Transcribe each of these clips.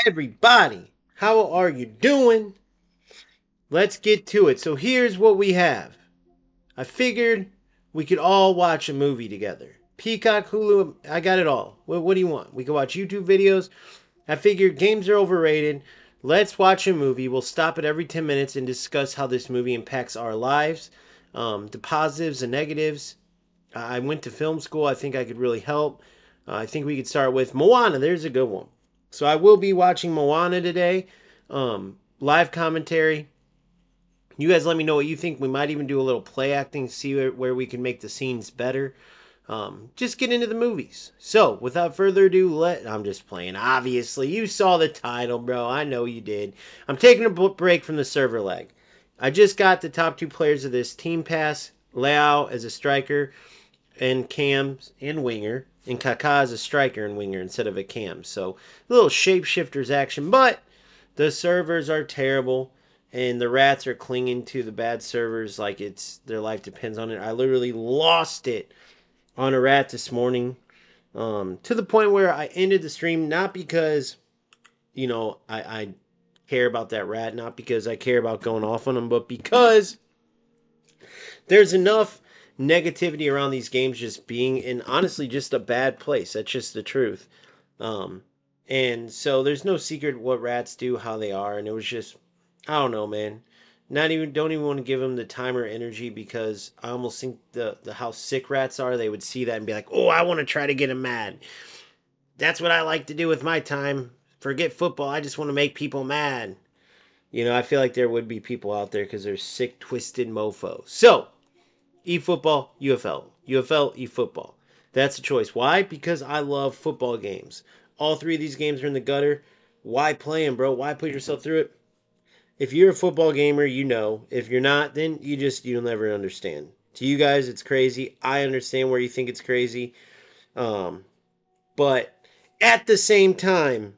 Everybody, how are you doing? Let's get to it. So here's what we have. I figured we could all watch a movie together. Peacock, Hulu, I got it all. What do you want? We can watch YouTube videos. I figured games are overrated. Let's watch a movie. We'll stop it every 10 minutes and discuss how this movie impacts our lives, the positives and negatives. I went to film school. I think I could really help. I think we could start with Moana. There's a good one. So I will be watching Moana today. Live commentary. You guys let me know what you think. We might even do a little play acting, see where we can make the scenes better. Just get into the movies. So, without further ado, I'm just playing. Obviously, you saw the title, bro. I know you did. I'm taking a break from the server lag. I just got the top two players of this team pass. Leao as a striker, and cams and winger, and Kaká as a striker and winger instead of a cam. So a little shapeshifters action, but the servers are terrible, and the rats are clinging to the bad servers like it's their life depends on it. I literally lost it on a rat this morning, to the point where I ended the stream not because I care about that rat, not because I care about going off on them, but because there's enough negativity around these games just being in honestly just a bad place. That's just the truth. Um, and so there's no secret what rats do, how they are, and it was just I don't know, man. Not even don't even want to give them the time or energy because I almost think the how sick rats are, they would see that and be like, oh, I want to try to get them mad. That's what I like to do with my time. Forget football. I just want to make people mad. I feel like there would be people out there because they're sick, twisted mofos. So eFootball, UFL. UFL, eFootball. That's a choice. Why? Because I love football games. All three of these games are in the gutter. Why play them, bro? Why put yourself through it? If you're a football gamer, you know. If you're not, then you'll never understand. To you guys, it's crazy. I understand where you think it's crazy. Um, but at the same time,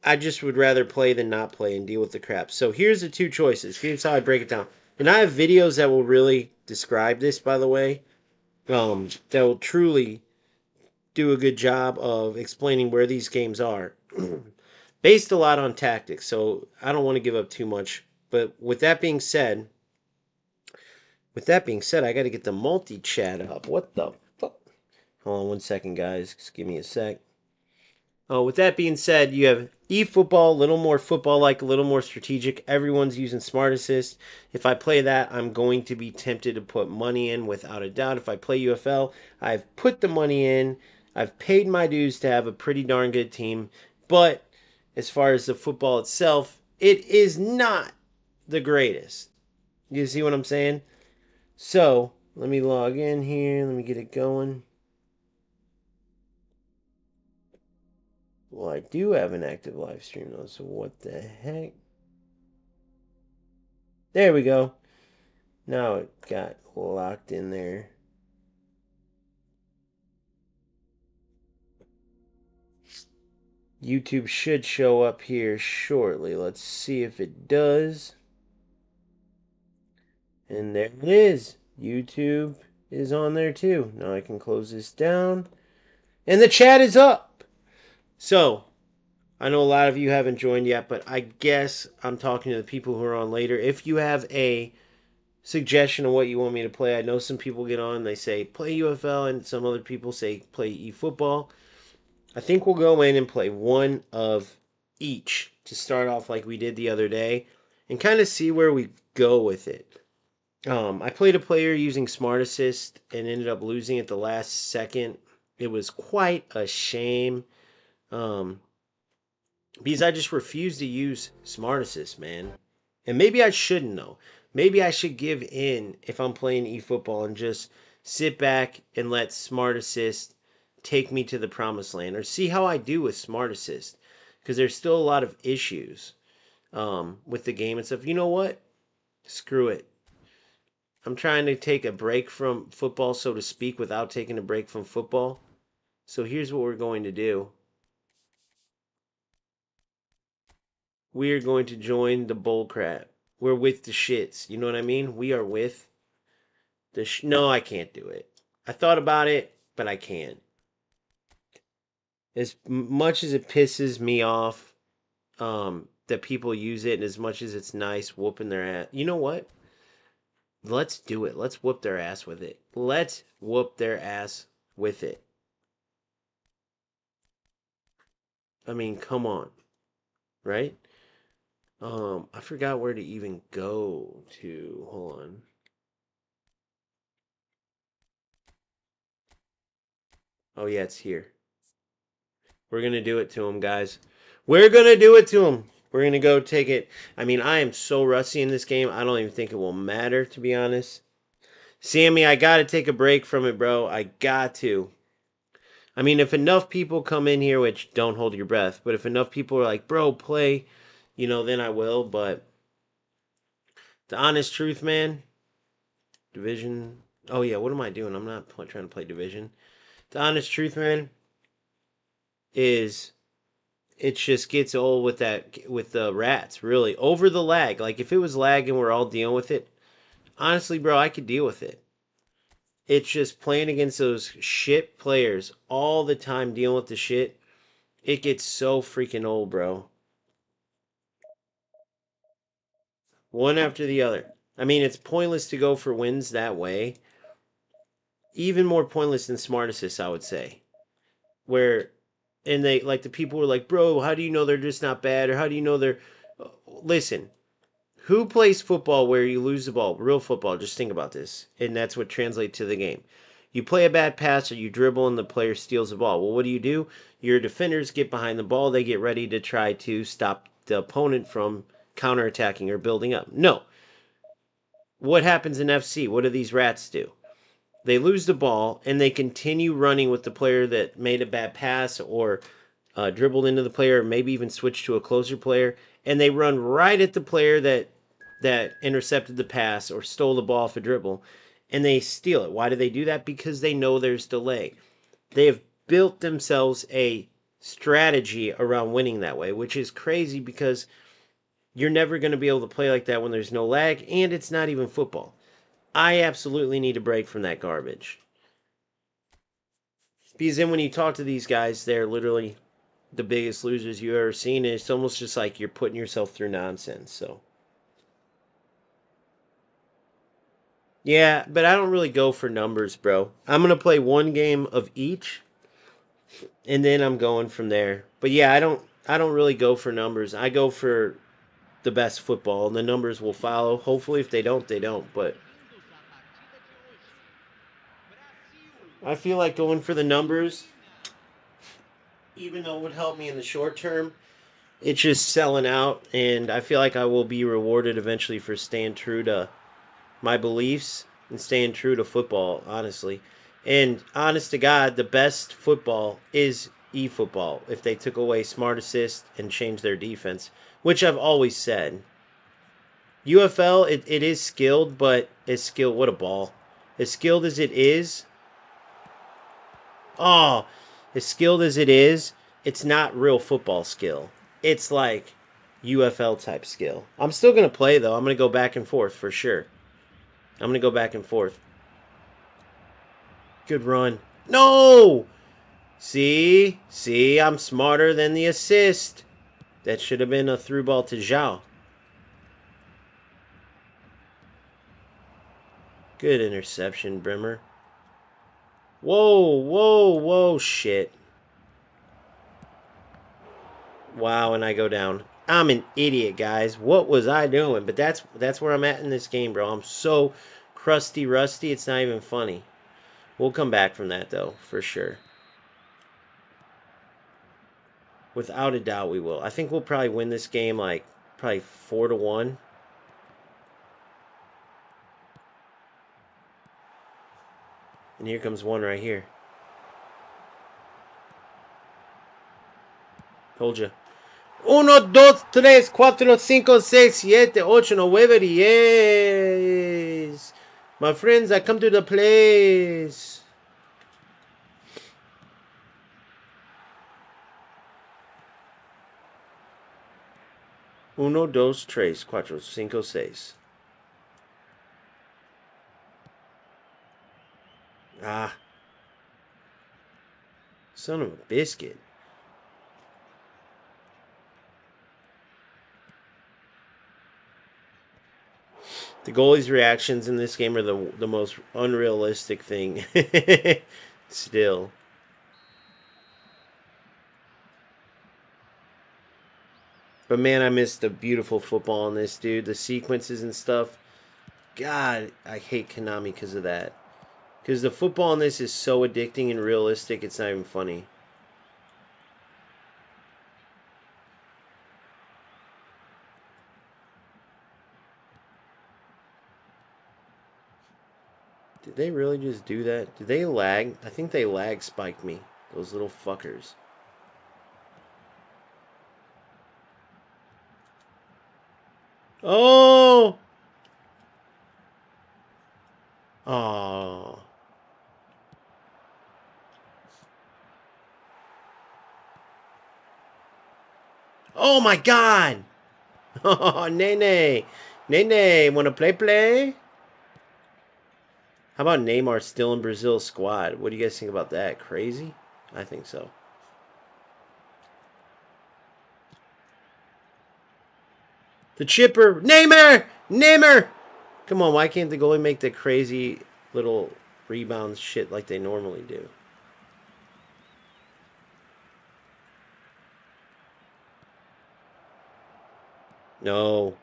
I just would rather play than not play and deal with the crap. So here's the two choices. Here's how I break it down. And I have videos that will really describe this, by the way, that will truly do a good job of explaining where these games are. Based a lot on tactics, so I don't want to give up too much. But with that being said, I got to get the multi-chat up. What the fuck? Hold on one second, guys. Just give me a sec. Oh, with that being said, you have eFootball, a little more football-like, a little more strategic. Everyone's using Smart Assist. If I play that, I'm going to be tempted to put money in without a doubt. If I play UFL, I've put the money in. I've paid my dues to have a pretty darn good team. But as far as the football itself, it is not the greatest. You see what I'm saying? So, let me log in here. Let me get it going. Well, I do have an active live stream though, so what the heck? There we go. Now it got locked in there. YouTube should show up here shortly. Let's see if it does. And there it is. YouTube is on there too. Now I can close this down. And the chat is up. So, I know a lot of you haven't joined yet, but I guess I'm talking to the people who are on later. If you have a suggestion of what you want me to play, I know some people get on, they say play UFL, and some other people say play eFootball. I think we'll go in and play one of each to start off like we did the other day and kind of see where we go with it. I played a player using Smart Assist and ended up losing at the last second. It was quite a shame, um, because I just refused to use Smart Assist, man. And maybe I shouldn't, though. Maybe I should give in if I'm playing eFootball and just sit back and let Smart Assist take me to the promised land, or see how I do with Smart Assist, because there's still a lot of issues with the game and stuff. You know what? Screw it. I'm trying to take a break from football, so to speak, without taking a break from football. So here's what we're going to do. We are going to join the bullcrap. We're with the shits. You know what I mean? We are with no, I can't do it. I thought about it, but I can't. As much as it pisses me off, that people use it, and as much as it's nice whooping their ass, you know what? Let's do it. Let's whoop their ass with it. Let's whoop their ass with it. I mean, come on, right? I forgot where to even go to. Hold on. Oh yeah, it's here. We're gonna do it to him, guys. We're gonna do it to him. We're gonna go take it. I mean, I am so rusty in this game. I don't even think it will matter, to be honest. Sammy, I gotta take a break from it, bro. I got to. I mean, if enough people come in here, which don't hold your breath, but if enough people are like, bro, play, then I will. But the honest truth, man, Division. Oh, yeah, what am I doing? I'm not trying to play Division. The honest truth, man, is it just gets old with the rats, really. Over the lag. Like, if it was lag and we're all dealing with it, honestly, bro, I could deal with it. It's just playing against those shit players all the time, dealing with the shit. It gets so freaking old, bro. One after the other. I mean, it's pointless to go for wins that way. Even more pointless than smart assists, I would say. Where, and they, like, the people were like, bro, how do you know they're just not bad? Or how do you know they're. Listen, who plays football where you lose the ball? Real football, just think about this. And that's what translates to the game. You play a bad pass or you dribble and the player steals the ball. Well, what do? Your defenders get behind the ball. They get ready to try to stop the opponent from counterattacking or building up. No. What happens in FC? What do these rats do? They lose the ball and they continue running with the player that made a bad pass or dribbled into the player, or maybe even switched to a closer player, and they run right at the player that intercepted the pass or stole the ball off a dribble, and they steal it. Why do they do that? Because they know there's delay. They have built themselves a strategy around winning that way, which is crazy because you're never going to be able to play like that when there's no lag, and it's not even football. I absolutely need a break from that garbage. Because then when you talk to these guys, they're literally the biggest losers you've ever seen. And it's almost just like you're putting yourself through nonsense. So, yeah, but I don't really go for numbers, bro. I'm going to play one game of each, and then I'm going from there. But yeah, I don't really go for numbers. I go for the best football, and the numbers will follow. Hopefully, if they don't, they don't. But I feel like going for the numbers, even though it would help me in the short term, it's just selling out, and I feel like I will be rewarded eventually for staying true to my beliefs and staying true to football, honestly. And honest to God, the best football is e-football if they took away smart assist and changed their defense, which I've always said. UFL, it is skilled, but it's skilled. What a ball. As skilled as it is, oh, as skilled as it is, it's not real football skill. It's like UFL type skill. I'm still going to play, though. I'm going to go back and forth for sure. I'm going to go back and forth. Good run. No! See, I'm smarter than the assist. That should have been a through ball to Zhao. Good interception, Brimmer. Whoa, shit. Wow, and I go down. I'm an idiot, guys. What was I doing? But that's where I'm at in this game, bro. I'm so crusty rusty, it's not even funny. We'll come back from that, though, for sure. Without a doubt, we will. I think we'll probably win this game, like, probably 4-1. And here comes one right here. Told you. 1, 2, 3, 4, 5, 6, 7, 8, 9, 10. My friends, I come to the place. 1, 2, 3, 4, 5, 6. Ah. Son of a biscuit. The goalie's reactions in this game are the most unrealistic thing. Still. But man, I miss the beautiful football in this, dude. The sequences and stuff. God, I hate Konami because of that. Because the football in this is so addicting and realistic, it's not even funny. Did they really just do that? Did they lag? I think they lag spiked me. Those little fuckers. Oh! Oh. Oh my god! Oh, Nene! Nene, wanna play? How about Neymar still in Brazil's squad? What do you guys think about that? Crazy? I think so. The chipper! Neymar! Neymar! Come on, why can't the goalie make the crazy little rebounds shit like they normally do? No.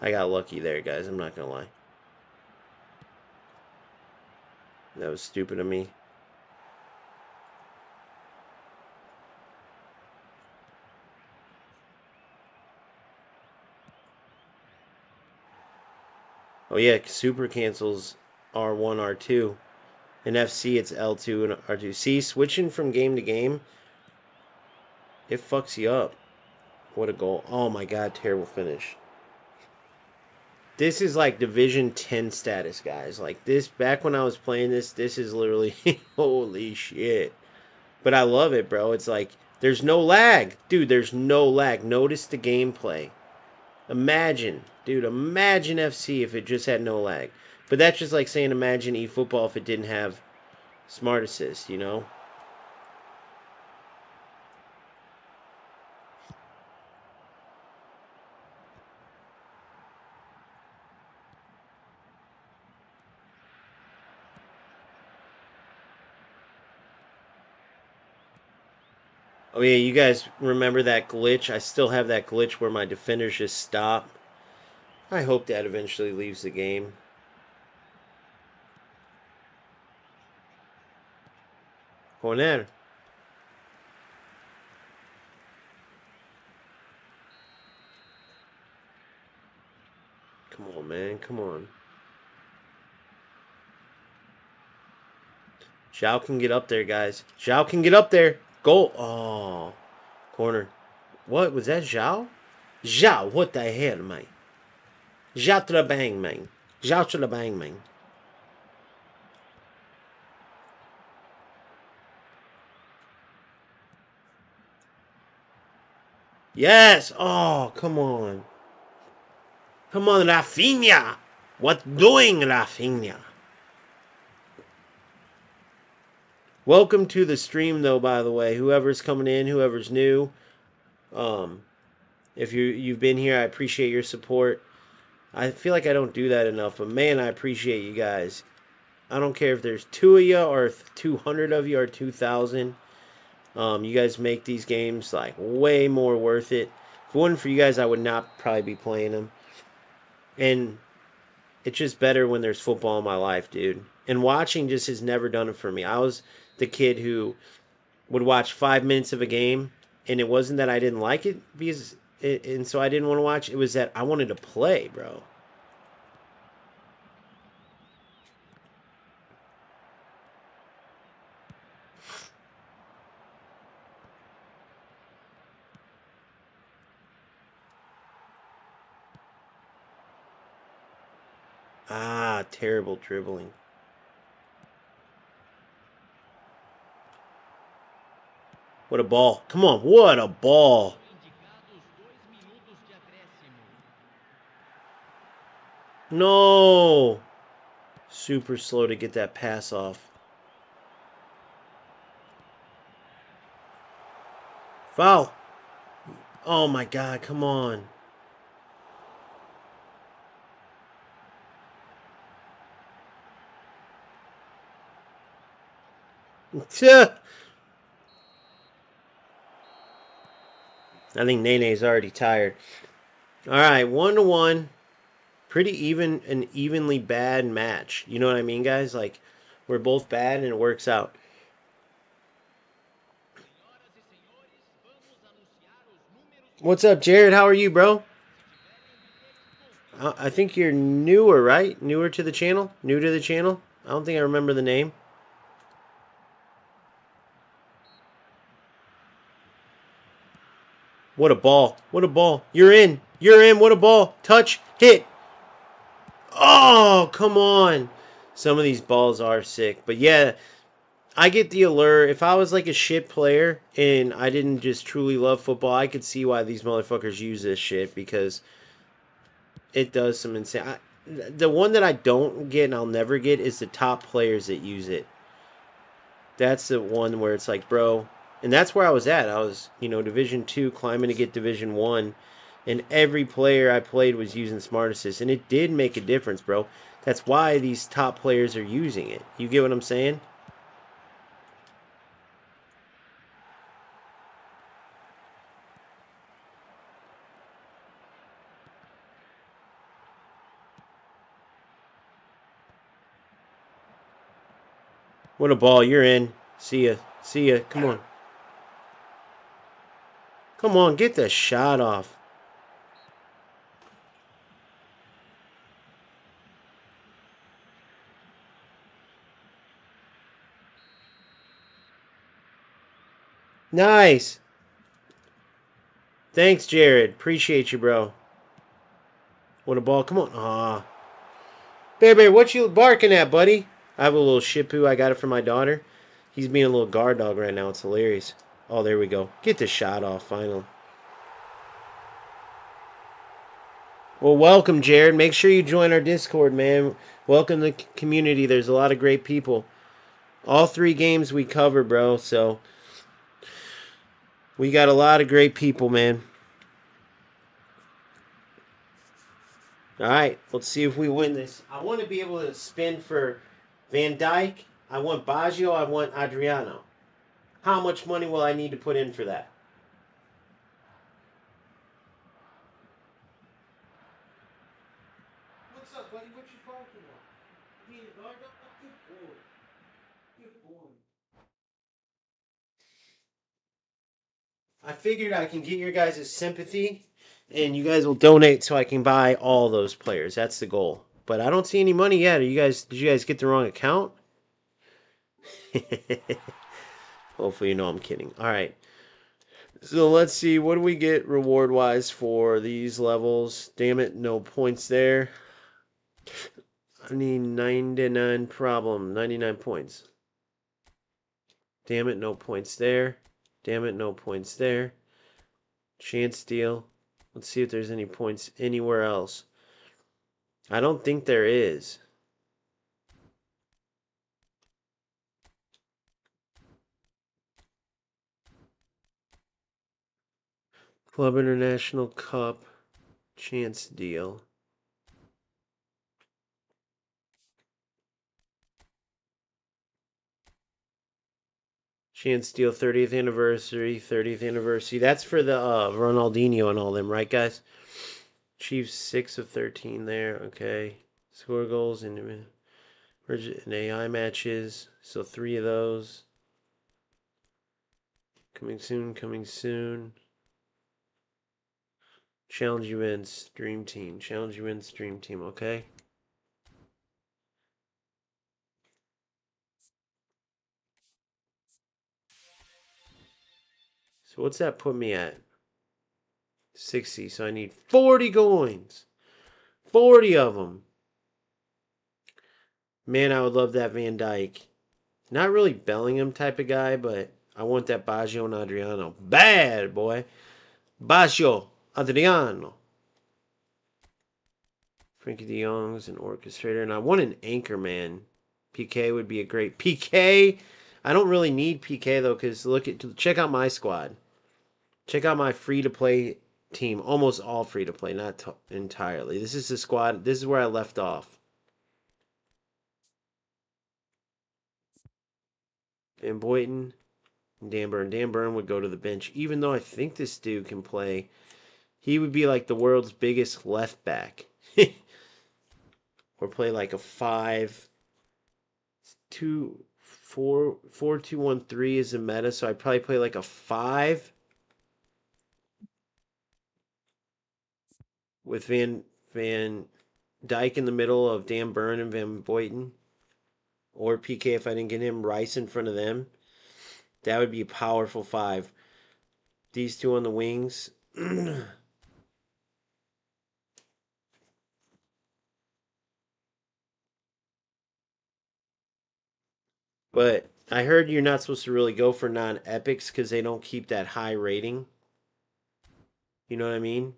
I got lucky there, guys. I'm not going to lie. That was stupid of me. Oh, yeah. Super cancels R1, R2. In FC, it's L2 and R2. See, switching from game to game, it fucks you up. What a goal. Oh, my God. Terrible finish. This is like Division 10 status, guys. Like this, back when I was playing this is literally, holy shit. But I love it, bro. It's like, there's no lag. Dude, there's no lag. Notice the gameplay. Imagine, dude, imagine FC if it just had no lag. But that's just like saying imagine eFootball if it didn't have Smart Assist, you know? Oh yeah, you guys remember that glitch? I still have that glitch where my defenders just stop. I hope that eventually leaves the game. Corner. Come on, man. Come on. Zhao can get up there, guys. Zhao can get up there. Goal. Oh. Corner. What? Was that Zhao? Zhao, what the hell, man? Zhao to the bang, man. Zhao to the bang, man. Yes. Oh, come on. Come on, Rafinha. What doing, Rafinha? Welcome to the stream, though, by the way. Whoever's coming in, whoever's new. Um, if you've been here, I appreciate your support. I feel like I don't do that enough, but man, I appreciate you guys. I don't care if there's 2 of you or 200 of you or 2,000. You guys make these games like way more worth it. If it wasn't for you guys, I would not probably be playing them. And it's just better when there's football in my life, dude. And watching just has never done it for me. I was the kid who would watch 5 minutes of a game, and it wasn't that I didn't like it and so I didn't want to watch. It was that I wanted to play, bro. Ah, terrible dribbling. What a ball. Come on, what a ball. No. Super slow to get that pass off. Foul. Oh my God, come on. I think Nene's already tired. All right, 1-1. Pretty even, an evenly bad match. You know what I mean, guys? Like, we're both bad and it works out. What's up, Jared? How are you, bro? I think you're newer, right? Newer to the channel? New to the channel? I don't think I remember the name. What a ball. What a ball. You're in. You're in. What a ball. Touch. Hit. Oh, come on. Some of these balls are sick. But yeah, I get the allure. If I was like a shit player and I didn't just truly love football, I could see why these motherfuckers use this shit because it does some insane. The one that I don't get and I'll never get is the top players that use it. That's the one where it's like, bro, and that's where I was at. I was, Division 2 climbing to get Division 1, and every player I played was using Smart Assist, and it did make a difference, bro. That's why these top players are using it. You get what I'm saying? What a ball. You're in. See ya. See ya. Come on. Come on, get the shot off. Nice. Thanks, Jared. Appreciate you, bro. What a ball. Come on. Aw. Baby, what you barking at, buddy? I have a little Shih Tzu. I got it for my daughter. He's being a little guard dog right now. It's hilarious. Oh, there we go. Get the shot off, finally. Well, welcome, Jared. Make sure you join our Discord, man. Welcome to the community. There's a lot of great people. All 3 games we cover, bro. So we got a lot of great people, man. All right, let's see if we win this. I want to be able to spin for Van Dyke. I want Baggio. I want Adriano. How much money will I need to put in for that? What's up, buddy? What you talking about? Being a guard dog? Good boy. Good boy. I figured I can get your guys' sympathy, and you guys will donate so I can buy all those players. That's the goal. But I don't see any money yet. Did you guys get the wrong account? Hopefully you know I'm kidding. All right. So let's see. What do we get reward-wise for these levels? Damn it, no points there. I need 99 problem. 99 points. Damn it, no points there. Damn it, no points there. Chance deal. Let's see if there's any points anywhere else. I don't think there is. Club International Cup. Chance deal. Chance deal 30th anniversary. 30th anniversary. That's for the Ronaldinho and all them, right, guys? Chiefs 6 of 13 there. Okay. Score goals in AI matches. So 3 of those. Coming soon, coming soon. Challenge events, Dream Team. Challenge events, Dream Team, okay? So what's that put me at? 60, so I need 40 coins. 40 of them. Man, I would love that Van Dyke. Not really Bellingham type of guy, but I want that Baggio and Adriano. Bad, boy. Baggio, Adriano. Frankie de Jong's an orchestrator, and I want an anchor man. PK would be a great PK. I don't really need PK though, because check out my squad. Check out my free to play team. Almost all free to play, not entirely. This is the squad. This is where I left off. Van Boyten, and Dan Burn. Dan Burn would go to the bench, even though I think this dude can play. He would be like the world's biggest left back. Or play like a 5-2-4-4-2-1-3 is a meta, so I'd probably play like a 5 with Van Dyke in the middle of Dan Burn and Van Boyten. Or PK if I didn't get him, Rice in front of them. That would be a powerful 5. These two on the wings. But I heard you're not supposed to really go for non-epics because they don't keep that high rating. You know what I mean?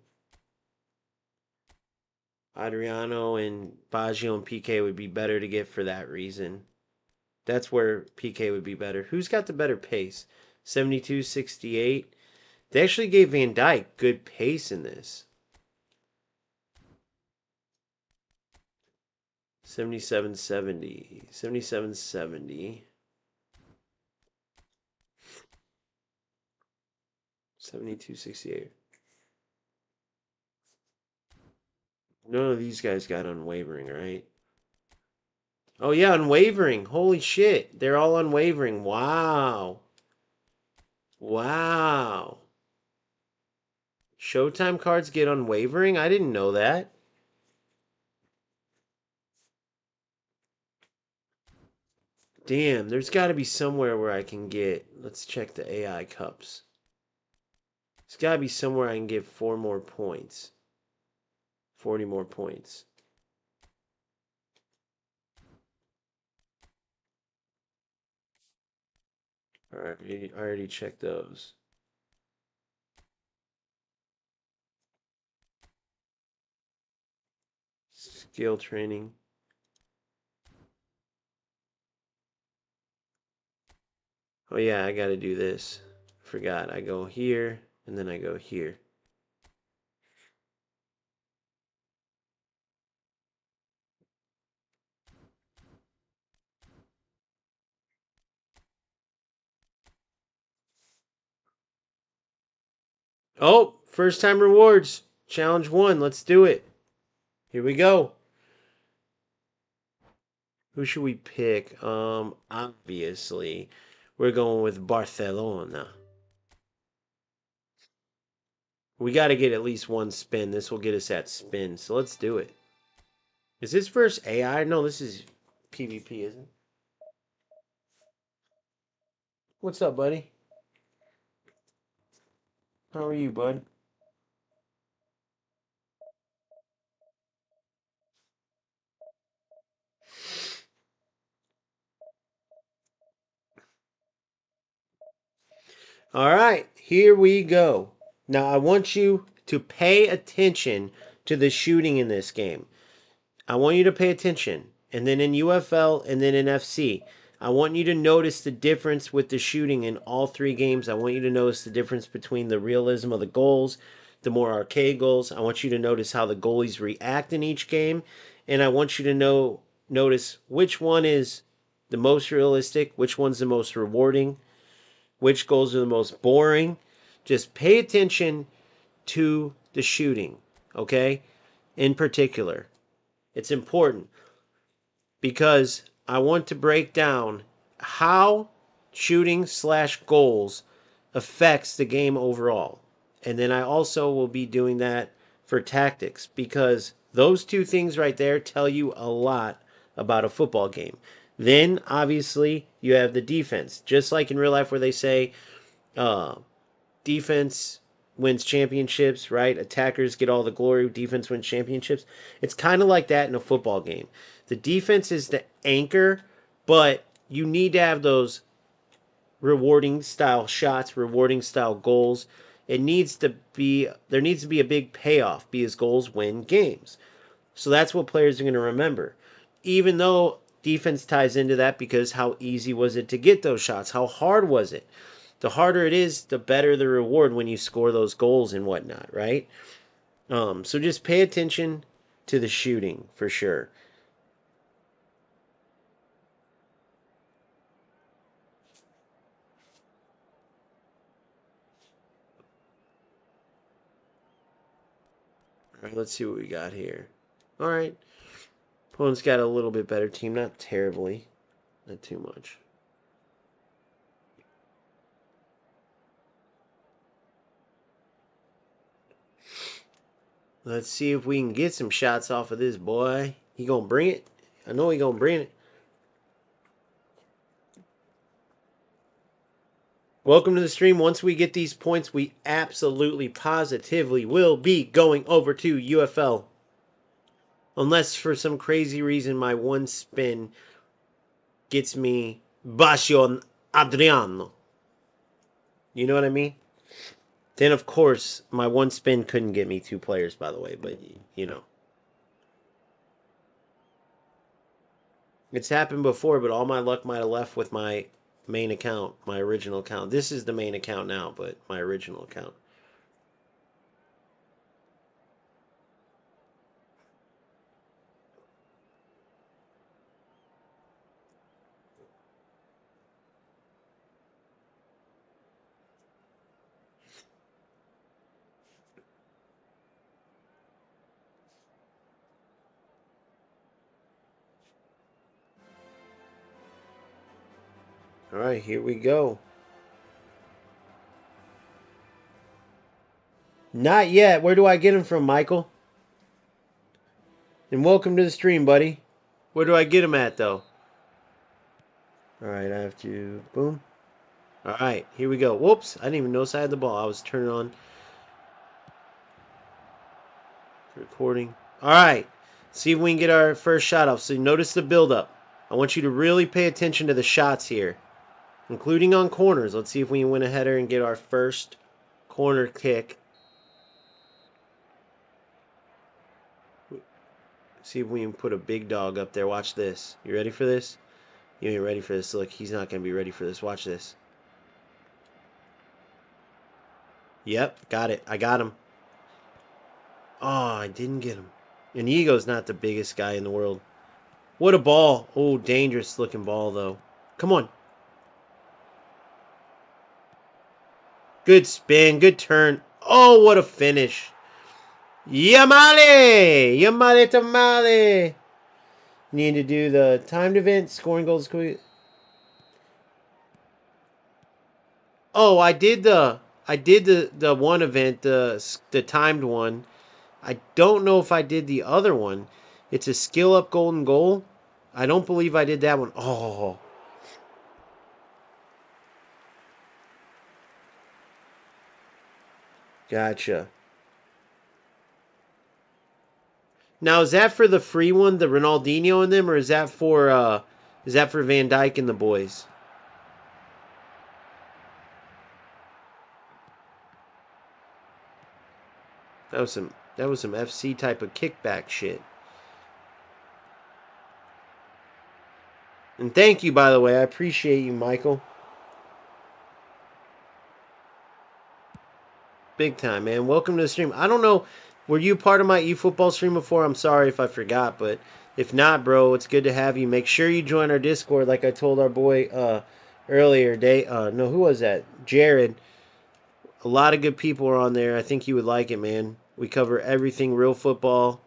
Adriano and Baggio and PK would be better to get for that reason. That's where PK would be better. Who's got the better pace? 72, 68. They actually gave Van Dyke good pace in this. 77, 70. 77, 70. 72, 68. None of these guys got unwavering, right? Oh, yeah, unwavering. Holy shit. They're all unwavering. Wow. Wow. Showtime cards get unwavering? I didn't know that. Damn, there's got to be somewhere where I can get. Let's check the AI cups. There's got to be somewhere I can get 4 more points. 40 more points. Alright, I already checked those. Skill training. Oh yeah, I gotta do this. Forgot. I go here, and then I go here. Oh, first time rewards. Challenge 1. Let's do it. Here we go. Who should we pick? Obviously, we're going with Barcelona. We got to get at least one spin. This will get us that spin. So let's do it. Is this versus AI? No, this is PvP, isn't it? What's up, buddy? How are you, bud? All right, here we go. Now, I want you to pay attention to the shooting in this game. I want you to pay attention. And then in UFL and then in FC, I want you to notice the difference with the shooting in all 3 games. I want you to notice the difference between the realism of the goals, the more arcade goals. I want you to notice how the goalies react in each game. And I want you to notice which one is the most realistic, which one's the most rewarding, which goals are the most boring. Just pay attention to the shooting, okay? In particular. It's important because I want to break down how shooting/goals affects the game overall. And then I also will be doing that for tactics because those 2 things right there tell you a lot about a football game. Then obviously you have the defense, just like in real life where they say uh, defense wins championships, right? Attackers get all the glory, defense wins championships. It's kind of like that in a football game. The defense is the anchor, but you need to have those rewarding style shots, rewarding style goals. There needs to be a big payoff because goals win games. So that's what players are going to remember. Even though defense ties into that because how easy was it to get those shots? How hard was it? The harder it is, the better the reward when you score those goals and whatnot, right? So just pay attention to the shooting for sure. right, let's see what we got here. All right. Opponent's got a little bit better team. Not terribly. Not too much. Let's see if we can get some shots off of this boy. He gonna bring it? I know he gonna bring it. Welcome to the stream. Once we get these points, we absolutely, positively will be going over to UFL. Unless for some crazy reason my one spin gets me Bastion Adriano. You know what I mean? Then, of course, my one spin couldn't get me 2 players, by the way. But, you know. It's happened before, but all my luck might have left with my main account, my original account. This is the main account now, but my original account. All right, here we go. Not yet. Where do I get him from, Michael? And welcome to the stream, buddy. Where do I get him at, though? All right, I have to... Boom. All right, here we go. Whoops, I didn't even notice I had the ball. I was turning on... Recording. All right, see if we can get our first shot off. So notice the build-up. I want you to really pay attention to the shots here, including on corners. Let's see if we can win a header and get our first corner kick. See if we can put a big dog up there. Watch this. You ready for this? You ain't ready for this. Look, he's not going to be ready for this. Watch this. Yep, got it. I got him. Oh, I didn't get him. Inigo's not the biggest guy in the world. What a ball. Oh, dangerous looking ball, though. Come on. Good spin. Good turn. Oh, what a finish. Yamale! Yamale tamale! Need to do the timed event, scoring goals. Oh, I did the one event, the timed one. I don't know if I did the other one. It's a skill up golden goal. I don't believe I did that one. Oh. Gotcha. Now, is that for the free one, the Ronaldinho and them, or is that for Van Dijk and the boys? That was some FC type of kickback shit. And thank you, by the way. I appreciate you, Michael. Big time, man. Welcome to the stream. I don't know, were you part of my eFootball stream before? I'm sorry if I forgot, but if not, bro, it's good to have you. Make sure you join our Discord, like I told our boy earlier. No, who was that? Jared. A lot of good people are on there. I think you would like it, man. We cover everything, real football,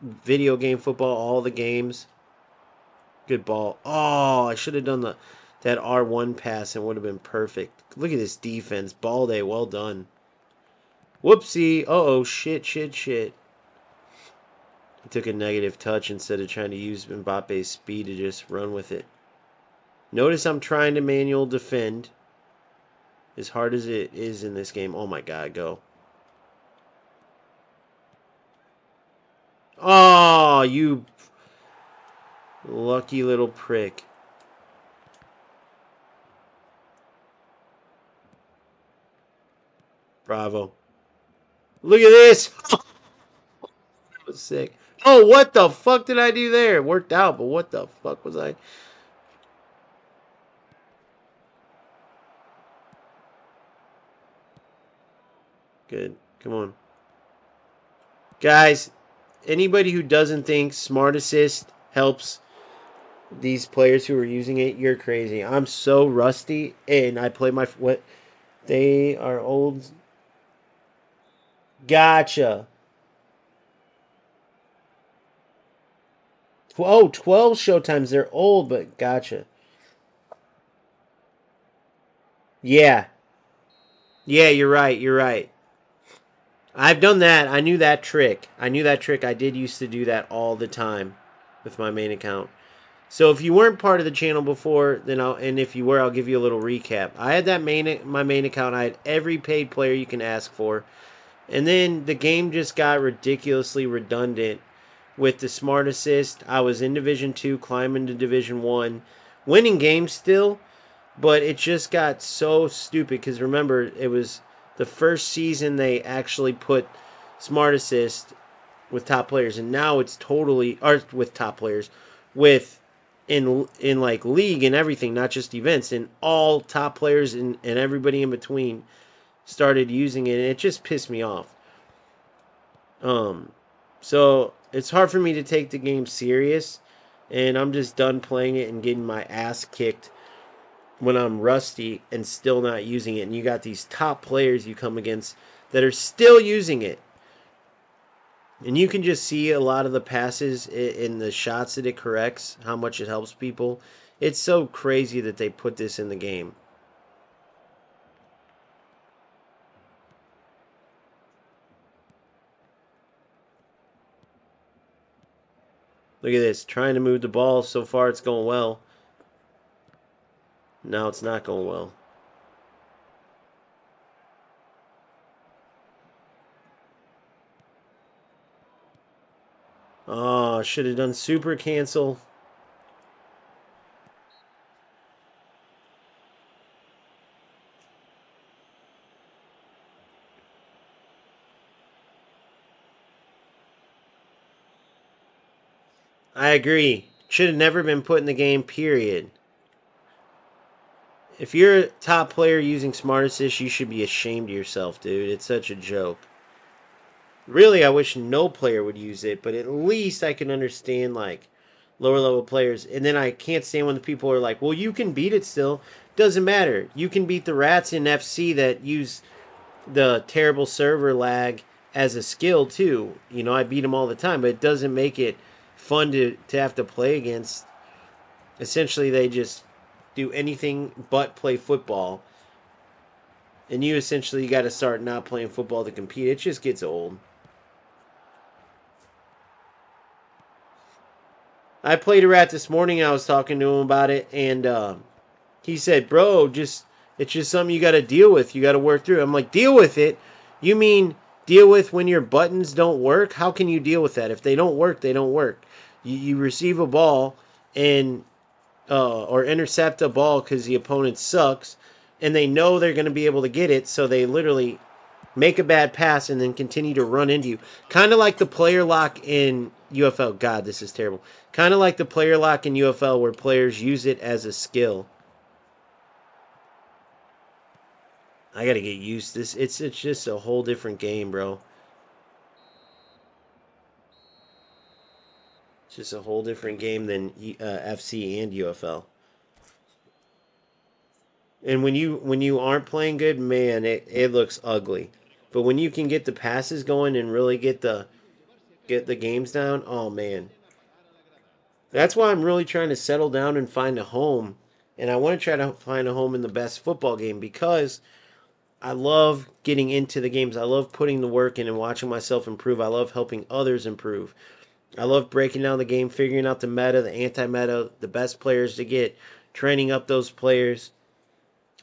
video game football, all the games. Good ball. Oh, I should have done that R1 pass and would have been perfect. Look at this defense. Ball day. Well done. Whoopsie. Uh-oh. Shit. He took a negative touch instead of trying to use Mbappe's speed to just run with it. Notice I'm trying to manual defend as hard as it is in this game. Oh, my God. Go. Oh, you lucky little prick. Bravo. Look at this. That was sick. Oh, what the fuck did I do there? It worked out, but what the fuck was I? Good. Come on. Guys, anybody who doesn't think Smart Assist helps these players who are using it, you're crazy. I'm so rusty, and I play my... What? They are old... Gotcha. Oh, 12 showtimes. They're old, but gotcha. Yeah. Yeah, you're right. You're right. I've done that. I knew that trick. I knew that trick. I did used to do that all the time with my main account. So if you weren't part of the channel before, then and if you were, I'll give you a little recap. I had my main account. I had every paid player you can ask for. And then the game just got ridiculously redundant with the smart assist. I was in Division 2, climbing to Division 1, winning games still, but it just got so stupid because remember, it was the first season they actually put smart assist with top players, and now it's totally or with top players with in like league and everything, not just events, and all top players and everybody in between started using it, and it just pissed me off. So it's hard for me to take the game serious, and I'm just done playing it and getting my ass kicked when I'm rusty and still not using it. And you got these top players you come against that are still using it. And you can just see a lot of the passes in the shots that it corrects, how much it helps people. It's so crazy that they put this in the game. Look at this, trying to move the ball. So far it's going well. Now it's not going well. Oh, should have done super cancel. I agree. Should have never been put in the game, period. If you're a top player using Smart Assist, you should be ashamed of yourself, dude. It's such a joke. Really, I wish no player would use it, but at least I can understand, like, lower level players. And then I can't stand when the people are like, well, you can beat it still. Doesn't matter. You can beat the rats in FC that use the terrible server lag as a skill, too. You know, I beat them all the time, but it doesn't make it fun to have to play against. Essentially, they just do anything but play football. And you essentially got to start not playing football to compete. It just gets old. I played a rat this morning. I was talking to him about it, and he said, "Bro, just it's just something you got to deal with. You got to work through." I'm like, "Deal with it? You mean deal with when your buttons don't work? How can you deal with that? If they don't work, they don't work. You receive a ball and or intercept a ball because the opponent sucks, and they know they're going to be able to get it, so they literally make a bad pass and then continue to run into you. Kind of like the player lock in UFL. God, this is terrible. Kind of like the player lock in UFL where players use it as a skill. I got to get used to this. It's just a whole different game, bro. It's just a whole different game than FC and UFL. And when you aren't playing good, man, it looks ugly. But when you can get the passes going and really get the games down, oh man. That's why I'm really trying to settle down and find a home. And I want to try to find a home in the best football game because I love getting into the games. I love putting the work in and watching myself improve. I love helping others improve. I love breaking down the game, figuring out the meta, the anti-meta, the best players to get, training up those players.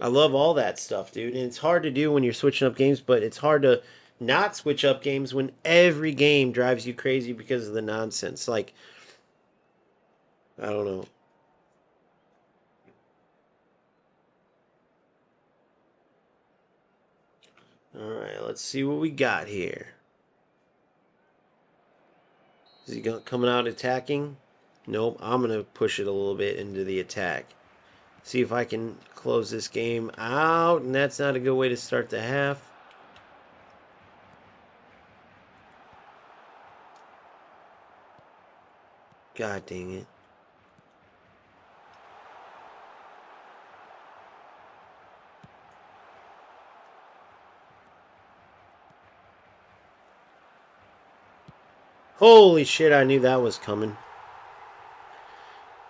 I love all that stuff, dude. And it's hard to do when you're switching up games, but it's hard to not switch up games when every game drives you crazy because of the nonsense. Like, I don't know. All right, let's see what we got here. Is he coming out attacking? Nope, I'm going to push it a little bit into the attack. See if I can close this game out, and that's not a good way to start the half. God dang it. Holy shit, I knew that was coming.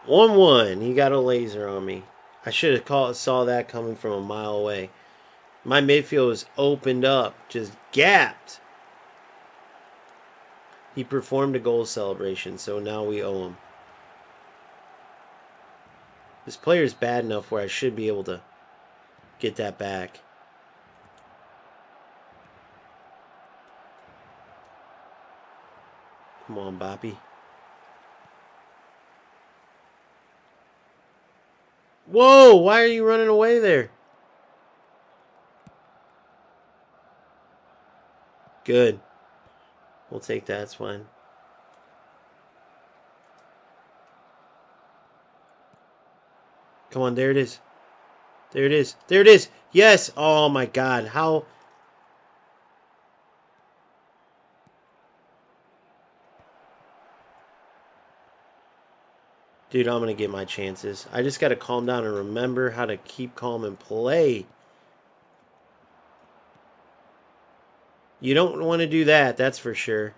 1-1. He got a laser on me. I should have saw that coming from a mile away. My midfield was opened up, just gapped. He performed a goal celebration, so now we owe him. This player is bad enough where I should be able to get that back. Come on, Boppy. Whoa, why are you running away there? Good. We'll take that, it's fine. Come on, there it is. There it is. There it is. Yes. Oh my God. How? Dude, I'm going to get my chances. I just got to calm down and remember how to keep calm and play. You don't want to do that, that's for sure.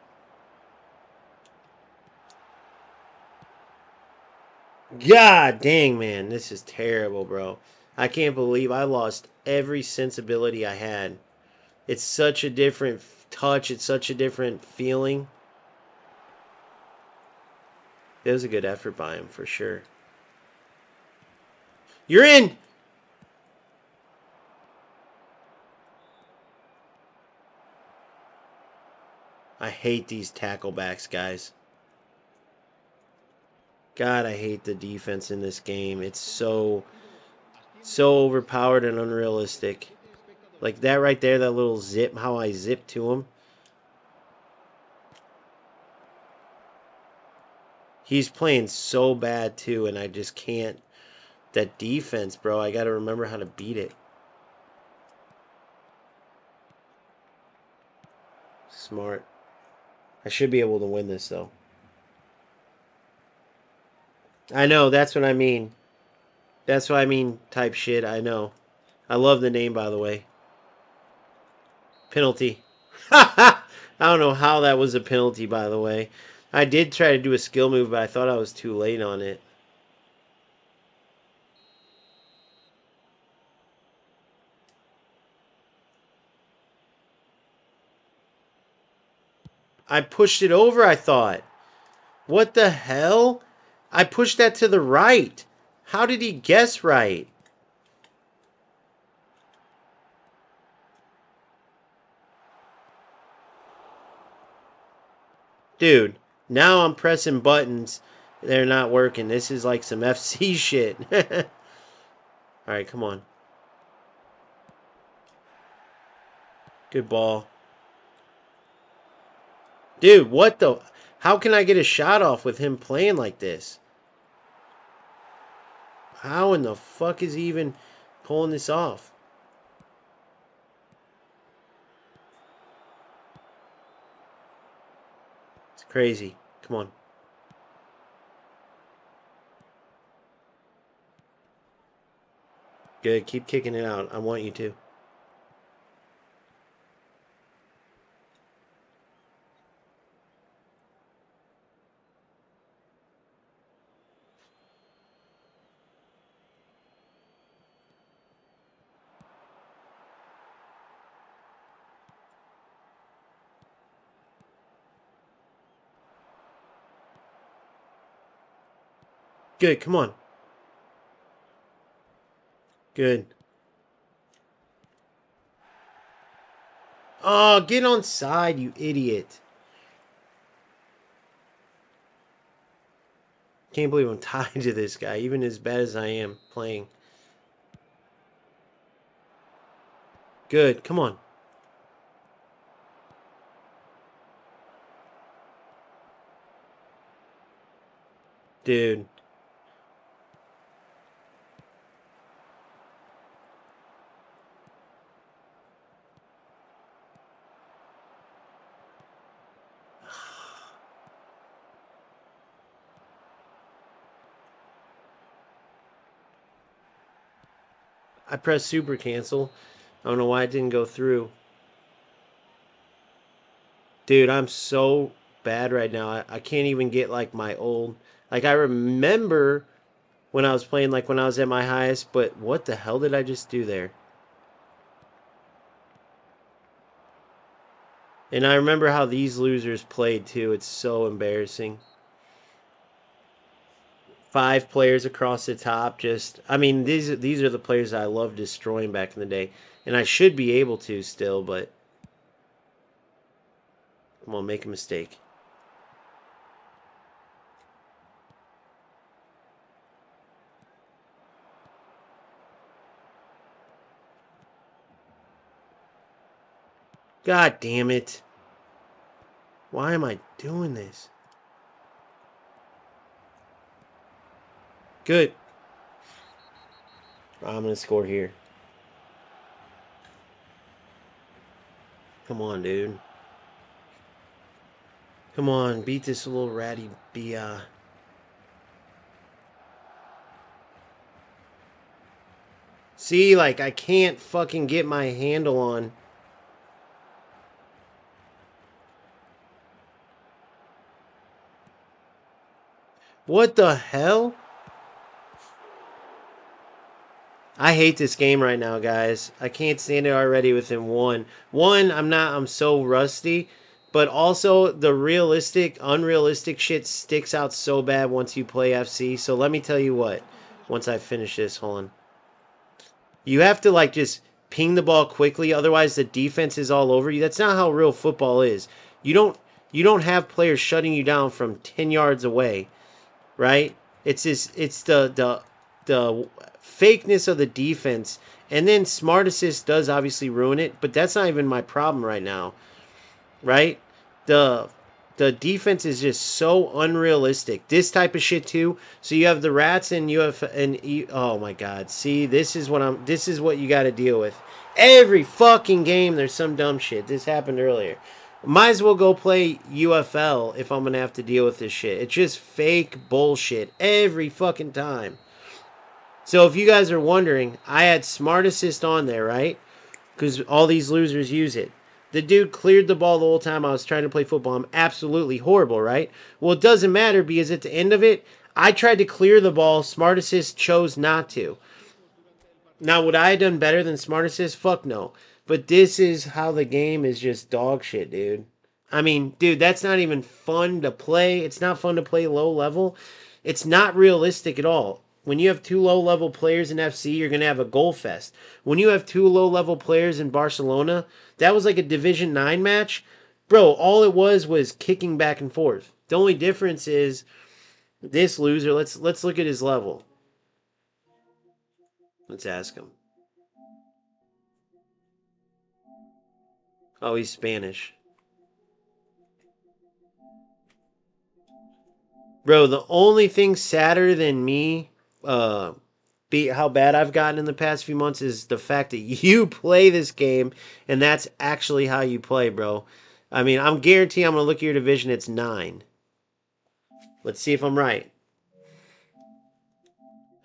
God dang, man. This is terrible, bro. I can't believe I lost every sensibility I had. It's such a different touch. It's such a different feeling. It was a good effort by him, for sure. You're in! I hate these tacklebacks, guys. God, I hate the defense in this game. It's so overpowered and unrealistic. Like that right there, that little zip, how I zip to him. He's playing so bad too, and I just can't. That defense, bro, I got to remember how to beat it. Smart. I should be able to win this, though. I know, that's what I mean. That's what I mean, type shit, I know. I love the name, by the way. Penalty. I don't know how that was a penalty, by the way. I did try to do a skill move, but I thought I was too late on it. I pushed it over, I thought. What the hell? I pushed that to the right. How did he guess right? Dude, now I'm pressing buttons. They're not working. This is like some FC shit. Alright, come on. Good ball. Dude, what the... How can I get a shot off with him playing like this? How in the fuck is he even pulling this off? It's crazy. Come on. Good. Keep kicking it out. I want you to. Good. Come on. Good. Oh, get on side, you idiot. Can't believe I'm tied to this guy, even as bad as I am playing. Good. Come on. Dude. I pressed super cancel. I don't know why it didn't go through. Dude, I'm so bad right now. I can't even get like my old... Like I remember when I was playing, like when I was at my highest. But what the hell did I just do there? And I remember how these losers played too. It's so embarrassing. 5 players across the top. Just, I mean, these are the players I loved destroying back in the day, and I should be able to still. But come on, make a mistake. God damn it! Why am I doing this? Good. I'm gonna score here. Come on, dude. Come on, beat this little ratty bia. See, like, I can't fucking get my handle on. What the hell? I hate this game right now, guys. I can't stand it already within one. One, I'm so rusty. But also, the unrealistic shit sticks out so bad once you play FC. So let me tell you what, once I finish this, hold on. You have to, like, just ping the ball quickly, otherwise the defense is all over you. That's not how real football is. You don't you don't have players shutting you down from 10 yards away, right? It's the fakeness of the defense. And then smart assist does obviously ruin it, but that's not even my problem right now, right? The the defense is just so unrealistic. This type of shit too. So you have the rats and you have oh my god. See, this is what you got to deal with. Every fucking game there's some dumb shit. This happened earlier. Might as well go play UFL if I'm going to have to deal with this shit. It's just fake bullshit every fucking time. So if you guys are wondering, I had Smart Assist on there, right? Because all these losers use it. The dude cleared the ball the whole time I was trying to play football. I'm absolutely horrible, right? Well, it doesn't matter because at the end of it, I tried to clear the ball. Smart Assist chose not to. Now, would I have done better than Smart Assist? Fuck no. But this is how the game is just dog shit, dude. I mean, dude, that's not even fun to play. It's not fun to play low level. It's not realistic at all. When you have 2 low level players in FC, you're going to have a goal fest. When you have 2 low level players in Barcelona, that was like a Division 9 match. Bro, all it was kicking back and forth. The only difference is this loser, let's look at his level. Let's ask him. Oh, he's Spanish. Bro, the only thing sadder than me be how bad I've gotten in the past few months is the fact that you play this game and that's actually how you play, bro. I mean, I'm guaranteeing I'm gonna look at your division. It's 9. Let's see if I'm right.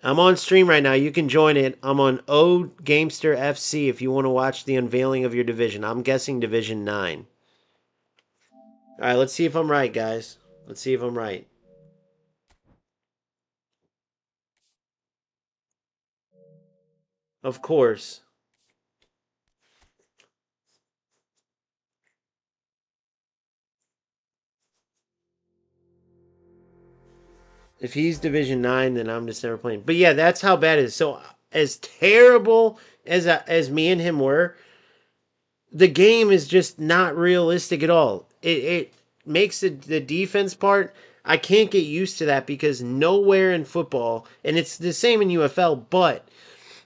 I'm on stream right now. You can join it. I'm on O Gamester FC if you want to watch the unveiling of your division. I'm guessing Division 9. All right, let's see if I'm right, guys. Let's see if I'm right. Of course. If he's Division 9, then I'm just never playing. But yeah, that's how bad it is. So as terrible as me and him were, the game is just not realistic at all. It makes the defense part. I can't get used to that because nowhere in football, and it's the same in UFL, but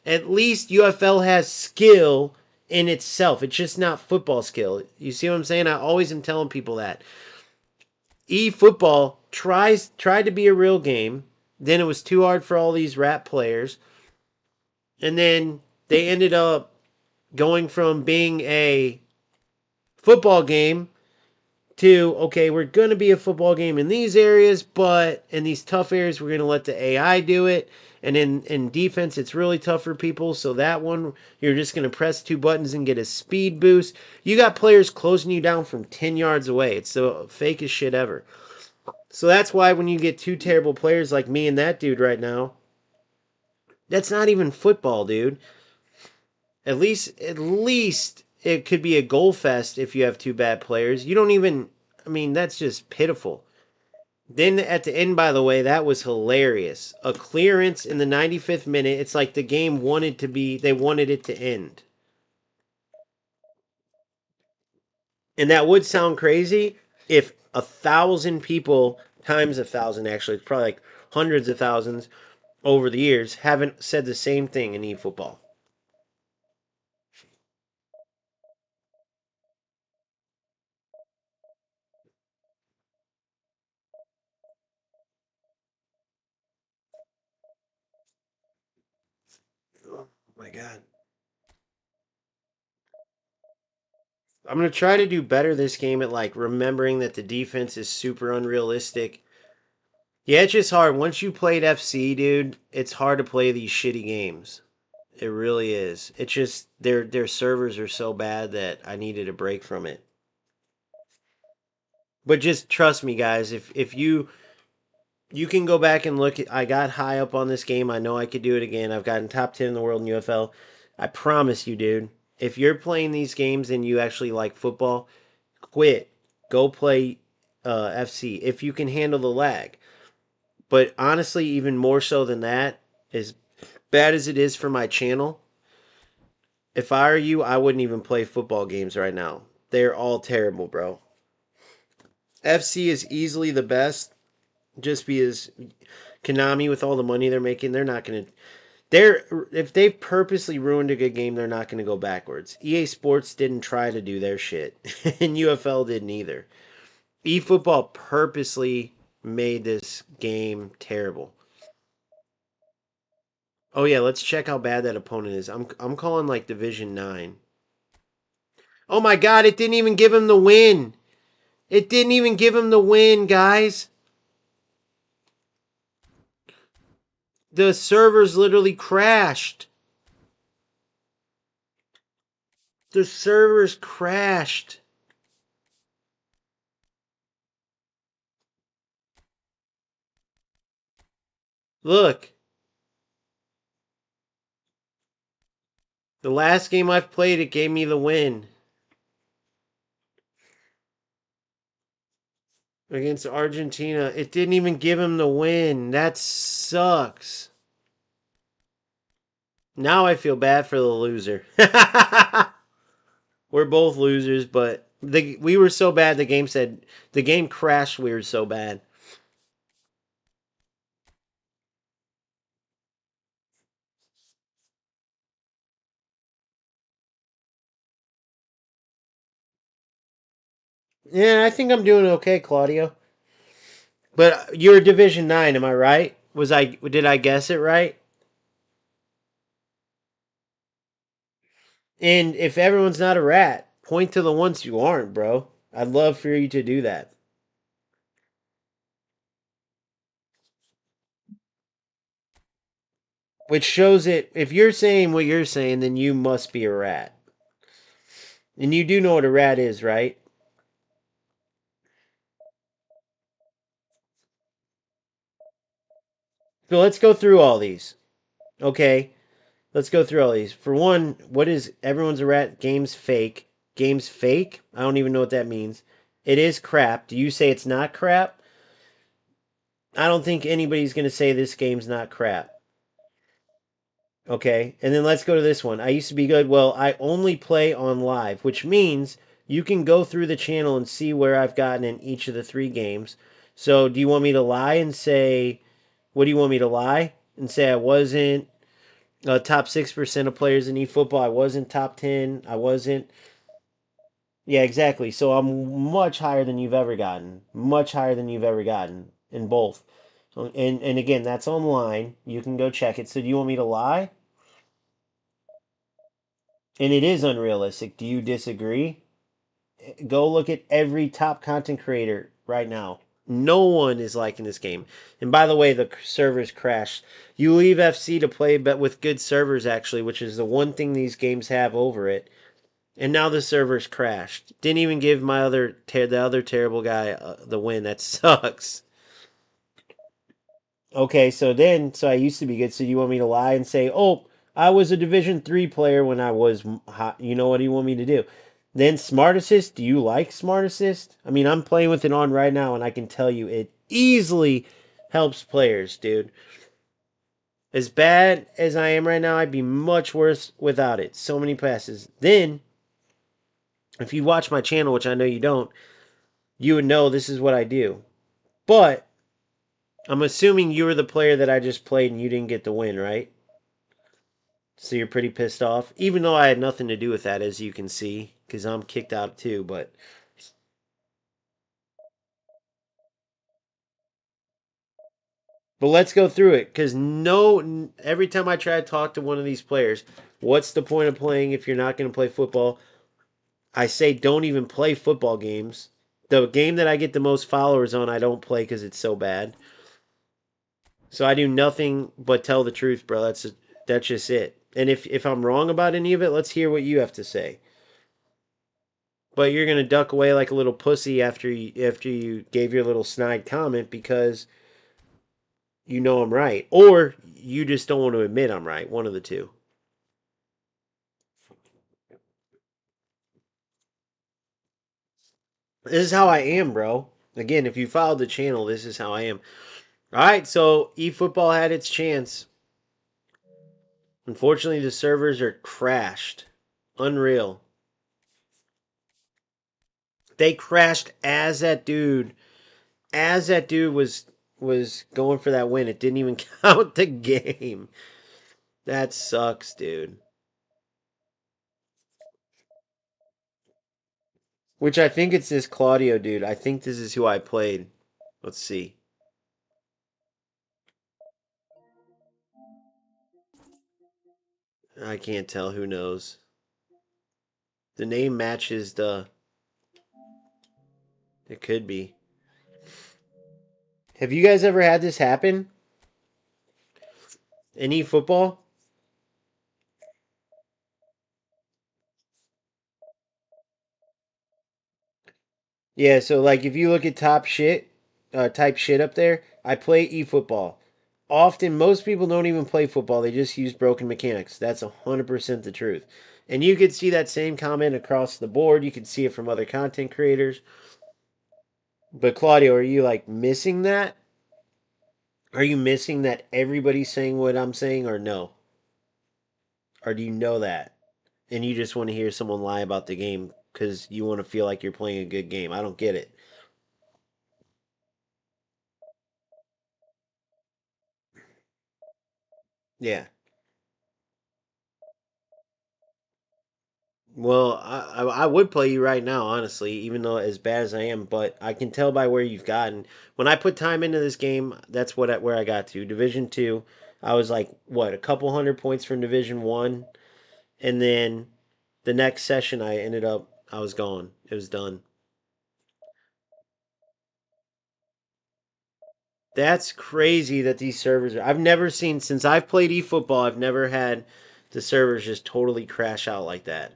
at least UFL has skill in itself. It's just not football skill. You see what I'm saying? I always am telling people that. eFootball tried to be a real game. Then it was too hard for all these rat players. And then they ended up going from being a football game to, okay, we're going to be a football game in these areas, but in these tough areas, we're going to let the AI do it. And in defense, it's really tough for people. So that one, you're just going to press 2 buttons and get a speed boost. You got players closing you down from 10 yards away. It's the fakest shit ever. So that's why when you get 2 terrible players like me and that dude right now, That's not even football, dude. At least it could be a goal fest if you have two bad players. You don't even. I mean, that's just pitiful. Then at the end, by the way, that was hilarious. A clearance in the 95th minute. It's like the game wanted to be. They wanted it to end. And that would sound crazy if 1,000 people times 1,000, actually, it's probably like hundreds of thousands over the years, haven't said the same thing in eFootball. Oh my god. I'm going to try to do better this game at like remembering that the defense is super unrealistic. Yeah, it's just hard. Once you played FC, dude, it's hard to play these shitty games. It really is. It's just their servers are so bad that I needed a break from it. But just trust me, guys. If you can go back and look at, I got high up on this game. I know I could do it again. I've gotten top 10 in the world in UFL. I promise you, dude. If you're playing these games and you actually like football, quit. Go play FC if you can handle the lag. But honestly, even more so than that, as bad as it is for my channel, if I were you, I wouldn't even play football games right now. They're all terrible, bro. FC is easily the best just because Konami, with all the money they're making, they're not going to. They're if they purposely ruined a good game, they're not going to go backwards. EA Sports didn't try to do their shit, and UFL didn't either. eFootball purposely made this game terrible. Oh yeah, let's check how bad that opponent is. I'm calling like Division 9. Oh my god, it didn't even give him the win. It didn't even give him the win, guys. The servers literally crashed. The servers crashed. Look, the last game I've played, it gave me the win against Argentina. It didn't even give him the win. That sucks. Now I feel bad for the loser. We're both losers, but we were so bad. The game crashed. We were so bad. Yeah, I think I'm doing okay, Claudio. But you're Division 9, am I right? Did I guess it right? And if everyone's not a rat, point to the ones you aren't, bro. I'd love for you to do that. Which shows it if you're saying what you're saying, then you must be a rat. And you do know what a rat is, right? So let's go through all these. Okay. Let's go through all these. For one, what is everyone's a rat? Game's fake. Game's fake? I don't even know what that means. It is crap. Do you say it's not crap? I don't think anybody's going to say this game's not crap. Okay. And then let's go to this one. I used to be good. Well, I only play on live, which means you can go through the channel and see where I've gotten in each of the three games. So do you want me to lie and say, what do you want me to lie? And say I wasn't top 6% of players in eFootball. I wasn't top 10. I wasn't. Yeah, exactly. So I'm much higher than you've ever gotten. Much higher than you've ever gotten in both. And again, that's online. You can go check it. So do you want me to lie? And it is unrealistic. Do you disagree? Go look at every top content creator right now. No one is liking this game. And by the way, the servers crashed. You leave FC to play, but with good servers actually, which is the one thing these games have over it. And now the servers crashed. Didn't even give the other terrible guy the win. That sucks. Okay, so I used to be good. So you want me to lie and say, "Oh, I was a Division 3 player when I was hot." You know what do you want me to do? Then Smart Assist. Do you like Smart Assist? I mean, I'm playing with it on right now, and I can tell you it easily helps players, dude. As bad as I am right now, I'd be much worse without it. So many passes. Then, if you watch my channel, which I know you don't, you would know this is what I do. But I'm assuming you were the player that I just played and you didn't get the win, right? So you're pretty pissed off, even though I had nothing to do with that, as you can see, because I'm kicked out too. But let's go through it, because no, every time I try to talk to one of these players, what's the point of playing if you're not going to play football? I say don't even play football games. The game that I get the most followers on, I don't play because it's so bad. So I do nothing but tell the truth, bro. That's just it. And if I'm wrong about any of it, let's hear what you have to say. But you're gonna duck away like a little pussy after you gave your little snide comment because you know I'm right, or you just don't want to admit I'm right. One of the two. This is how I am, bro. Again, if you followed the channel, this is how I am. All right, so eFootball had its chance. Unfortunately, the servers are crashed. Unreal. They crashed as that dude was going for that win. It didn't even count the game. That sucks, dude. Which I think it's this Claudio dude. I think this is who I played. Let's see. I can't tell. Who knows? The name matches the. It could be. Have you guys ever had this happen? Any football? Yeah, so like if you look at top shit, type shit up there, I play eFootball. Often, most people don't even play football, they just use broken mechanics. That's 100% the truth. And you could see that same comment across the board. You could see it from other content creators. But Claudio, are you like missing that? Are you missing that everybody's saying what I'm saying or no? Or do you know that? And you just want to hear someone lie about the game because you want to feel like you're playing a good game. I don't get it. Yeah. Well, I would play you right now, honestly, even though as bad as I am. But I can tell by where you've gotten. When I put time into this game, that's where I got to Division 2. I was like what a couple hundred points from Division 1, and then the next session I was gone. It was done. That's crazy that these servers are. I've never seen since I've played eFootball. I've never had the servers just totally crash out like that.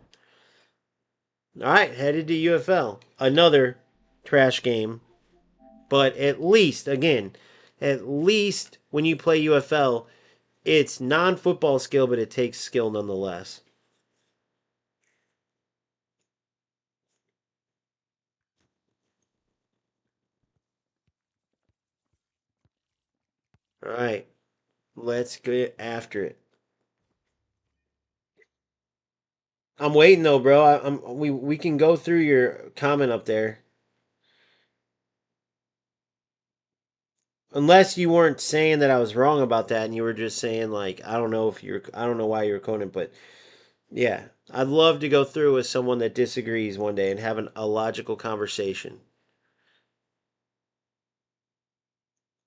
All right, headed to UFL. Another trash game. But at least, again, at least when you play UFL, it's non football skill, but it takes skill nonetheless. All right, let's get after it. I'm waiting though, bro. We can go through your comment up there. Unless you weren't saying that I was wrong about that and you were just saying like I don't know why you're recording, but yeah. I'd love to go through with someone that disagrees one day and have a logical conversation.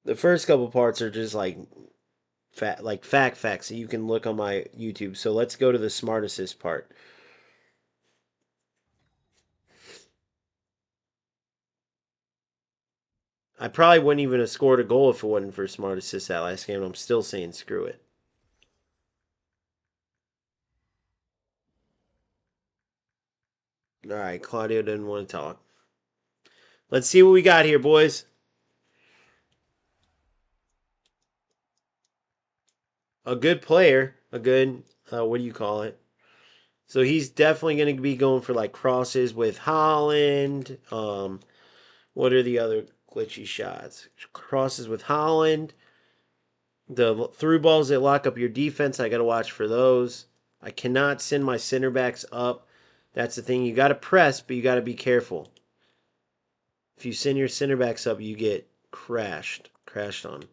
The first couple parts are just like facts that you can look on my YouTube. So let's go to the smart assist part. I probably wouldn't even have scored a goal if it wasn't for smart assist that last game. I'm still saying screw it. All right, Claudio didn't want to talk. Let's see what we got here, boys. a good player, a good what do you call it? So he's definitely going to be going for like crosses with Holland. What are the other glitchy shots? Crosses with Holland. The through balls that lock up your defense, I got to watch for those. I cannot send my center backs up. That's the thing. You got to press, but you got to be careful. If you send your center backs up, you get crashed on.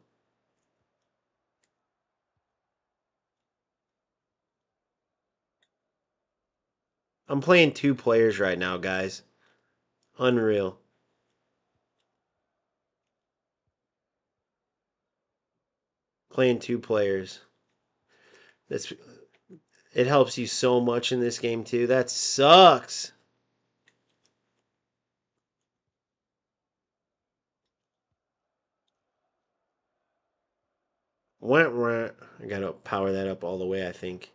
I'm playing two players right now, guys. Unreal. Playing two players. That's it helps you so much in this game too. That sucks. Went went. I gotta power that up all the way, I think.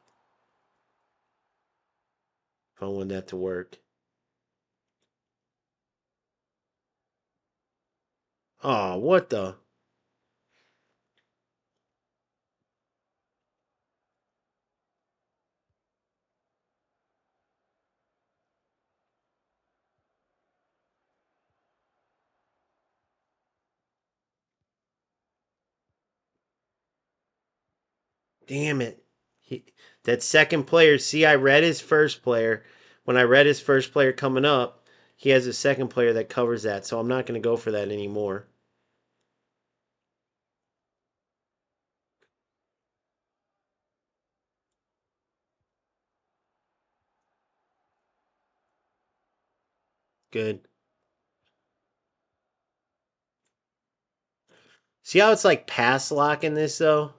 If I want that to work. Oh, what the? Damn it. He, that second player, see, I read his first player. When I read his first player coming up, he has a second player that covers that, so I'm not going to go for that anymore. Good. See how it's like pass locking this, though?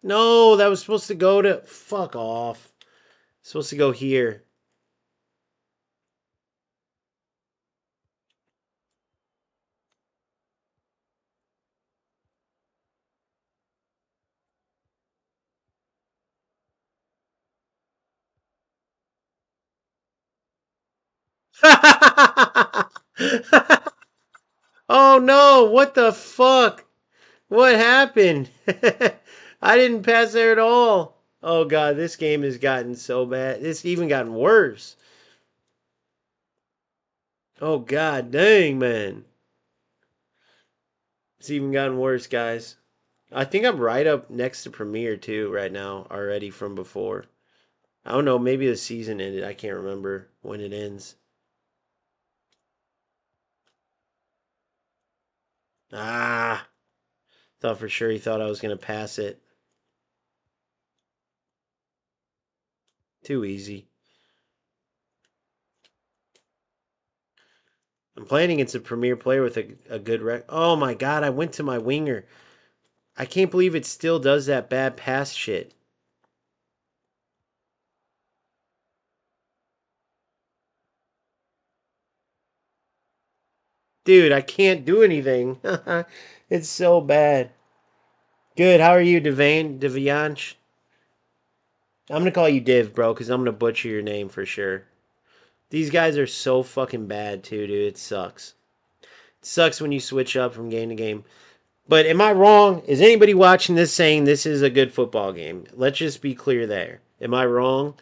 No, that was supposed to go to. Fuck off. It's supposed to go here. Oh no, what the fuck? What happened? I didn't pass there at all. Oh god, this game has gotten so bad. It's even gotten worse. Oh god dang, man. It's even gotten worse, guys. I think I'm right up next to Premiere too right now already from before. I don't know, maybe the season ended. I can't remember when it ends. Ah, thought for sure he thought I was going to pass it. Too easy. I'm playing against a Premier player with a good rec. Oh my god, I went to my winger. I can't believe it still does that bad pass shit. Dude, I can't do anything. It's so bad. Good. How are you, Devane? Devianch? I'm gonna call you Div, bro, because I'm gonna butcher your name for sure. These guys are so fucking bad too, dude. It sucks. It sucks when you switch up from game to game. But am I wrong? Is anybody watching this saying this is a good football game? Let's just be clear there. Am I wrong?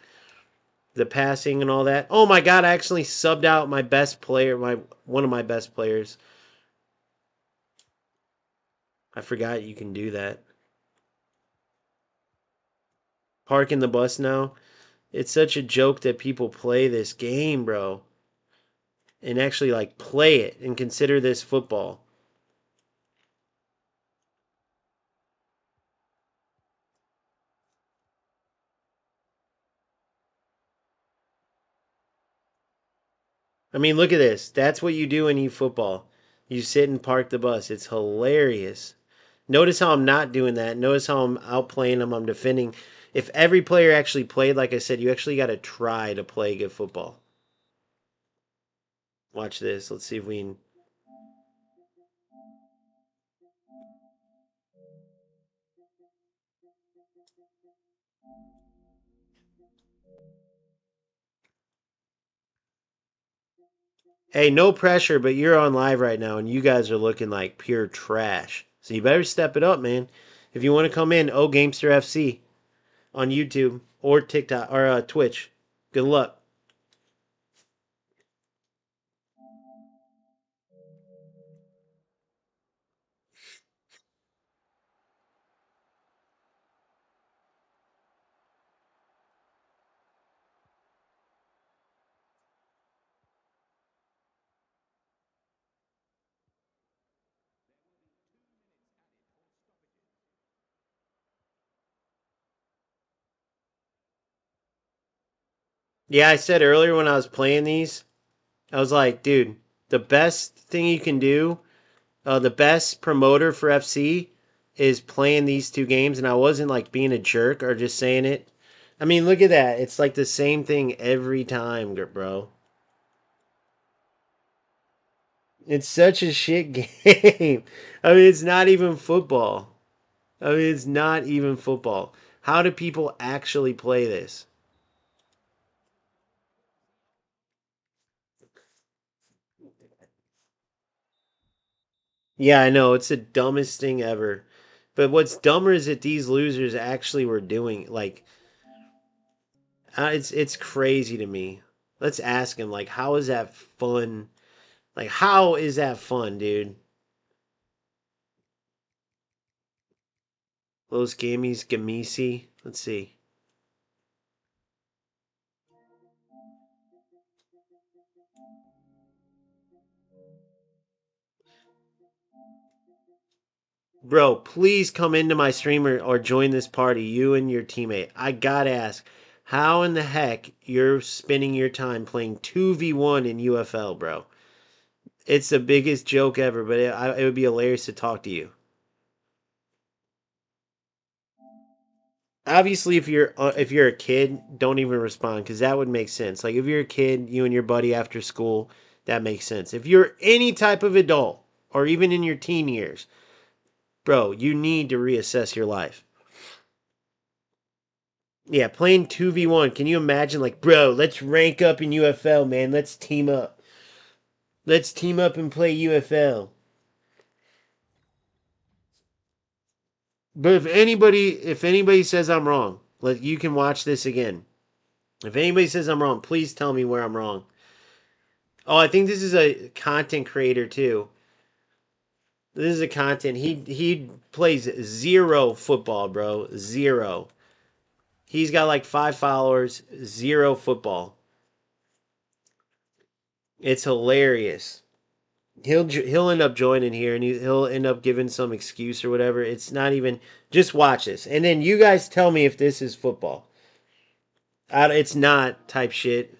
The passing and all that. Oh my god, I actually subbed out my best player, my one of my best players. I forgot you can do that. Parking the bus now. It's such a joke that people play this game, bro. And actually like play it and consider this football. I mean, look at this. That's what you do in eFootball. You sit and park the bus. It's hilarious. Notice how I'm not doing that. Notice how I'm outplaying them. I'm defending. If every player actually played, like I said, you actually got to try to play good football. Watch this. Let's see if we can. Hey, no pressure, but you're on live right now, and you guys are looking like pure trash. So you better step it up, man. If you want to come in, oh Gamester FC on YouTube or TikTok or Twitch. Good luck. Yeah, I said earlier when I was playing these, I was like, dude, the best thing you can do, the best promoter for FC is playing these two games, and I wasn't like being a jerk or just saying it. I mean, look at that. It's like the same thing every time, bro. It's such a shit game. I mean, it's not even football. I mean, it's not even football. How do people actually play this? Yeah, I know. It's the dumbest thing ever. But what's dumber is that these losers actually were doing like it's crazy to me. Let's ask him like how is that fun? Like how is that fun, dude? Los Gamies Gamisi. Let's see. Bro, please come into my streamer or join this party, you and your teammate. I gotta ask, how in the heck you're spending your time playing 2v1 in UFL, bro? It's the biggest joke ever, but it would be hilarious to talk to you. Obviously, if you're a kid, don't even respond because that would make sense. Like if you're a kid, you and your buddy after school, that makes sense. If you're any type of adult or even in your teen years, bro, you need to reassess your life. Yeah, playing 2v1. Can you imagine, like, bro, let's rank up in UFL, man. Let's team up. Let's team up and play UFL. But if anybody says I'm wrong, you can watch this again. If anybody says I'm wrong, please tell me where I'm wrong. Oh, I think this is a content creator too. This is a content. He plays zero football, bro. Zero. He's got like 5 followers. Zero football. It's hilarious. He'll end up joining here and he'll end up giving some excuse or whatever. It's not even just watch this and then you guys tell me if this is football. It's not type shit.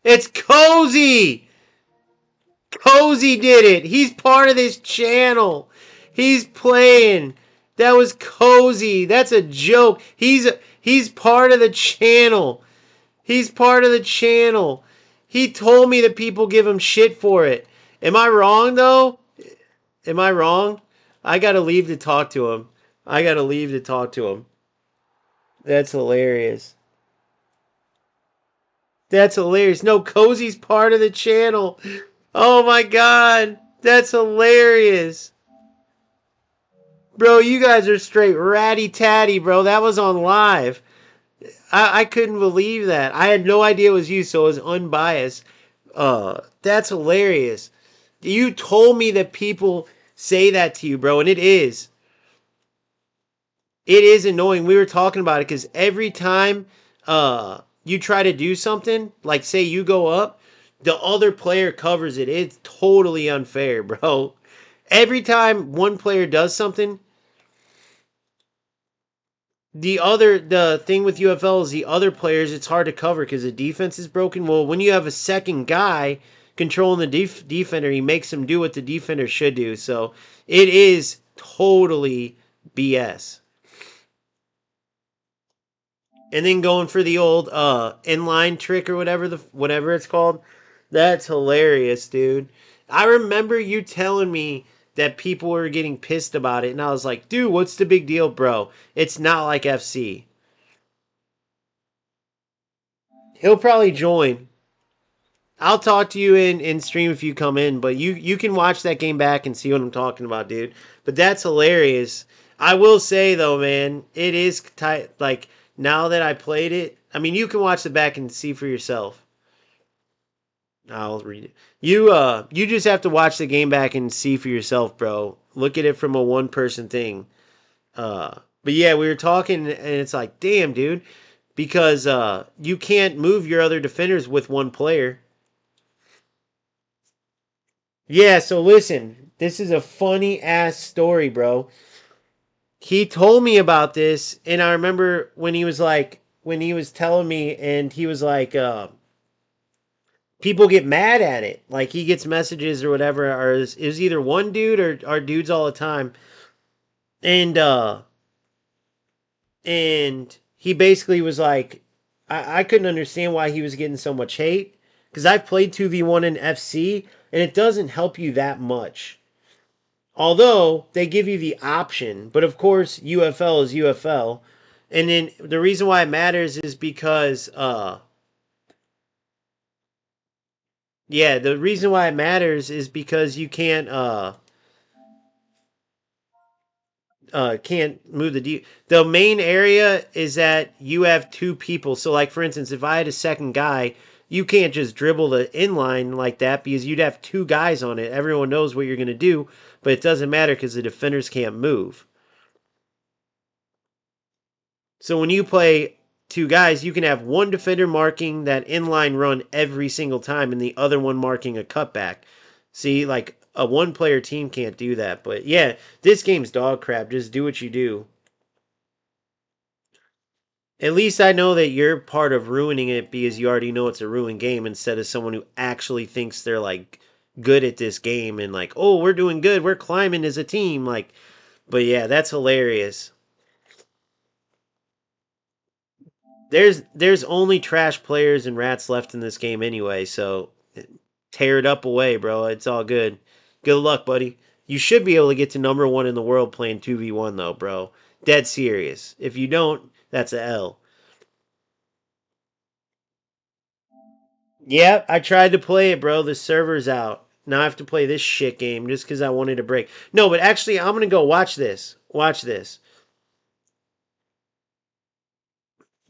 It's Cozy. Cozy did it. He's part of this channel. He's playing. That was Cozy. That's a joke. He's part of the channel. He's part of the channel. He told me that people give him shit for it. Am I wrong though? Am I wrong? I gotta leave to talk to him. I gotta leave to talk to him. That's hilarious. That's hilarious. No, Cozy's part of the channel. Oh my god. That's hilarious. Bro, you guys are straight ratty tatty, bro. That was on live. I couldn't believe that. I had no idea it was you, so it was unbiased. That's hilarious. You told me that people say that to you, bro, and it is. It is annoying. We were talking about it because every time you try to do something, like say you go up, the other player covers it. It's totally unfair, bro. Every time one player does something, the thing with UFL is the other players it's hard to cover because the defense is broken. Well, when you have a second guy controlling the defender, he makes him do what the defender should do. So it is totally BS. And then going for the old inline trick or whatever it's called. That's hilarious, dude. I remember you telling me that people were getting pissed about it, and I was like, dude, what's the big deal, bro? It's not like FC. He'll probably join. I'll talk to you in stream if you come in, but you can watch that game back and see what I'm talking about, dude. But that's hilarious. I will say though, man, it is tight. Like now that I played it, I mean, you can watch the back and see for yourself. I'll read it. You just have to watch the game back and see for yourself, bro. Look at it from a one person thing. But yeah, we were talking, and it's like, damn, dude, because you can't move your other defenders with one player. Yeah, so listen, this is a funny ass story, bro. He told me about this, and I remember when he was telling me, and he was like, people get mad at it. Like he gets messages or whatever, or it was either one dude or dudes all the time, and he basically was like, I couldn't understand why he was getting so much hate because I've played 2v1 in FC, and it doesn't help you that much. Although they give you the option, but of course UFL is UFL. And then the reason why it matters is because yeah, the reason why it matters is because you can't move the main area is that you have two people. So like for instance, if I had a second guy, you can't just dribble the inline like that because you'd have two guys on it. Everyone knows what you're going to do, but it doesn't matter because the defenders can't move. So when you play two guys, you can have one defender marking that inline run every single time and the other one marking a cutback. See, like a one player team can't do that. But yeah, this game's dog crap. Just do what you do. At least I know that you're part of ruining it because you already know it's a ruined game instead of someone who actually thinks they're like good at this game and like, oh, we're doing good. We're climbing as a team. Like, but yeah, that's hilarious. There's only trash players and rats left in this game anyway, so tear it up away, bro. It's all good. Good luck, buddy. You should be able to get to number one in the world playing 2v1 though, bro. Dead serious. If you don't, that's a L. Yep, I tried to play it, bro. The server's out. Now I have to play this shit game just because I wanted a break. No, but actually, I'm gonna go watch this. Watch this.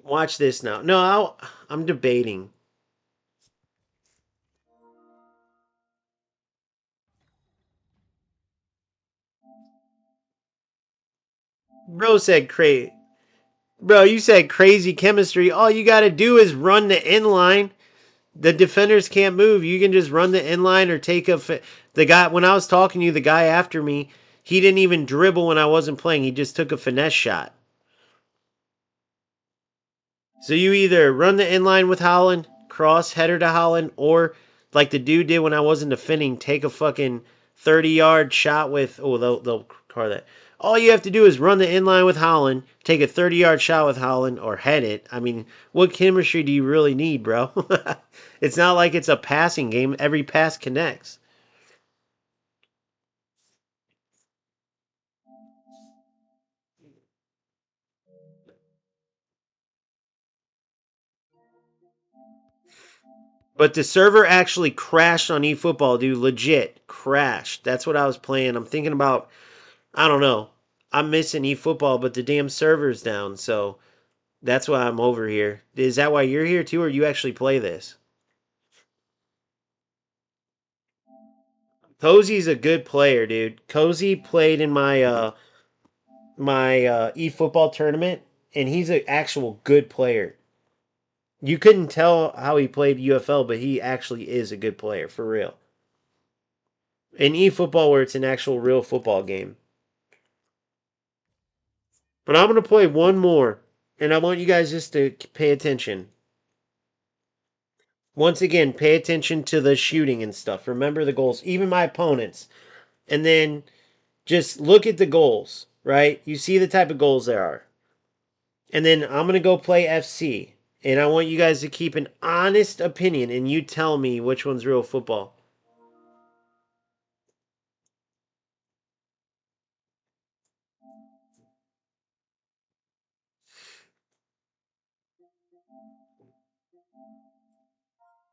Watch this now. No, I'm debating. Bro said crazy. Bro, you said crazy chemistry. All you got to do is run the inline. The defenders can't move. You can just run the inline or take the guy. When I was talking to you, the guy after me, he didn't even dribble when I wasn't playing. He just took a finesse shot. So you either run the inline with Holland, cross header to Holland, or like the dude did when I wasn't defending, take a fucking 30-yard shot with. Oh, they'll car that. All you have to do is run the inline with Holland, take a 30-yard shot with Holland, or head it. I mean, what chemistry do you really need, bro? It's not like it's a passing game. Every pass connects. But the server actually crashed on eFootball, dude. Legit crashed. That's what I was playing. I'm thinking about, I don't know. I'm missing eFootball, but the damn server's down, so that's why I'm over here. Is that why you're here too, or you actually play this? Cozy's a good player, dude. Cozy played in my eFootball tournament, and he's an actual good player. You couldn't tell how he played UFL, but he actually is a good player for real. In eFootball, where it's an actual real football game. But I'm gonna play one more, and I want you guys just to pay attention. Once again, pay attention to the shooting and stuff. Remember the goals, even my opponents. And then just look at the goals, right? You see the type of goals there are. And then I'm going to go play FC. And I want you guys to keep an honest opinion and you tell me which one's real football.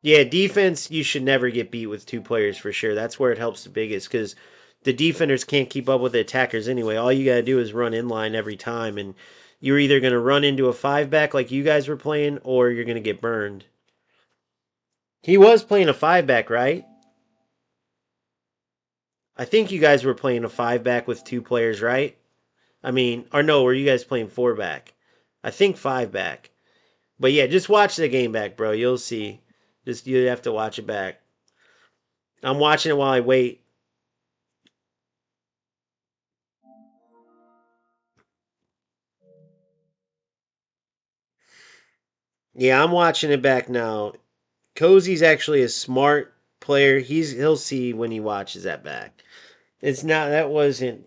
Yeah, defense, you should never get beat with two players for sure. That's where it helps the biggest because the defenders can't keep up with the attackers anyway. All you got to do is run in line every time, and you're either going to run into a five back like you guys were playing, or you're going to get burned. He was playing a five back, right? I think you guys were playing a five back with two players, right? I mean, or no, were you guys playing four back? I think five back. But yeah, just watch the game back, bro. You'll see. Just you have to watch it back. I'm watching it while I wait. Yeah, I'm watching it back now. Cozy's actually a smart player. He'll see when he watches that back. It's not that wasn't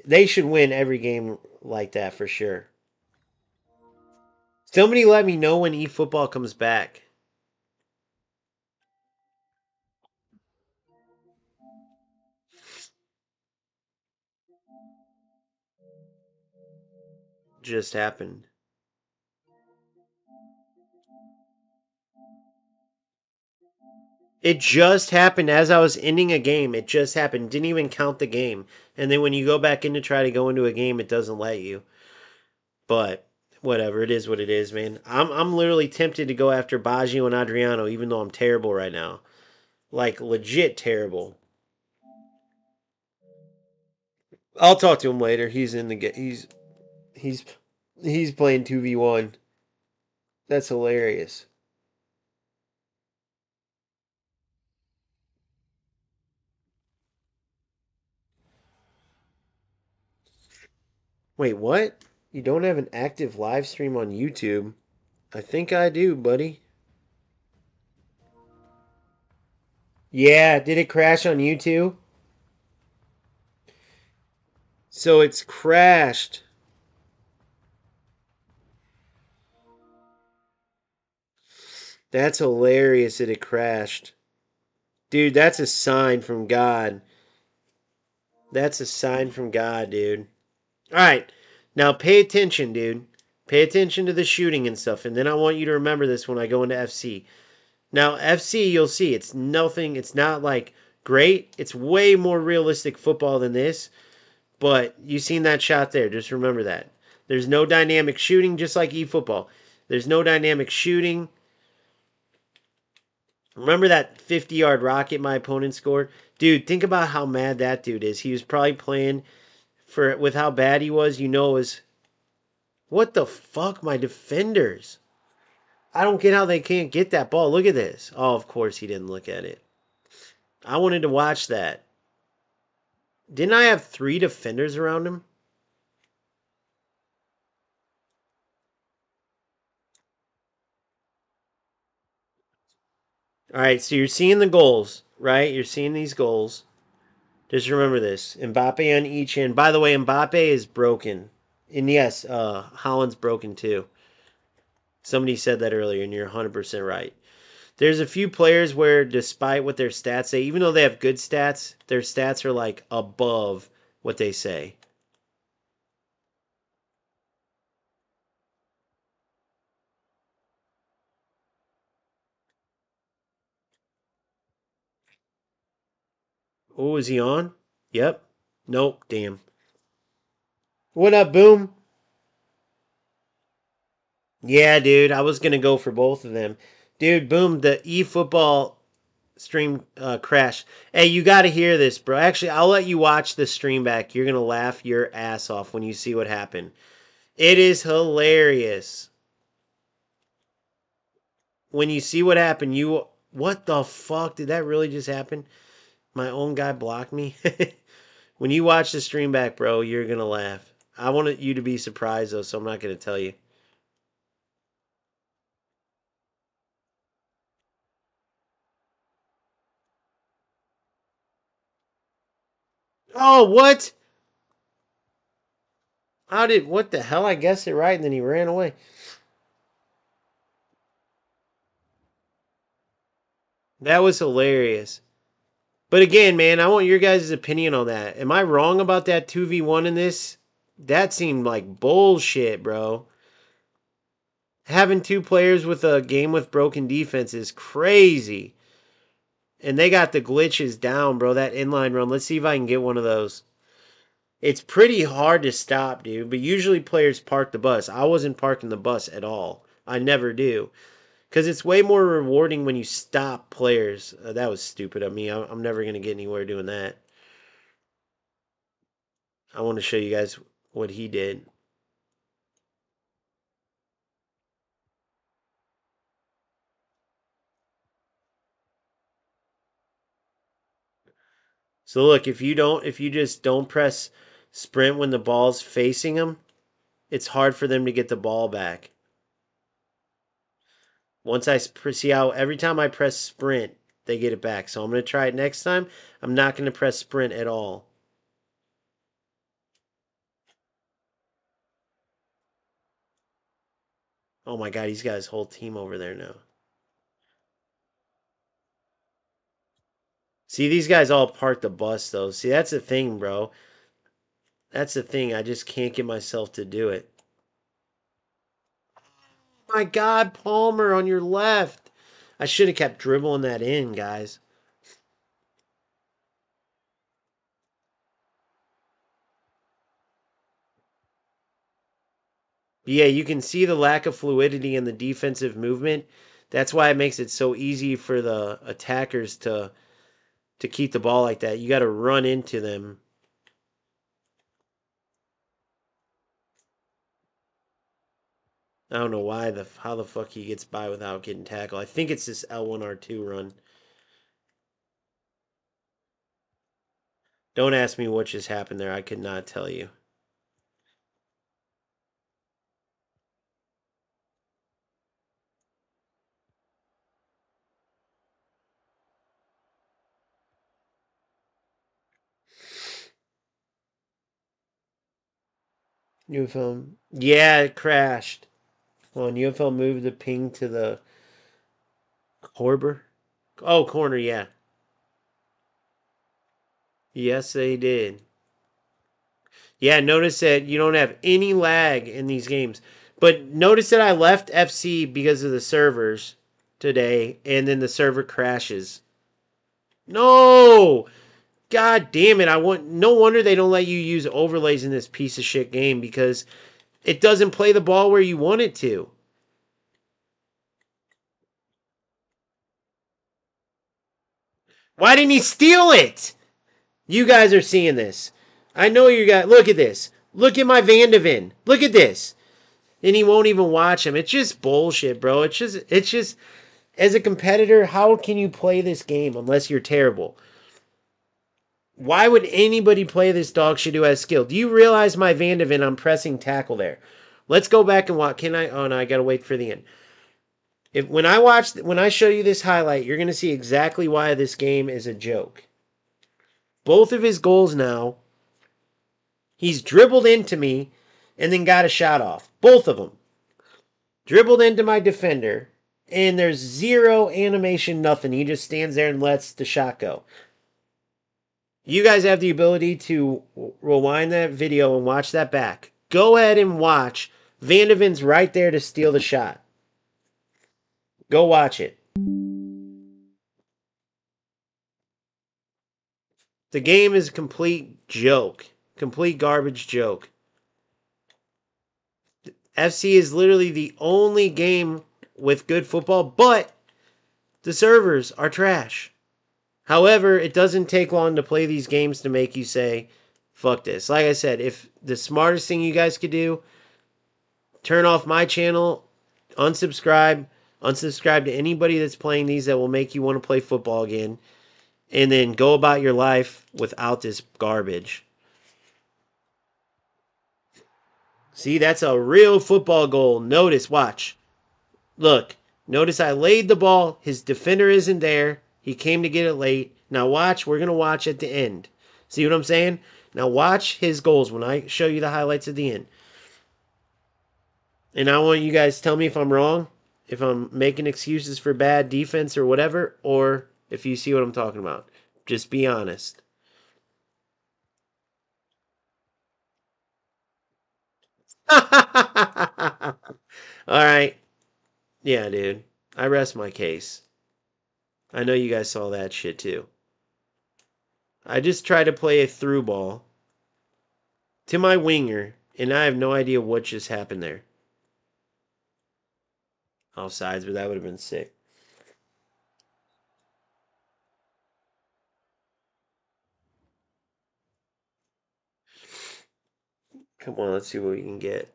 they should win every game like that for sure. Somebody let me know when eFootball comes back. Just happened. It just happened as I was ending a game. It just happened. Didn't even count the game. And then when you go back in to try to go into a game, it doesn't let you. But whatever, it is what it is, man. I'm literally tempted to go after Baggio and Adriano, even though I'm terrible right now. Like legit terrible. I'll talk to him later. He's in the game. He's he's playing 2v1. That's hilarious. Wait, what? You don't have an active live stream on YouTube? I think I do, buddy. Yeah, did it crash on YouTube? So it's crashed. That's hilarious that it crashed. Dude, that's a sign from God. That's a sign from God, dude. All right. Now pay attention, dude. Pay attention to the shooting and stuff. And then I want you to remember this when I go into FC. Now, FC, you'll see it's nothing. It's not like great. It's way more realistic football than this. But you seen that shot there. Just remember that. There's no dynamic shooting, just like eFootball. There's no dynamic shooting. Remember that 50-yard rocket my opponent scored? Dude, think about how mad that dude is. He was probably playing for with how bad he was. You know, is what the fuck, my defenders? I don't get how they can't get that ball. Look at this. Oh, of course he didn't look at it. I wanted to watch that. Didn't I have three defenders around him? All right, so you're seeing the goals, right? You're seeing these goals. Just remember this. Mbappe on each end. By the way, Mbappe is broken. And yes, Holland's broken too. Somebody said that earlier, and you're 100% right. There's a few players where, despite what their stats say, even though they have good stats, their stats are like above what they say. Oh, is he on? Yep. Nope. Damn. What up, Boom? Yeah, dude. I was gonna go for both of them. Dude, Boom. The eFootball stream crashed. Hey, you got to hear this, bro. Actually, I'll let you watch the stream back. You're gonna laugh your ass off when you see what happened. It is hilarious. When you see what happened, you what the fuck did that really just happen? My own guy blocked me. When you watch the stream back, bro, you're gonna laugh. I wanted you to be surprised though, so I'm not gonna tell you. Oh, what? How did what the hell? I guessed it right, and then he ran away. That was hilarious. But again, man, I want your guys' opinion on that. Am I wrong about that 2v1 in this? That seemed like bullshit, bro. having two players with a game with broken defense is crazy. And they got the glitches down, bro. That inline run. Let's see if I can get one of those. It's pretty hard to stop, dude. But usually players park the bus. I wasn't parking the bus at all. I never do. Because it's way more rewarding when you stop players. That was stupid of me. I'm never going to get anywhere doing that. I want to show you guys what he did. So look, if you just don't press sprint when the ball's facing them, it's hard for them to get the ball back. Once I see how every time I press sprint, they get it back. So I'm going to try it next time. I'm not going to press sprint at all. Oh my God, he's got his whole team over there now. See, these guys all parked the bus, though. See, that's the thing, bro. That's the thing. I just can't get myself to do it. My God, Palmer on your left. I should have kept dribbling that in, guys. Yeah, you can see the lack of fluidity in the defensive movement. That's why it makes it so easy for the attackers to keep the ball like that. You got to run into them. I don't know how the fuck he gets by without getting tackled. I think it's this L1R2 run. Don't ask me what just happened there. I could not tell you. UFL. Yeah, it crashed. Well, UFL moved the ping to the Corber. Oh, corner, yeah. Yes, they did. Yeah, notice that you don't have any lag in these games. But notice that I left FC because of the servers today, and then the server crashes. No! God damn it. No wonder they don't let you use overlays in this piece of shit game because it doesn't play the ball where you want it to. Why didn't he steal it? You guys are seeing this. I know you guys. Look at this. Look at my Vandeven. Look at this. And he won't even watch him. It's just bullshit, bro. It's just as a competitor, how can you play this game unless you're terrible? Why would anybody play this dog shit who has skill? Do you realize my Vandeven? I'm pressing tackle there. Let's go back and watch. Can I? Oh no, I gotta wait for the end. When I show you this highlight, you're gonna see exactly why this game is a joke. Both of his goals now, he's dribbled into me and then got a shot off. Both of them. Dribbled into my defender, and there's zero animation, nothing. He just stands there and lets the shot go. You guys have the ability to rewind that video and watch that back. Go ahead and watch. Vandeven's right there to steal the shot. Go watch it. The game is a complete joke. Complete garbage joke. FC is literally the only game with good football, but the servers are trash. However, it doesn't take long to play these games to make you say, fuck this. Like I said, if the smartest thing you guys could do, turn off my channel, unsubscribe to anybody that's playing these that will make you want to play football again, and then go about your life without this garbage. See, that's a real football goal. Notice, watch. Look, notice I laid the ball. His defender isn't there. He came to get it late. Now watch, we're going to watch at the end. See what I'm saying? Now watch his goals when I show you the highlights at the end. And I want you guys to tell me if I'm wrong, if I'm making excuses for bad defense or whatever, or if you see what I'm talking about. Just be honest. All right. Yeah, dude. I rest my case. I know you guys saw that shit too. I just tried to play a through ball to my winger, and I have no idea what just happened there. Offsides, but that would have been sick. Come on, let's see what we can get.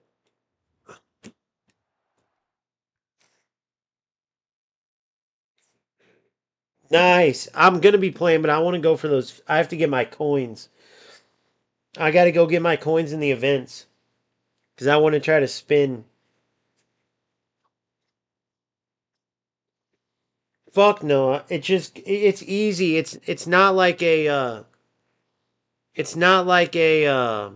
Nice. I'm gonna be playing, but I want to go for those. I have to get my coins. I got to go get my coins in the events because I want to try to spin. Fuck no. It's easy. It's not like a it's not like a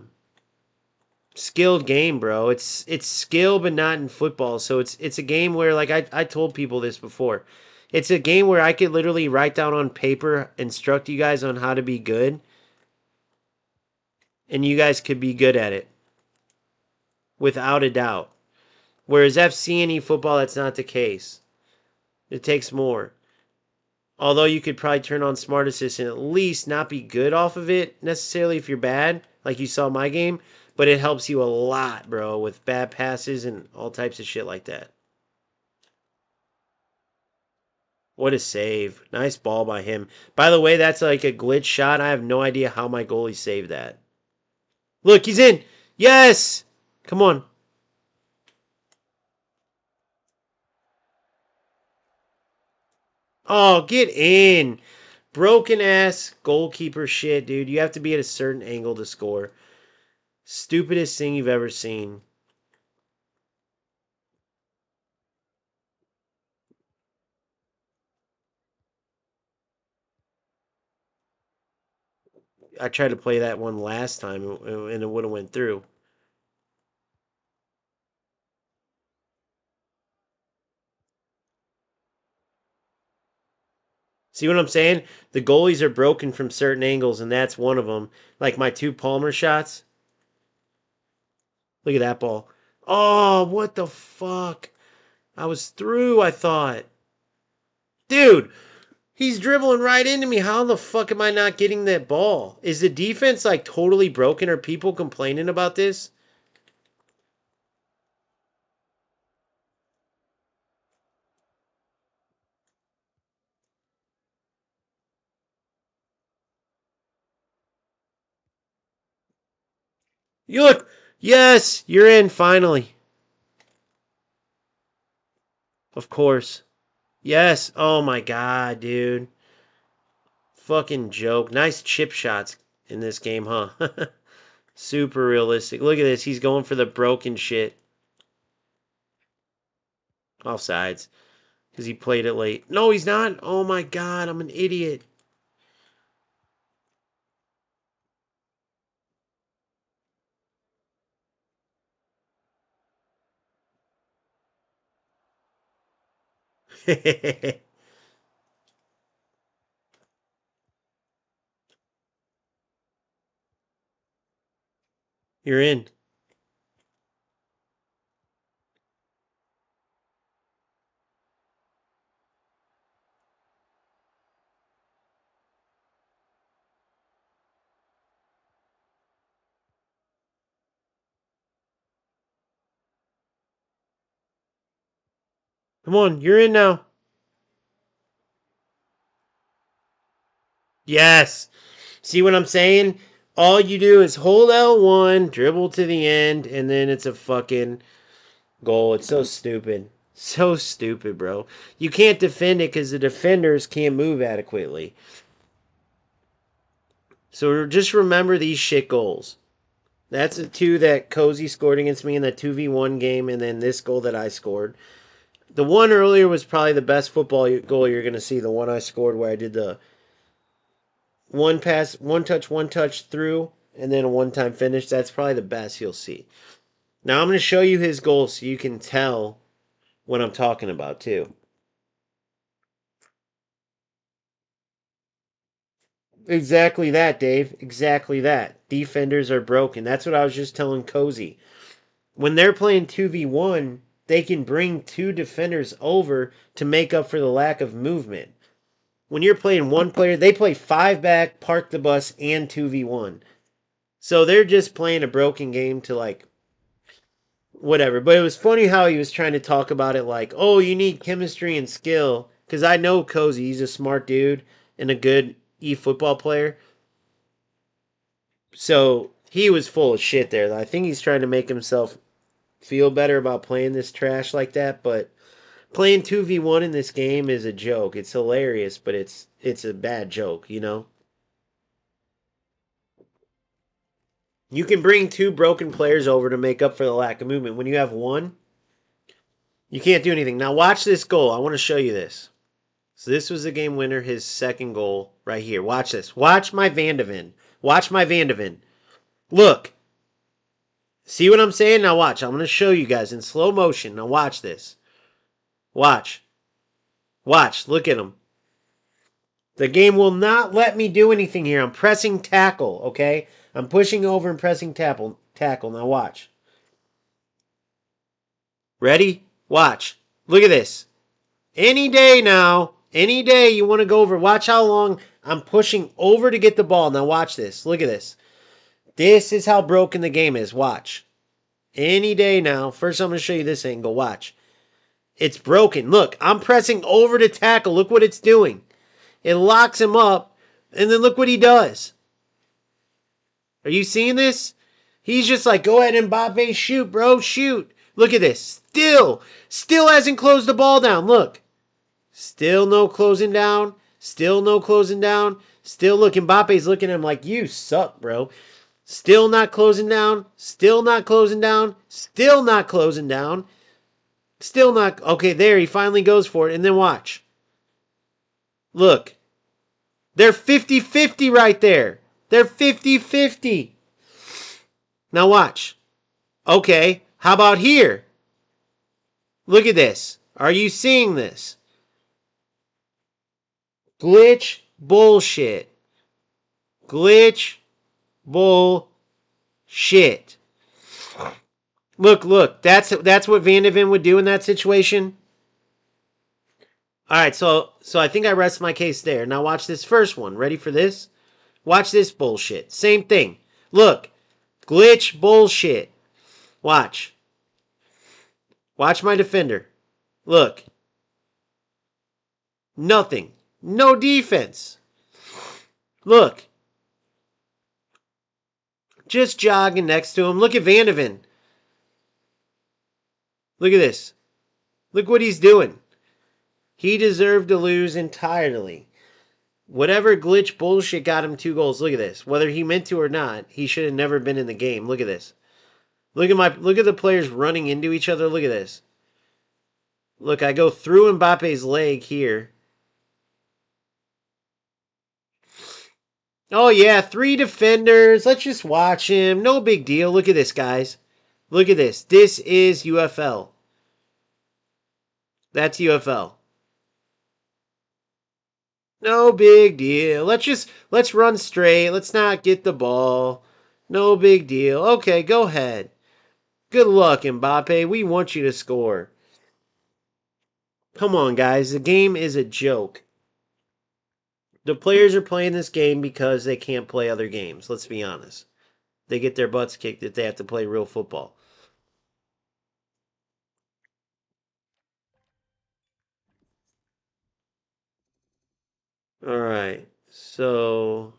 skilled game, bro. It's skill but not in football. So it's a game where like I told people this before. It's a game where I could literally write down on paper, instruct you guys on how to be good, and you guys could be good at it without a doubt. Whereas FC&E football, that's not the case. It takes more. Although you could probably turn on Smart Assist and at least not be good off of it necessarily if you're bad, like you saw my game, but it helps you a lot, bro, with bad passes and all types of shit like that. What a save. Nice ball by him. By the way, that's like a glitch shot. I have no idea how my goalie saved that. Look, he's in. Yes! Come on. Oh, get in. Broken ass goalkeeper shit, dude. You have to be at a certain angle to score. Stupidest thing you've ever seen. I tried to play that one last time and it would have went through. See what I'm saying? The goalies are broken from certain angles, and that's one of them. Like my two Palmer shots. Look at that ball. Oh, what the fuck? I was through, I thought. Dude, he's dribbling right into me. How the fuck am I not getting that ball? Is the defense like totally broken? Are people complaining about this? You look. Yes, you're in finally. Of course. Yes. Oh my god, dude. Fucking joke. Nice chip shots in this game, huh? Super realistic. Look at this. He's going for the broken shit. Offsides. Because he played it late. No, he's not. Oh my god, I'm an idiot. You're in. Come on, you're in now. Yes. See what I'm saying? All you do is hold L1, dribble to the end, and then it's a fucking goal. It's so stupid. So stupid, bro. You can't defend it because the defenders can't move adequately. So just remember these shit goals. That's the two that Cozy scored against me in the 2v1 game, and then this goal that I scored. The one earlier was probably the best football goal you're going to see. The one I scored where I did the one pass, one touch through, and then a one time finish. That's probably the best you'll see. Now I'm going to show you his goal so you can tell what I'm talking about, too. Exactly that, Dave. Exactly that. Defenders are broken. That's what I was just telling Cozy. When they're playing 2v1, they can bring two defenders over to make up for the lack of movement. When you're playing one player, they play 5 back, park the bus, and 2v1. So they're just playing a broken game to like whatever. But it was funny how he was trying to talk about it like, oh, you need chemistry and skill. Because I know Cozy, he's a smart dude and a good e-football player. So he was full of shit there. I think he's trying to make himself feel better about playing this trash like that. But playing 2v1 in this game is a joke. It's hilarious, but it's a bad joke, you know? You can bring two broken players over to make up for the lack of movement. When you have one, you can't do anything. Now watch this goal. I want to show you this. So this was the game winner, his second goal right here. Watch this. Watch my Van de Ven. Watch my Van de Ven. Look. See what I'm saying? Now watch. I'm going to show you guys in slow motion. Now watch this. Watch. Watch. Look at him. The game will not let me do anything here. I'm pressing tackle, okay? I'm pushing over and pressing tackle. Now watch. Ready? Watch. Look at this. Any day now. Any day you want to go over. Watch how long I'm pushing over to get the ball. Now watch this. Look at this. This is how broken the game is. Watch. Any day now. First I'm going to show you this angle. Watch. It's broken. Look, I'm pressing over to tackle. Look what it's doing. It locks him up. And then look what he does. Are you seeing this? He's just like, go ahead, Mbappe, shoot, bro, shoot. Look at this. Still hasn't closed the ball down. Look. Still no closing down. Still no closing down. Still look, Mbappe's looking at him like, you suck, bro. Still not closing down. Still not closing down. Still not closing down. Still not. Okay, there, he finally goes for it. And then watch. Look. They're 50-50 right there. They're 50-50. Now watch. Okay, how about here? Look at this. Are you seeing this? Glitch bullshit. Glitch bullshit. Look. That's what Van de Ven would do in that situation. All right, so I think I rest my case there. Now watch this first one. Ready for this? Watch this bullshit. Same thing. Look. Glitch bullshit. Watch. Watch my defender. Look. Nothing. No defense. Look. Just jogging next to him. Look at Van de Ven. Look at this. Look what he's doing. He deserved to lose entirely. Whatever glitch bullshit got him 2 goals. Look at this. Whether he meant to or not, he should have never been in the game. Look at this. Look at the players running into each other. Look at this. Look, I go through Mbappe's leg here. Oh yeah, 3 defenders. Let's just watch him. No big deal. Look at this, guys. Look at this. This is UFL. That's UFL. No big deal. Let's run straight. Let's not get the ball. No big deal. Okay, go ahead. Good luck, Mbappe. We want you to score. Come on, guys. The game is a joke. The players are playing this game because they can't play other games. Let's be honest. They get their butts kicked if they have to play real football. All right. So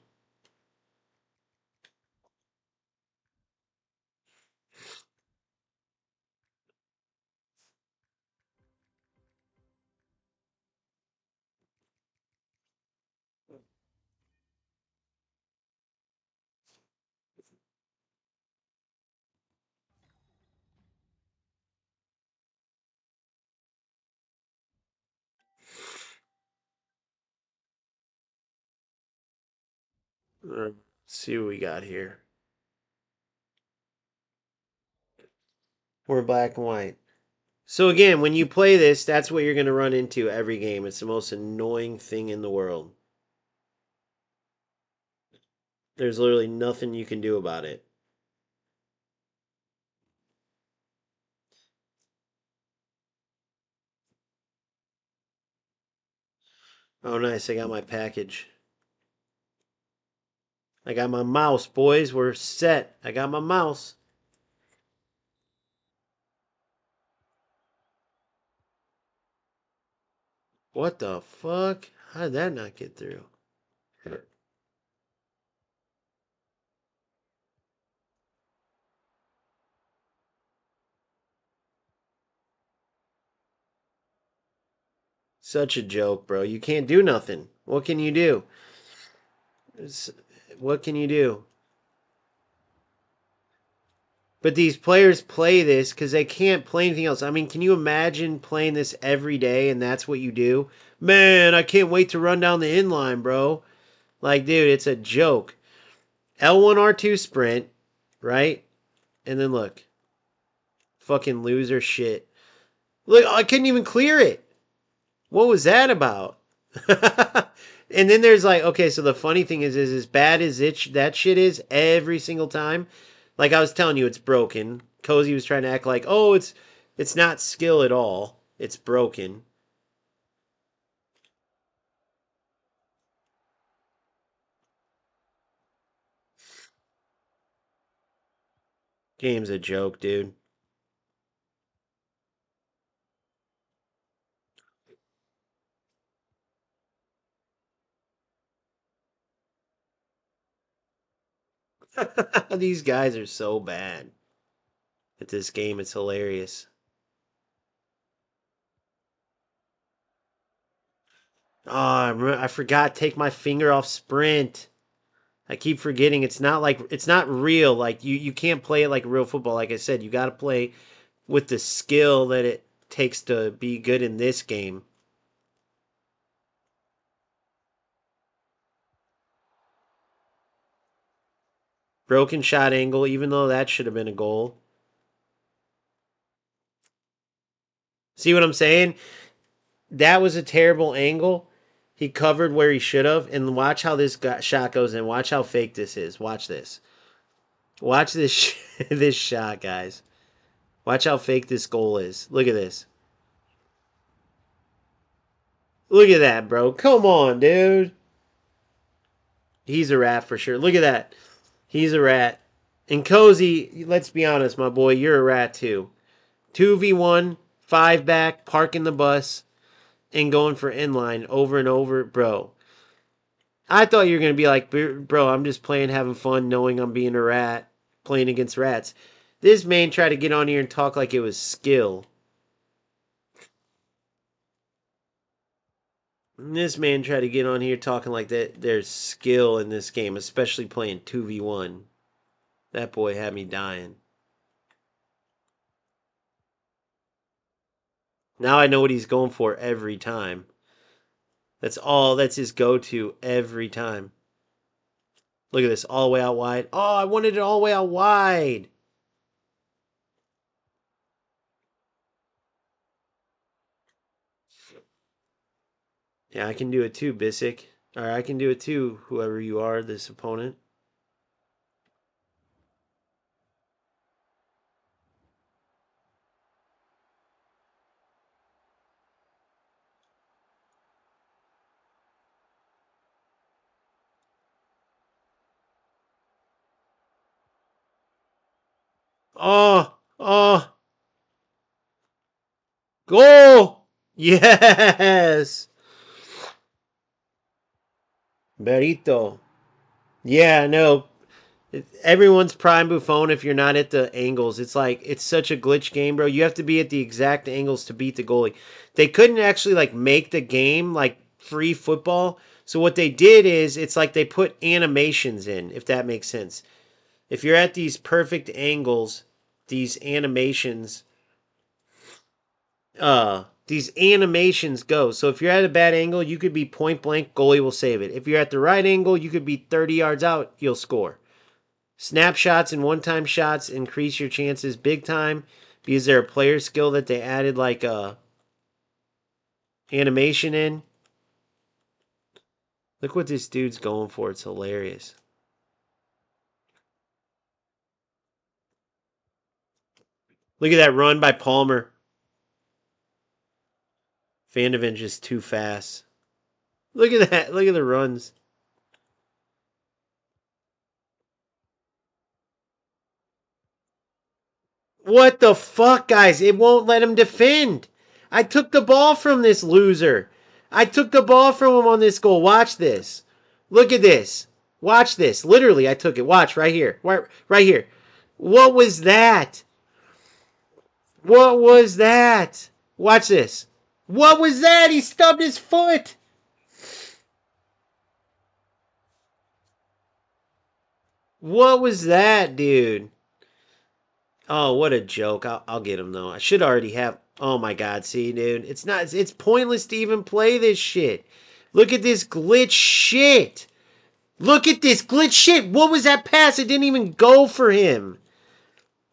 let's see what we got here. We're black and white. So again, when you play this, that's what you're going to run into every game. It's the most annoying thing in the world. There's literally nothing you can do about it. Oh, nice. I got my package. I got my mouse, boys. We're set. I got my mouse. What the fuck? How did that not get through? Such a joke, bro. You can't do nothing. What can you do? What can you do? But these players play this because they can't play anything else. I mean, can you imagine playing this every day and that's what you do? Man, I can't wait to run down the inline, bro. Like, dude, it's a joke. L1 R2 sprint, right? And then look, fucking loser shit. Look, I couldn't even clear it. What was that about? And then there's like, okay, so the funny thing is as bad as that shit is every single time. Like I was telling you, it's broken. Cozy was trying to act like, oh, it's not skill at all. It's broken. Game's a joke, dude. These guys are so bad at this game. It's hilarious. Oh, I forgot. Take my finger off sprint. I keep forgetting it's not real. Like you can't play it like real football. Like I said, you got to play with the skill that it takes to be good in this game. Broken shot angle, even though that should have been a goal. See what I'm saying? That was a terrible angle. He covered where he should have, and watch how this shot goes in. Watch how fake this is. Watch this. Watch this this shot, guys. Watch how fake this goal is. Look at this. Look at that, bro. Come on, dude. He's a rat for sure. Look at that. He's a rat. And Cozy, let's be honest, my boy, you're a rat too. 2v1, 5 back, parking the bus, and going for inline over and over. Bro, I thought you were going to be like, bro, I'm just playing, having fun, knowing I'm being a rat, playing against rats. This man tried to get on here and talk like it was skill. This man tried to get on here talking like that there's skill in this game, especially playing 2v1. That boy had me dying. Now I know what he's going for every time. That's his go-to every time. Look at this, all the way out wide. Oh, I wanted it all the way out wide. Yeah, I can do it too, Bissick. Or I can do it too, whoever you are, this opponent. Oh, oh, goal! Yes! Berito. Yeah, no. Everyone's prime Buffon if you're not at the angles. It's like, it's such a glitch game, bro. You have to be at the exact angles to beat the goalie. They couldn't actually, like, make the game, like, free football. So what they did is, it's like they put animations in, if that makes sense. If you're at these perfect angles, these animations go. So if you're at a bad angle, you could be point blank, goalie will save it. If you're at the right angle, you could be 30 yards out, you'll score. Snapshots and one-time shots increase your chances big time because they're a player skill that they added like animation in. Look what this dude's going for. It's hilarious. Look at that run by Palmer. Vandeven just too fast. Look at that. Look at the runs. What the fuck, guys? It won't let him defend. I took the ball from this loser. I took the ball from him on this goal. Watch this. Look at this. Watch this. Literally, I took it. Watch right here. Right here. What was that? What was that? Watch this. What was that? He stubbed his foot. What was that, dude? Oh, what a joke. I'll get him, though. I should already have. Oh, my God. See, dude? It's not. It's pointless to even play this shit. Look at this glitch shit. Look at this glitch shit. What was that pass? It didn't even go for him.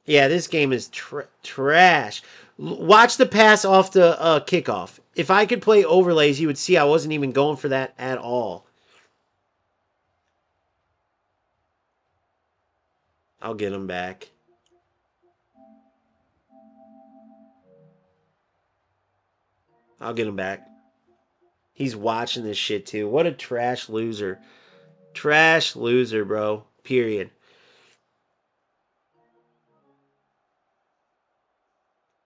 Yeah, this game is trash. Watch the pass off the kickoff. If I could play overlays, you would see I wasn't even going for that at all. I'll get him back. I'll get him back. He's watching this shit too. What a trash loser. Trash loser, bro. Period.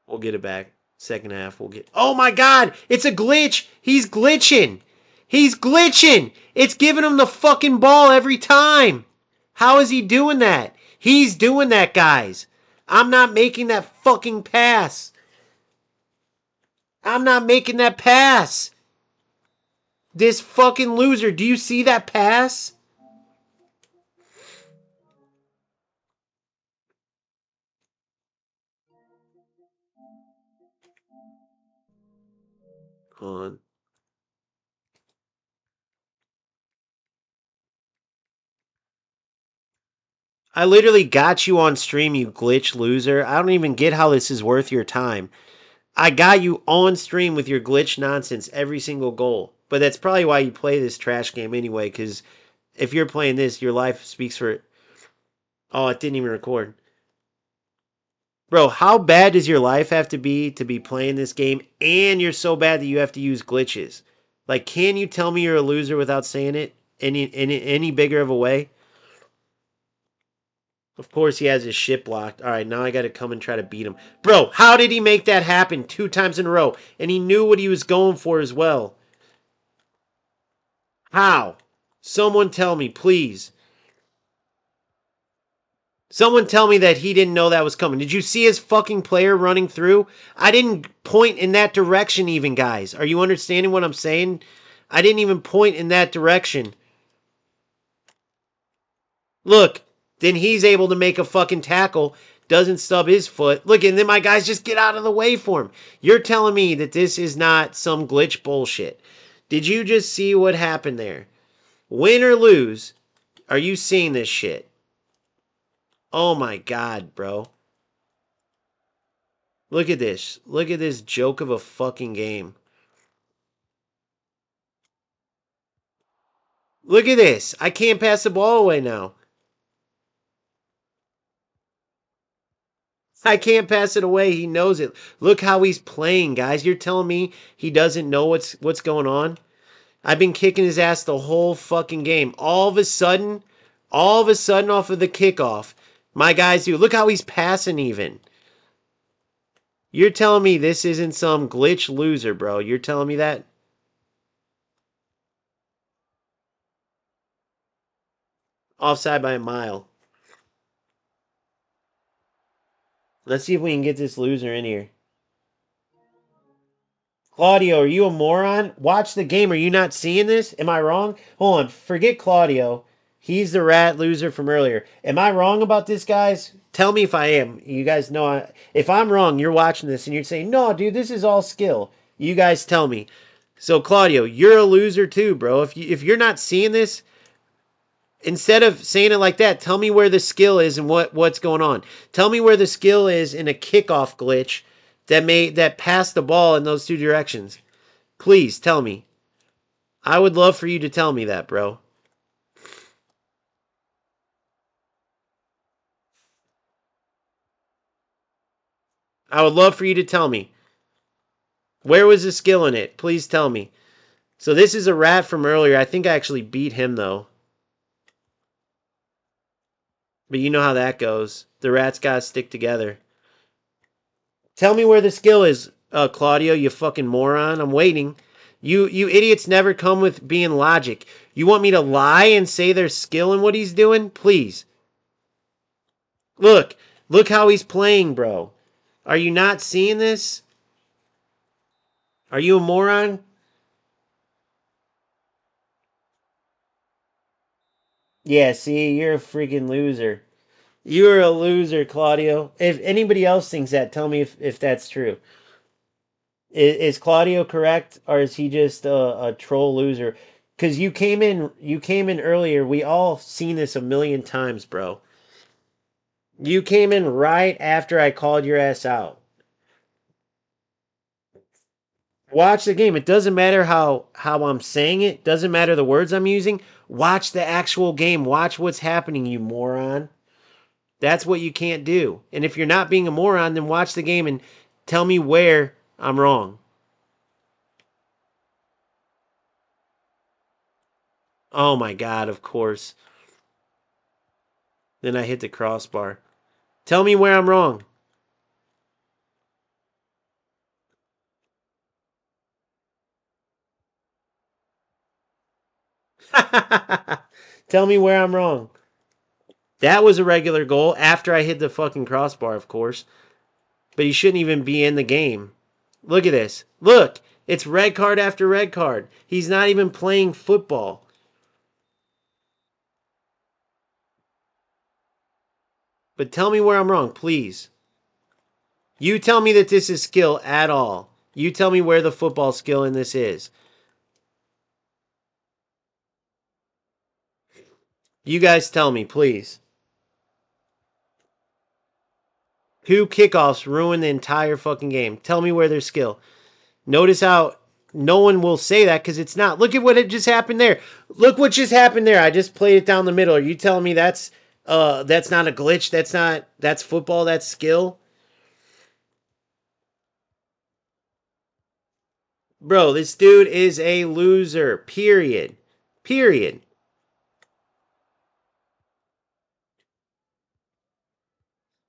We'll get it back. Second half, we'll get. Oh my God! It's a glitch! He's glitching! He's glitching! It's giving him the fucking ball every time! How is he doing that? He's doing that, guys. I'm not making that fucking pass. I'm not making that pass. This fucking loser. Do you see that pass? Hold on. I literally got you on stream, you glitch loser. I don't even get how this is worth your time. I got you on stream with your glitch nonsense every single goal. But that's probably why you play this trash game anyway, because if you're playing this, your life speaks for it. Oh, it didn't even record. Bro, how bad does your life have to be playing this game and you're so bad that you have to use glitches? Like, can you tell me you're a loser without saying it any bigger of a way? Of course he has his shit blocked. All right, now I got to come and try to beat him. Bro, how did he make that happen 2 times in a row? And he knew what he was going for as well. How? Someone tell me, please. Someone tell me that he didn't know that was coming. Did you see his fucking player running through? I didn't point in that direction even, guys. Are you understanding what I'm saying? I didn't even point in that direction. Look, then he's able to make a fucking tackle, doesn't stub his foot. Look, and then my guys just get out of the way for him. You're telling me that this is not some glitch bullshit. Did you just see what happened there? Win or lose, are you seeing this shit? Oh my God, bro. Look at this. Look at this joke of a fucking game. Look at this. I can't pass the ball away now. I can't pass it away. He knows it. Look how he's playing, guys. You're telling me he doesn't know what's going on? I've been kicking his ass the whole fucking game. All of a sudden off of the kickoff, my guys do. Look how he's passing even. You're telling me this isn't some glitch loser, bro. You're telling me that? Offside by a mile. Let's see if we can get this loser in here. Claudio, are you a moron? Watch the game. Are you not seeing this? Am I wrong? Hold on. Forget Claudio. He's the rat loser from earlier. Am I wrong about this, guys? Tell me if I am. You guys know if I'm wrong, you're watching this and you're saying, no, dude, this is all skill. You guys tell me. So, Claudio, you're a loser too, bro. If you're not seeing this, instead of saying it like that, tell me where the skill is and what's going on. Tell me where the skill is in a kickoff glitch that passed the ball in those two directions. Please tell me. I would love for you to tell me that, bro. I would love for you to tell me. Where was the skill in it? Please tell me. So this is a rat from earlier. I think I actually beat him, though. But you know how that goes. The rats gotta stick together. Tell me where the skill is, Claudio, you fucking moron. I'm waiting. You idiots never come with being logic. You want me to lie and say there's skill in what he's doing? Please. Look. Look how he's playing, bro. Are you not seeing this? Are you a moron? Yeah, see, you're a freaking loser. You're a loser, Claudio. If anybody else thinks that, tell me if that's true. Is Claudio correct, or is he just a troll loser? Because you came in earlier. We all seen this a million times, bro. You came in right after I called your ass out. Watch the game. It doesn't matter how I'm saying it. Doesn't matter the words I'm using. Watch the actual game. Watch what's happening, you moron. That's what you can't do. And if you're not being a moron, then watch the game and tell me where I'm wrong. Oh my god, of course. Then I hit the crossbar. Tell me where I'm wrong. Tell me where I'm wrong. That was a regular goal after I hit the fucking crossbar, of course. But he shouldn't even be in the game. Look at this. Look, it's red card after red card. He's not even playing football. But tell me where I'm wrong, please. You tell me that this is skill at all. You tell me where the football skill in this is. You guys tell me, please. 2 kickoffs ruin the entire fucking game. Tell me where there's skill. Notice how no one will say that because it's not. Look at what had just happened there. Look what just happened there. I just played it down the middle. Are you telling me that's not a glitch? That's football, that's skill? Bro, this dude is a loser. Period. Period.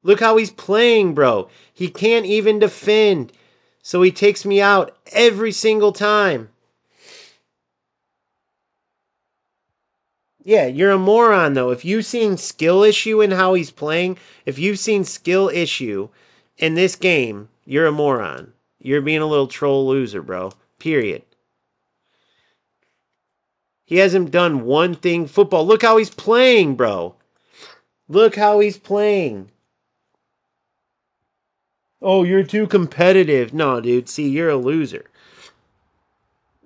Look how he's playing, bro. He can't even defend. So he takes me out every single time. Yeah, you're a moron though. If you've seen skill issue in how he's playing, if you've seen skill issue in this game, you're a moron. You're being a little troll loser, bro. Period. He hasn't done one thing football. Look how he's playing, bro. Look how he's playing. Oh, you're too competitive. No, dude. See, you're a loser.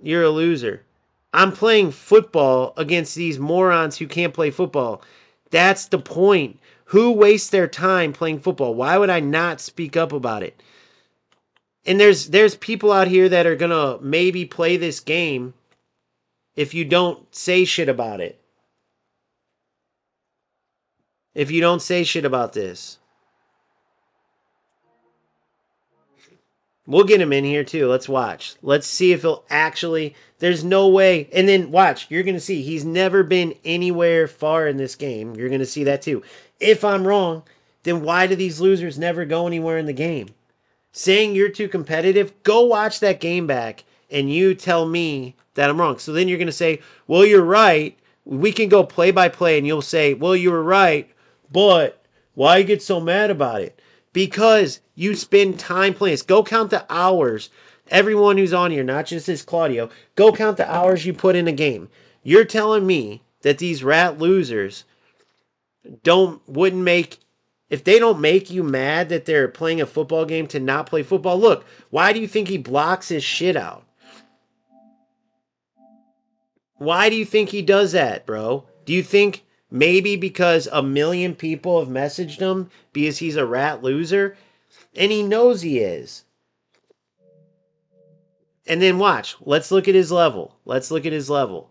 You're a loser. I'm playing football against these morons who can't play football. That's the point. Who wastes their time playing football? Why would I not speak up about it? And there's people out here that are gonna maybe play this game if you don't say shit about it. If you don't say shit about this. We'll get him in here too. Let's watch. Let's see if he'll actually. There's no way. And then watch. You're going to see he's never been anywhere far in this game. You're going to see that too. If I'm wrong, then why do these losers never go anywhere in the game? Saying you're too competitive, go watch that game back and you tell me that I'm wrong. So then you're going to say, well, you're right. We can go play by play and you'll say, well, you were right, but why you get so mad about it? Because you spend time playing this. Go count the hours. Everyone who's on here, not just this Claudio, go count the hours you put in a game. You're telling me that these rat losers wouldn't make, if they don't make you mad that they're playing a football game to not play football. Look, why do you think he blocks his shit out? Why do you think he does that, bro? Do you think maybe because a million people have messaged him because he's a rat loser? And he knows he is. And then watch. Let's look at his level. Let's look at his level.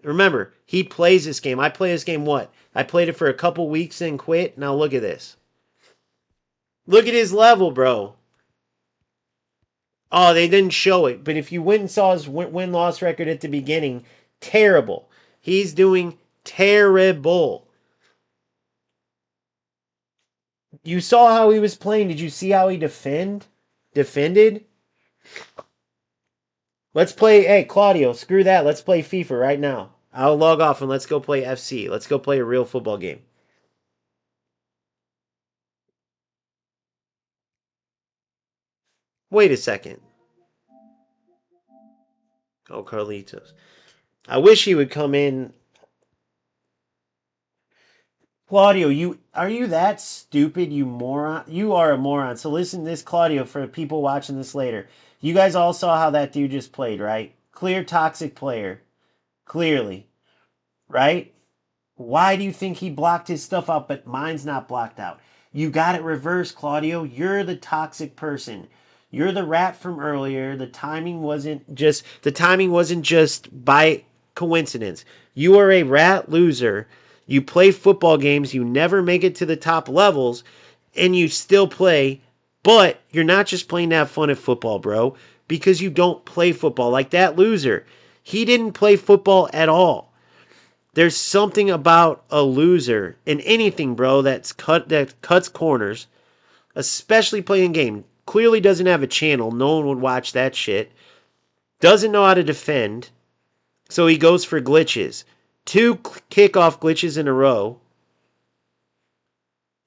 Remember, he plays this game. I play this game what? I played it for a couple weeks and quit. Now look at this. Look at his level, bro. Oh, they didn't show it. But if you went and saw his win-loss record at the beginning, terrible. He's doing terrible. You saw how he was playing. Did you see how he defended? Let's play. Hey, Claudio, screw that. Let's play FIFA right now. I'll log off and let's go play FC. Let's go play a real football game. Wait a second. Oh, Carlitos. I wish he would come in. Claudio, you that stupid, you moron? You are a moron. So listen to this, Claudio, for people watching this later. You guys all saw how that dude just played, right? Clear toxic player. Clearly. Right? Why do you think he blocked his stuff out, but mine's not blocked out? You got it reversed, Claudio. You're the toxic person. You're the rat from earlier. The timing wasn't just by coincidence. You are a rat loser. You play football games, you never make it to the top levels, and you still play, but you're not just playing to have fun at football, bro, because you don't play football. Like that loser. He didn't play football at all. There's something about a loser in anything, bro, that cuts corners, especially playing a game. Clearly doesn't have a channel. No one would watch that shit. Doesn't know how to defend. So he goes for glitches. 2 kickoff glitches in a row.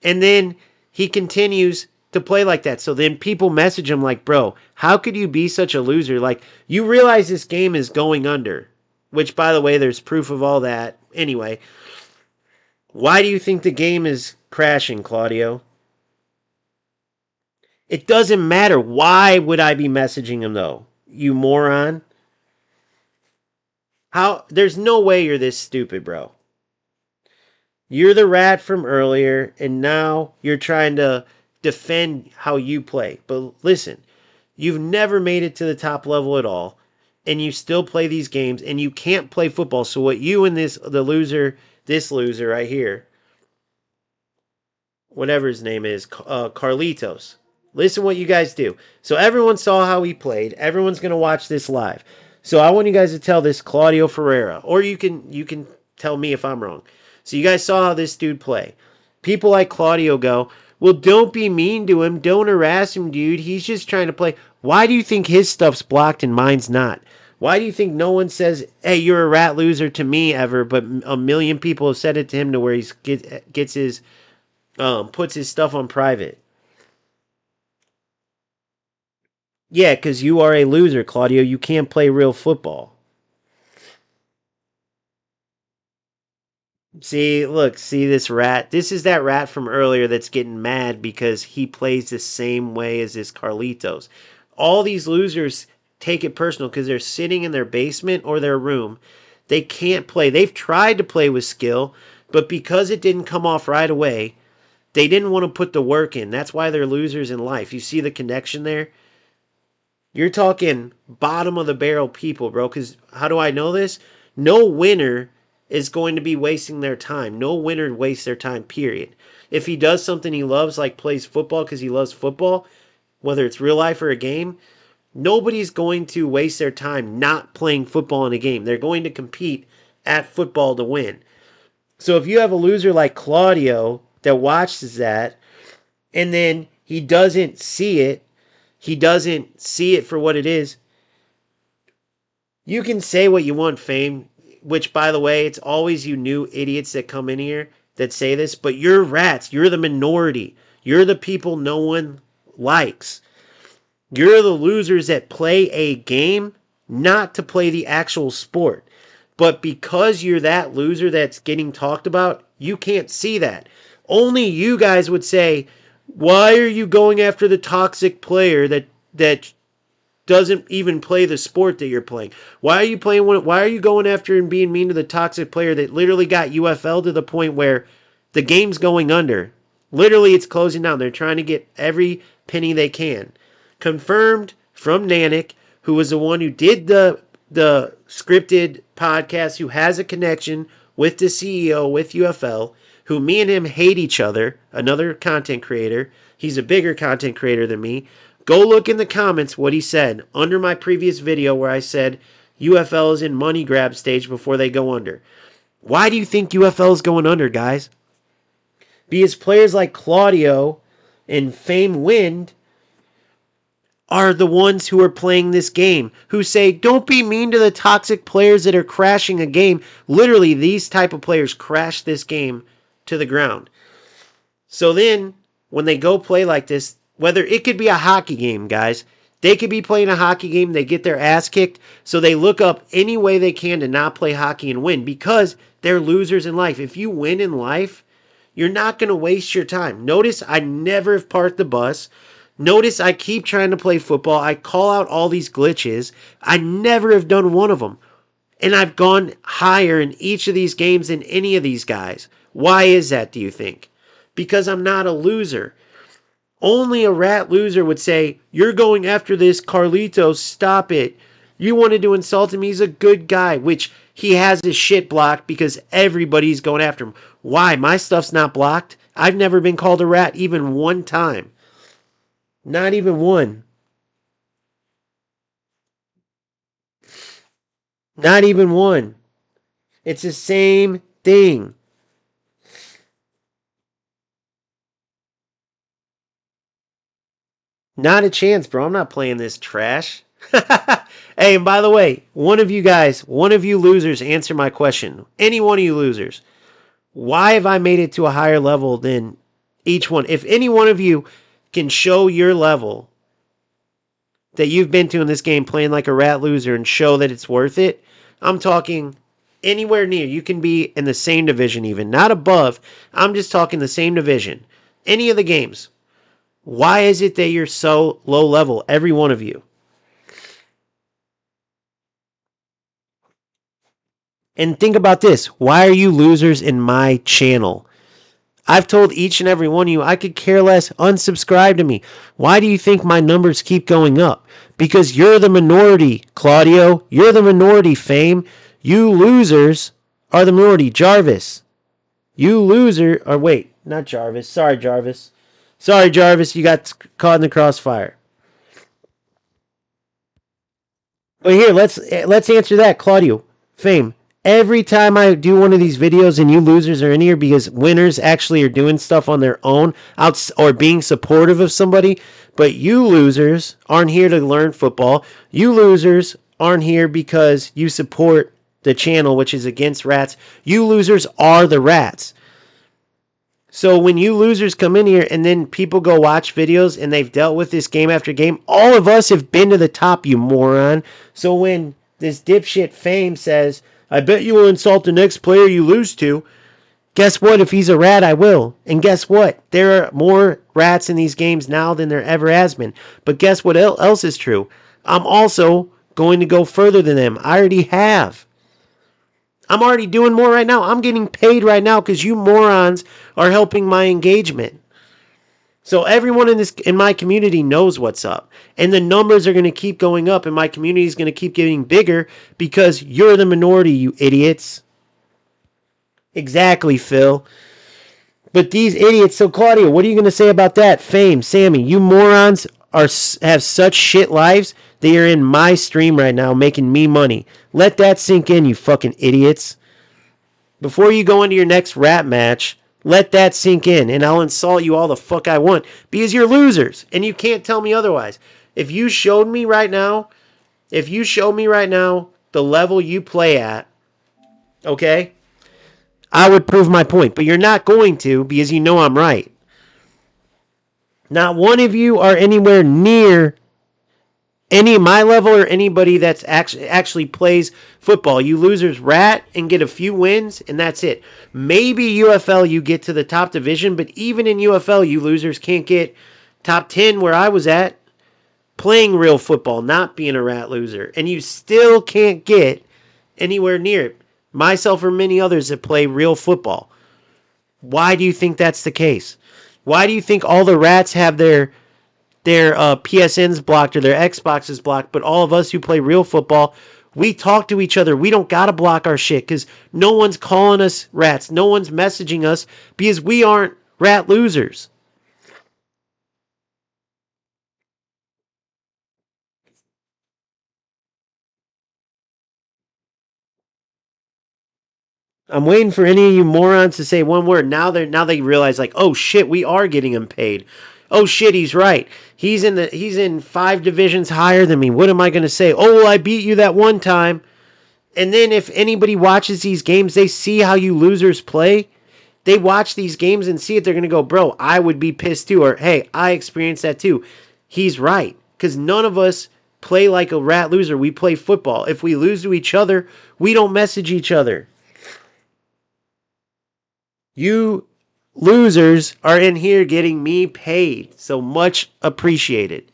And then he continues to play like that. So then people message him like, bro, how could you be such a loser? Like, you realize this game is going under. Which, by the way, there's proof of all that. Anyway, why do you think the game is crashing, Claudio? It doesn't matter. Why would I be messaging him, though? You moron. How? There's no way you're this stupid, bro. You're the rat from earlier, and now you're trying to defend how you play. But listen, you've never made it to the top level at all, and you still play these games, and you can't play football. So what you and this loser right here, whatever his name is, Carlitos. Listen what you guys do. So everyone saw how he played. Everyone's gonna watch this live. So I want you guys to tell this Claudio Ferreira, or you can tell me if I'm wrong. So you guys saw how this dude play. People like Claudio go, well, don't be mean to him. Don't harass him, dude. He's just trying to play. Why do you think his stuff's blocked and mine's not? Why do you think no one says, hey, you're a rat loser to me ever, but a million people have said it to him to where he gets his puts his stuff on private? Yeah, because you are a loser, Claudio. You can't play real football. See, look, see this rat? This is that rat from earlier that's getting mad because he plays the same way as this Carlitos. All these losers take it personal because they're sitting in their basement or their room. They can't play. They've tried to play with skill, but because it didn't come off right away, they didn't want to put the work in. That's why they're losers in life. You see the connection there? You're talking bottom of the barrel people, bro. Because how do I know this? No winner is going to be wasting their time. No winner wastes their time, period. If he does something he loves, like plays football because he loves football, whether it's real life or a game, nobody's going to waste their time not playing football in a game. They're going to compete at football to win. So if you have a loser like Claudio that watches that and then he doesn't see it for what it is. You can say what you want, Fame, which, by the way, it's always you new idiots that come in here that say this, but you're rats. You're the minority. You're the people no one likes. You're the losers that play a game not to play the actual sport. But because you're that loser that's getting talked about, you can't see that. Only you guys would say, why are you going after the toxic player that doesn't even play the sport that you're playing? Why are you going after and being mean to the toxic player that literally got UFL to the point where the game's going under? Literally, it's closing down. They're trying to get every penny they can. Confirmed from Nanik, who was the one who did the scripted podcast, who has a connection with the CEO, with UFL, who me and him hate each other, another content creator. He's a bigger content creator than me. Go look in the comments what he said under my previous video where I said UFL is in money grab stage before they go under. Why do you think UFL is going under, guys? Because players like Claudio and Fame Wind are the ones who are playing this game, who say, don't be mean to the toxic players that are crashing a game. Literally, these type of players crash this game to the ground. So then, when they go play like this, whether it could be a hockey game, guys, they could be playing a hockey game, they get their ass kicked, so they look up any way they can to not play hockey and win because they're losers in life. If you win in life, you're not going to waste your time. Notice I never have parked the bus. Notice I keep trying to play football. I call out all these glitches. I never have done one of them. And I've gone higher in each of these games than any of these guys. Why is that, do you think? Because I'm not a loser. Only a rat loser would say, you're going after this Carlitos, stop it. You wanted to insult him, he's a good guy, which he has his shit blocked because everybody's going after him. Why? My stuff's not blocked. I've never been called a rat even one time. Not even one. Not even one. It's the same thing. Not a chance, bro. I'm not playing this trash. Hey, and by the way, one of you guys, one of you losers, answer my question. Any one of you losers. Why have I made it to a higher level than each one? If any one of you can show your level that you've been to in this game playing like a rat loser and show that it's worth it, I'm talking anywhere near. You can be in the same division even. Not above. I'm just talking the same division. Any of the games. Why is it that you're so low level, every one of you? And think about this. Why are you losers in my channel? I've told each and every one of you I could care less. Unsubscribe to me. Why do you think my numbers keep going up? Because you're the minority, Claudio. You're the minority, Fame. You losers are the minority. Jarvis. You loser. Or wait, not Jarvis. Sorry, Jarvis. Sorry, Jarvis. You got caught in the crossfire. But here, let's answer that, Claudio. Fame. Every time I do one of these videos and you losers are in here because winners actually are doing stuff on their own or being supportive of somebody, but you losers aren't here to learn football. You losers aren't here because you support the channel, which is against rats. You losers are the rats. So when you losers come in here and then people go watch videos and they've dealt with this game after game, all of us have been to the top, you moron. So when this dipshit Fame says, I bet you will insult the next player you lose to, guess what? If he's a rat, I will. And guess what? There are more rats in these games now than there ever has been. But guess what else is true? I'm also going to go further than them. I already have. I'm already doing more right now. I'm getting paid right now because you morons are helping my engagement. So everyone in my community knows what's up. And the numbers are going to keep going up and my community is going to keep getting bigger because you're the minority, you idiots. Exactly, Phil. But these idiots, so Claudia, what are you going to say about that? Fame, Sammy, you morons have such shit lives that you're in my stream right now making me money. Let that sink in, you fucking idiots. Before you go into your next rap match, let that sink in, and I'll insult you all the fuck I want because you're losers, and you can't tell me otherwise. If you showed me right now the level you play at, okay, I would prove my point, but you're not going to because you know I'm right. Not one of you are anywhere near any of my level or anybody that's actually plays football. You losers rat and get a few wins, and that's it. Maybe UFL you get to the top division, but even in UFL, you losers can't get top 10 where I was at playing real football, not being a rat loser. And you still can't get anywhere near it. Myself or many others that play real football. Why do you think that's the case? Why do you think all the rats have their PSNs blocked or their Xboxes blocked, but all of us who play real football, we talk to each other. We don't got to block our shit because no one's calling us rats. No one's messaging us because we aren't rat losers. I'm waiting for any of you morons to say one word. Now they realize like, oh shit, we are getting him paid. Oh shit, he's right. He's in 5 divisions higher than me. What am I gonna say? Oh well, I beat you that one time. And then if anybody watches these games, they see how you losers play. They watch these games and see it. They're gonna go, bro, I would be pissed too. Or hey, I experienced that too. He's right. Because none of us play like a rat loser. We play football. If we lose to each other, we don't message each other. You losers are in here getting me paid. So much appreciated.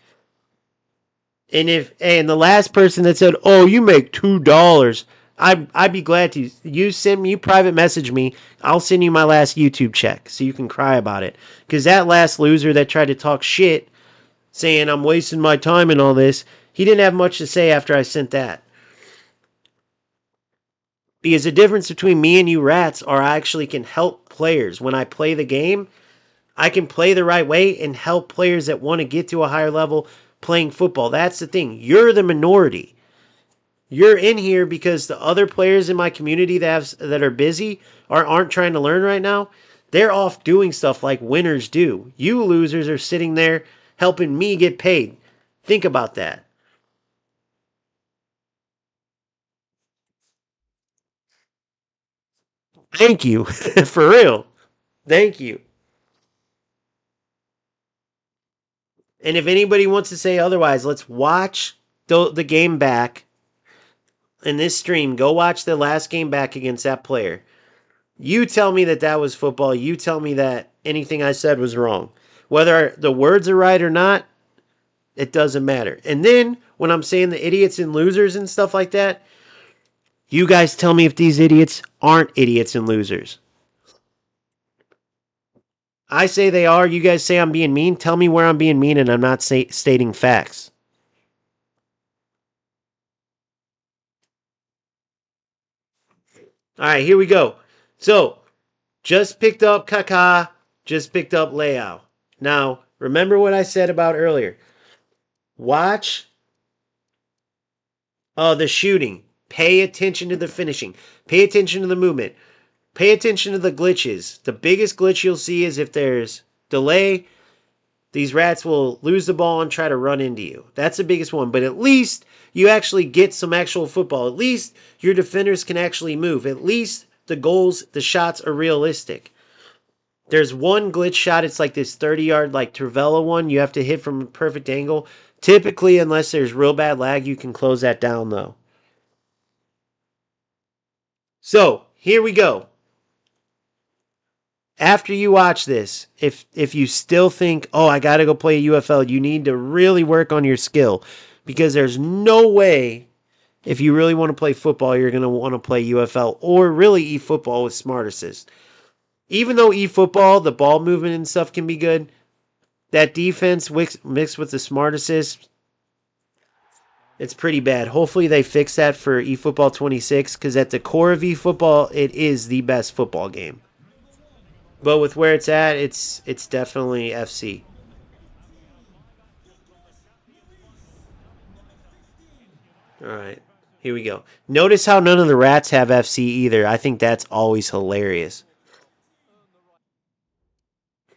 And the last person that said, "Oh, you make $2," I'd be glad to. You private message me. I'll send you my last YouTube check so you can cry about it. Because that last loser that tried to talk shit, saying I'm wasting my time and all this, he didn't have much to say after I sent that. Because the difference between me and you rats are I actually can help players when I play the game. I can play the right way and help players that want to get to a higher level playing football. That's the thing. You're the minority. You're in here because the other players in my community that are busy or aren't trying to learn right now, they're off doing stuff like winners do. You losers are sitting there helping me get paid. Think about that. Thank you. For real. Thank you. And if anybody wants to say otherwise, let's watch the game back in this stream. Go watch the last game back against that player. You tell me that that was football. You tell me that anything I said was wrong. Whether the words are right or not, it doesn't matter. And then when I'm saying the idiots and losers and stuff like that, you guys tell me if these idiots aren't idiots and losers. I say they are. You guys say I'm being mean. Tell me where I'm being mean and I'm not stating facts. All right, here we go. So, just picked up Kaka, just picked up Leao. Now, remember what I said about earlier. Watch the shooting. Pay attention to the finishing. Pay attention to the movement. Pay attention to the glitches. The biggest glitch you'll see is if there's delay, these rats will lose the ball and try to run into you. That's the biggest one. But at least you actually get some actual football. At least your defenders can actually move. At least the goals, the shots are realistic. There's one glitch shot. It's like this 30-yard, like Trivella one. You have to hit from a perfect angle. Typically, unless there's real bad lag, you can close that down, though. So, here we go. After you watch this, if you still think, oh, I got to go play UFL, you need to really work on your skill. Because there's no way, if you really want to play football, you're going to want to play UFL or really eFootball with Smart Assist. Even though eFootball, the ball movement and stuff can be good, that defense mixed with the Smart Assist, it's pretty bad. Hopefully they fix that for eFootball 26 because at the core of eFootball, it is the best football game. But with where it's at, it's definitely FC. All right, here we go. Notice how none of the rats have FC either. I think that's always hilarious.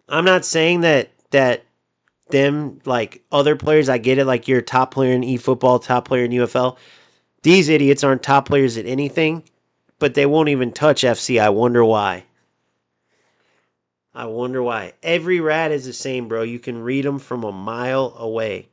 I'm not saying that them like other players. I get it. Like you're a top player in eFootball, top player in UFL. These idiots aren't top players at anything, but they won't even touch FC. I wonder why. I wonder why. Every rat is the same, bro. You can read them from a mile away.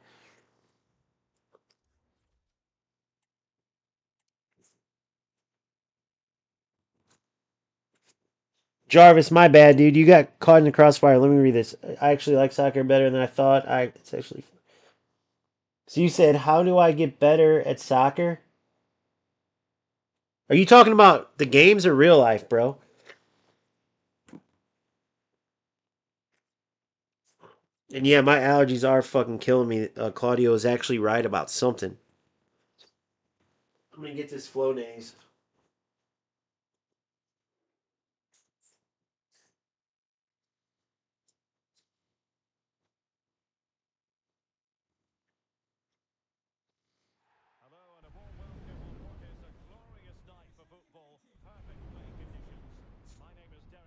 Jarvis, my bad, dude. You got caught in the crossfire. Let me read this. I actually like soccer better than I thought. It's actually. So you said, how do I get better at soccer? Are you talking about the games or real life, bro? And yeah, my allergies are fucking killing me. Claudio is actually right about something. I'm gonna get this Flonase.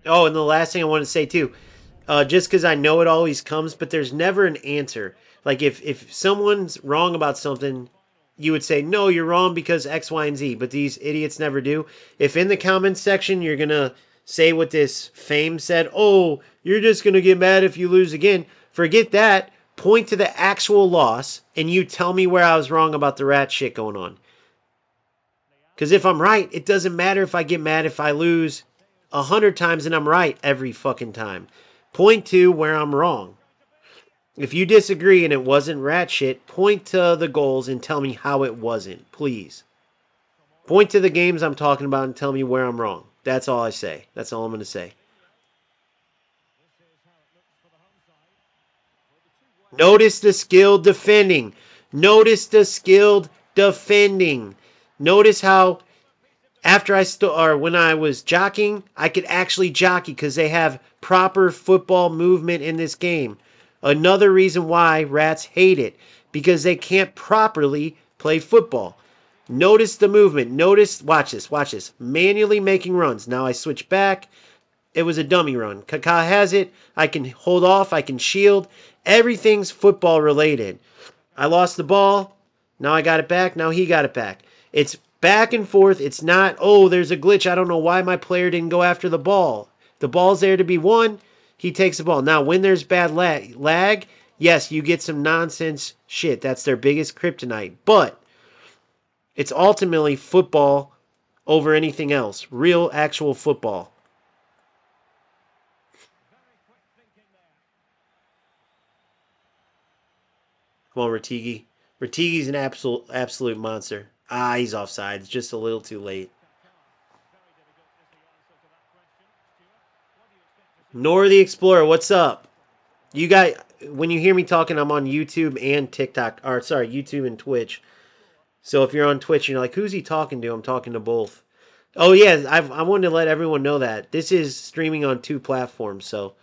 Oh, and the last thing I want to say too, just because I know it always comes, but there's never an answer. Like if someone's wrong about something, you would say no, you're wrong because X, Y, and Z. But these idiots never do. If in the comments section you're gonna say what this fame said, oh, you're just gonna get mad if you lose again. Forget that. Point to the actual loss, and you tell me where I was wrong about the rat shit going on. Because if I'm right, it doesn't matter if I get mad if I lose 100 times and I'm right every fucking time. Point to where I'm wrong. If you disagree and it wasn't rat shit, point to the goals and tell me how it wasn't, please. Point to the games I'm talking about and tell me where I'm wrong. That's all I say. That's all I'm going to say. Notice the skilled defending. Notice the skilled defending. Notice how after or when I was jockeying, I could actually jockey because they have proper football movement in this game. Another reason why rats hate it, because they can't properly play football. Notice the movement. Notice, watch this. Manually making runs. Now I switch back. It was a dummy run. Kaká has it. I can hold off. I can shield. Everything's football related. I lost the ball. Now I got it back. Now he got it back. It's back and forth. It's not, oh, there's a glitch. I don't know why my player didn't go after the ball. The ball's there to be won. He takes the ball. Now, when there's bad lag, yes, you get some nonsense shit. That's their biggest kryptonite. But it's ultimately football over anything else. Real, actual football. Come on, Ratigi. Ratigi's an absolute monster. Ah, he's offside. It's just a little too late. Nor the Explorer, what's up? You got when you hear me talking, I'm on YouTube and TikTok. Or sorry, YouTube and Twitch. So if you're on Twitch and you're like, who's he talking to? I'm talking to both. Oh yeah, I wanted to let everyone know that this is streaming on 2 platforms. So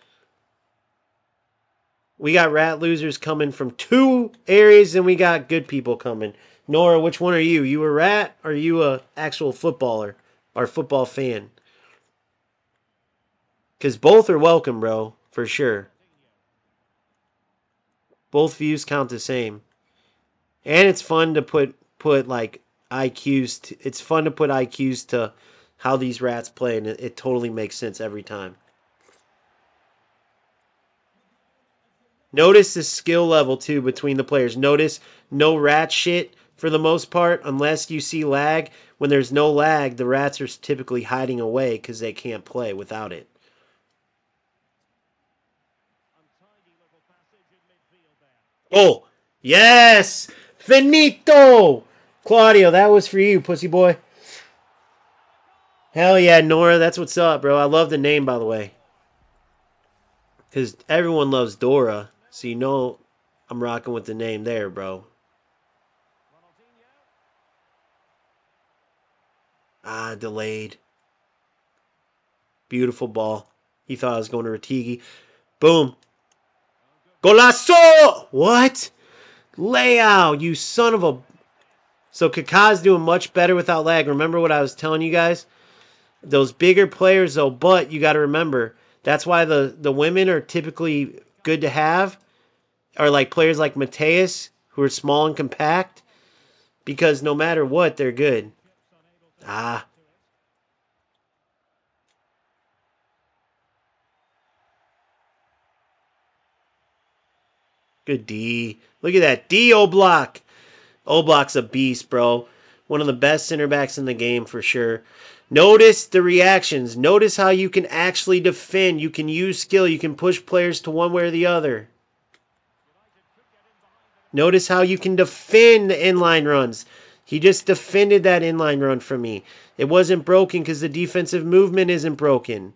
we got rat losers coming from 2 areas, and we got good people coming. Nora, which one are you? You a rat or are you a actual footballer or football fan? Because both are welcome, bro, for sure. Both views count the same, and it's fun to put like IQs. It's fun to put IQs to how these rats play, and it totally makes sense every time. Notice the skill level too between the players. Notice no rat shit for the most part, unless you see lag. When there's no lag, the rats are typically hiding away because they can't play without it. Oh, yes! Finito! Claudio, that was for you, pussy boy. Hell yeah, Nora, that's what's up, bro. I love the name, by the way. Because everyone loves Dora, so you know I'm rocking with the name there, bro. Ah, delayed. Beautiful ball. He thought I was going to Ratigi. Boom. Golazo! What? Leao, you son of a... So Kaká's doing much better without lag. Remember what I was telling you guys? Those bigger players, though, but you got to remember, that's why the women are typically good to have, are like players like Mateus, who are small and compact, because no matter what, they're good. Ah. Good D. Look at that. D Oblak. Oblak's a beast, bro. One of the best center backs in the game for sure. Notice the reactions. Notice how you can actually defend. You can use skill. You can push players to one way or the other. Notice how you can defend the inline runs. He just defended that inline run for me. It wasn't broken because the defensive movement isn't broken.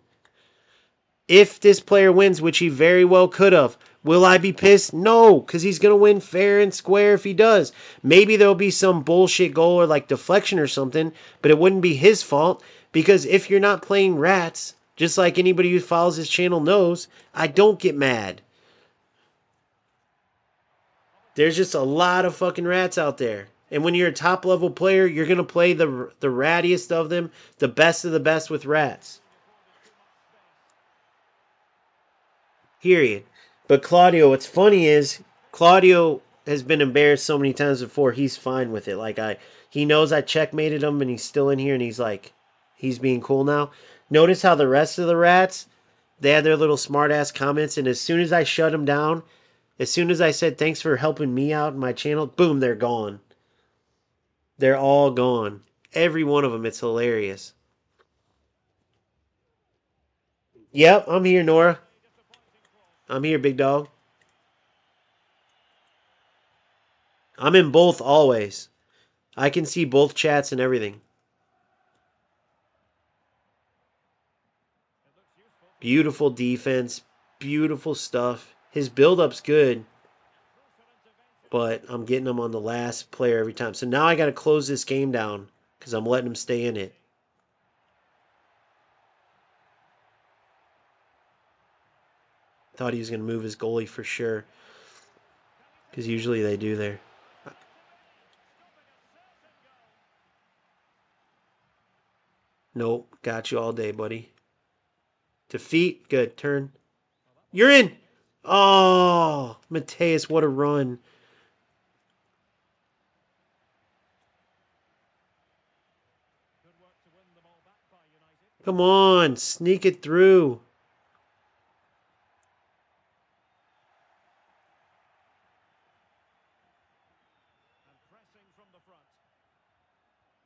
If this player wins, which he very well could have, will I be pissed? No, because he's going to win fair and square if he does. Maybe there'll be some bullshit goal or like deflection or something, but it wouldn't be his fault because if you're not playing rats, just like anybody who follows his channel knows, I don't get mad. There's just a lot of fucking rats out there. And when you're a top level player, you're going to play the rattiest of them, the best of the best with rats. Period. But Claudio, what's funny is Claudio has been embarrassed so many times before. He's fine with it. He knows I checkmated him, and he's still in here, and he's like, he's being cool now. Notice how the rest of the rats, they had their little smart ass comments, and as soon as I shut them down, as soon as I said thanks for helping me out in my channel, boom, they're gone. They're all gone. Every one of them. It's hilarious. Yep, I'm here, Nora. I'm here, big dog. I'm in both always. I can see both chats and everything. Beautiful defense. Beautiful stuff. His build-up's good. But I'm getting him on the last player every time. So now I got to close this game down because I'm letting him stay in it. Thought he was going to move his goalie for sure. Because usually they do there. Nope. Got you all day, buddy. Defeat. Good. Turn. You're in. Oh, Mateus, what a run. Come on. Sneak it through.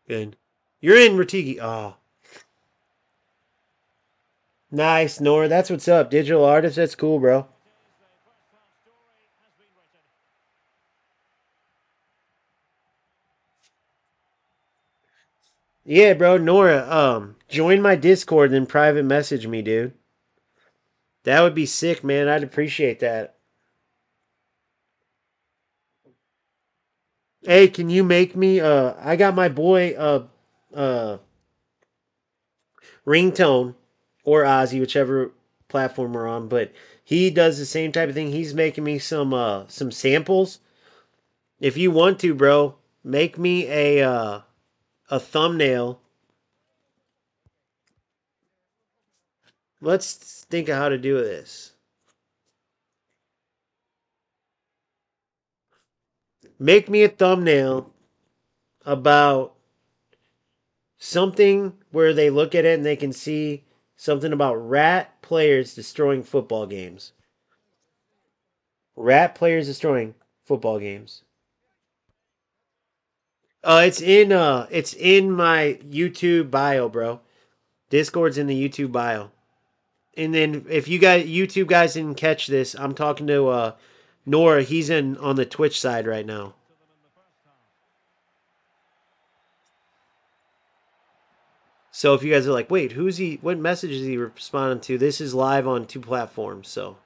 Good. You're in, Ratigi. Oh. Nice, Nora. That's what's up. Digital artist. That's cool, bro. Yeah, bro. Nora, join my Discord and private message me, dude. That would be sick, man. I'd appreciate that. Hey, can you make me I got my boy uh Ringtone or Ozzy, whichever platform we're on, but he does the same type of thing. He's making me some samples. If you want to, bro, make me a thumbnail. Let's think of how to do this. Make me a thumbnail about something where they look at it and they can see something about rat players destroying football games. Rat players destroying football games. It's in my YouTube bio, bro. Discord's in the YouTube bio. And then if you guys YouTube guys didn't catch this, I'm talking to Nora. He's in on the Twitch side right now. So if you guys are like, wait, who's he? What message is he responding to? This is live on 2 platforms. So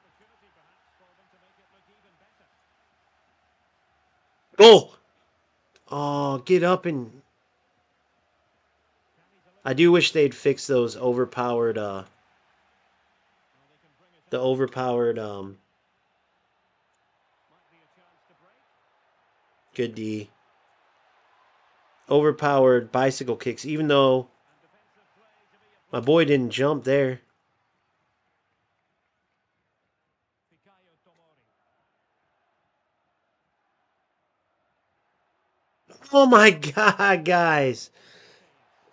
goal. Oh, get up and. I do wish they'd fix those overpowered. The overpowered. Good D. Overpowered bicycle kicks. Even though my boy didn't jump there. Oh my god, guys.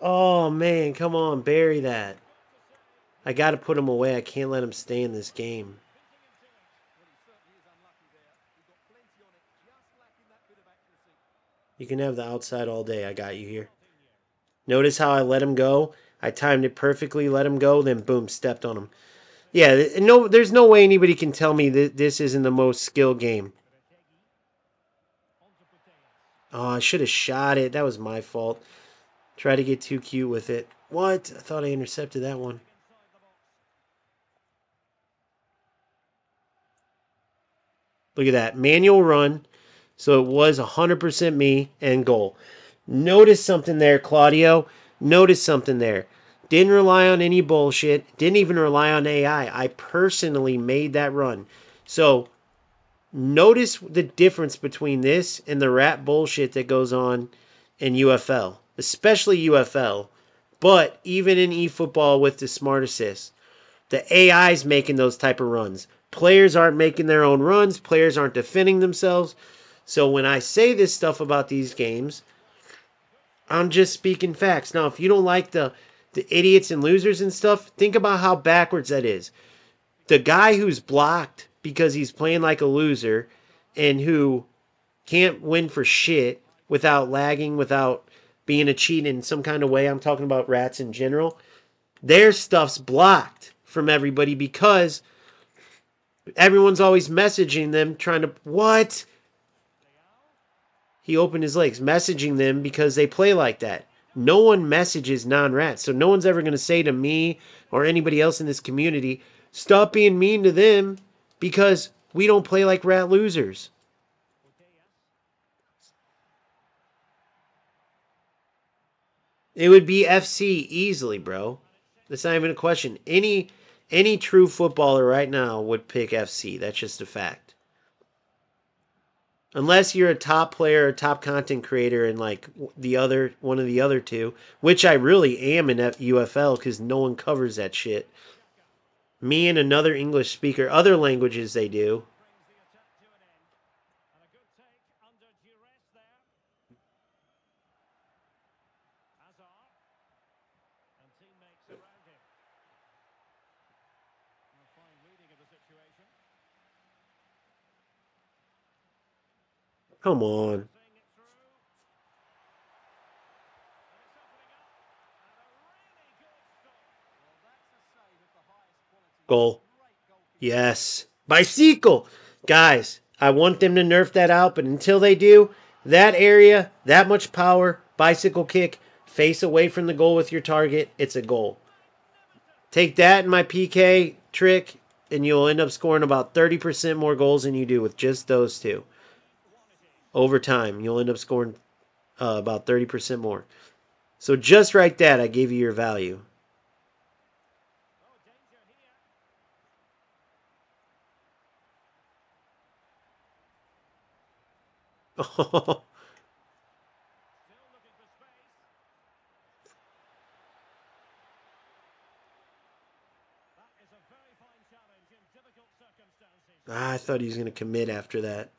Oh man, come on, bury that. I got to put him away. I can't let him stay in this game. You can have the outside all day. I got you here. Notice how I let him go? I timed it perfectly, let him go, then boom, stepped on him. Yeah, no, there's no way anybody can tell me that this isn't the most skilled game. Oh, I should have shot it. That was my fault. Try to get too cute with it. What? I thought I intercepted that one. Look at that. Manual run. So it was 100% me and goal. Notice something there, Claudio. Notice something there. Didn't rely on any bullshit. Didn't even rely on AI. I personally made that run. So notice the difference between this and the rat bullshit that goes on in UFL, especially UFL, but even in eFootball with the smart assist. The AI's making those type of runs. Players aren't making their own runs. Players aren't defending themselves. So when I say this stuff about these games, I'm just speaking facts. Now, if you don't like the idiots and losers and stuff, think about how backwards that is. The guy who's blocked because he's playing like a loser and who can't win for shit without lagging, without being a cheat in some kind of way. I'm talking about rats in general. Their stuff's blocked from everybody because everyone's always messaging them, trying to, what? He opened his legs, messaging them because they play like that. No one messages non-rats. So no one's ever going to say to me or anybody else in this community, stop being mean to them because we don't play like rat losers. It would be FC easily, bro. That's not even a question. Any true footballer right now would pick FC. That's just a fact. Unless you're a top player, a top content creator, and like the other one of the other two, which I really am in UFL because no one covers that shit. Me and another English speaker, other languages they do. Come on. Goal. Yes. Bicycle. Guys, I want them to nerf that out, but until they do, that area, that much power, bicycle kick, face away from the goal with your target, it's a goal. Take that in my PK trick, and you'll end up scoring about 30% more goals than you do with just those two. Over time, you'll end up scoring about 30% more. So just right that, I gave you your value. I thought he was going to commit after that.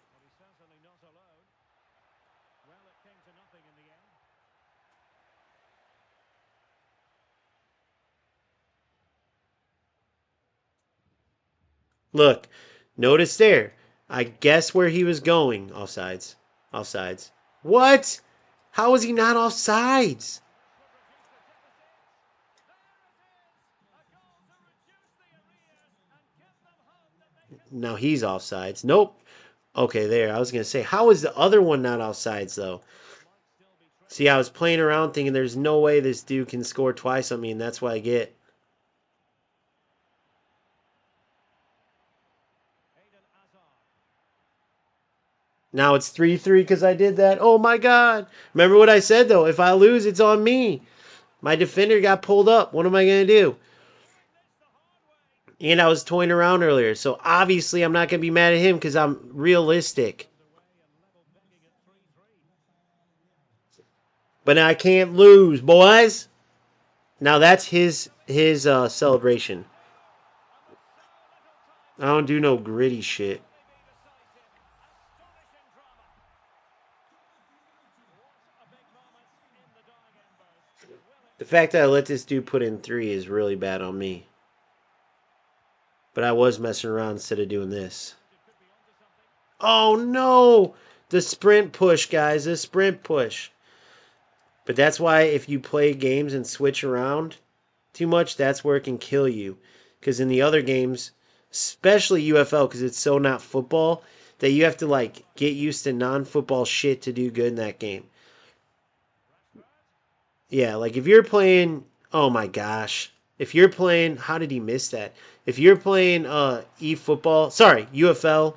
Look, notice there. I guess where he was going. Offsides. Offsides. What? How is he not offsides? Now he's offsides. Nope. Okay, there. I was going to say, how is the other one not offsides, though? See, I was playing around thinking there's no way this dude can score twice on me, and that's what I get. Now it's 3-3 because I did that. Oh my God. Remember what I said, though? If I lose, it's on me. My defender got pulled up. What am I going to do? And I was toying around earlier. So obviously I'm not going to be mad at him because I'm realistic. But I can't lose, boys. Now that's his celebration. I don't do no gritty shit. The fact that I let this dude put in 3 is really bad on me. But I was messing around instead of doing this. Oh no! The sprint push, guys. The sprint push. But that's why if you play games and switch around too much, that's where it can kill you. Because in the other games, especially UFL, because it's so not football, that you have to like get used to non-football shit to do good in that game. Yeah, like if you're playing, oh my gosh. If you're playing, how did he miss that? If you're playing e-football, sorry, UFL,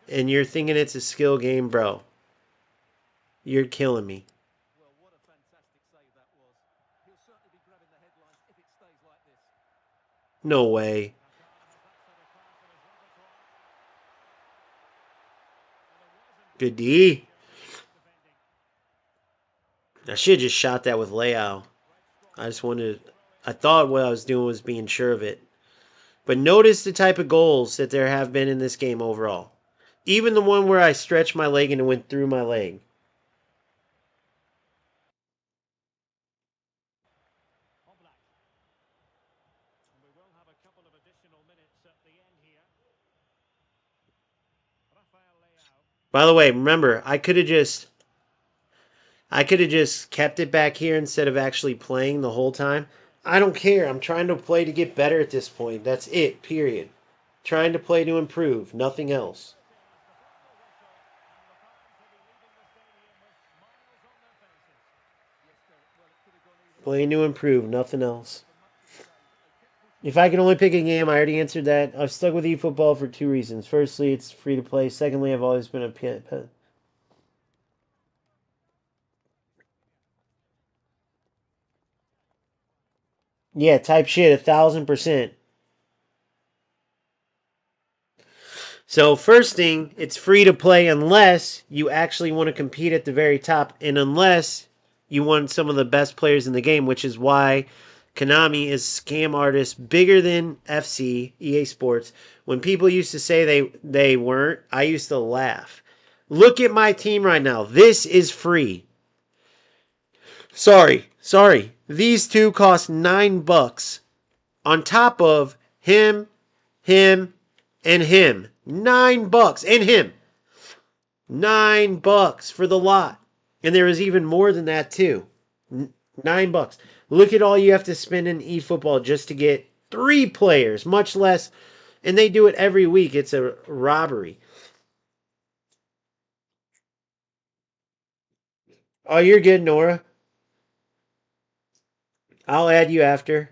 and you're thinking it's a skill game, bro, you're killing me. No way. Good D. I should have just shot that with Leao. I just wanted. I thought what I was doing was being sure of it. But notice the type of goals that there have been in this game overall. Even the one where I stretched my leg and it went through my leg. By the way, remember, I could have just kept it back here instead of actually playing the whole time. I don't care. I'm trying to play to get better at this point. That's it, period. Trying to play to improve, nothing else. Playing to improve, nothing else. If I could only pick a game, I already answered that. I've stuck with eFootball for two reasons. Firstly, it's free to play. Secondly, I've always been a yeah, type shit, 1,000%. So first thing, it's free to play unless you actually want to compete at the very top, and unless you want some of the best players in the game, which is why Konami is scam artist bigger than FC, EA Sports. When people used to say they weren't, I used to laugh. Look at my team right now. This is free. Sorry. These two cost $9 on top of him, and him. $9 and him. $9 for the lot. And there is even more than that too. $9. Look at all you have to spend in eFootball just to get 3 players, much less. And they do it every week. It's a robbery. Oh, you're good, Nora. I'll add you after.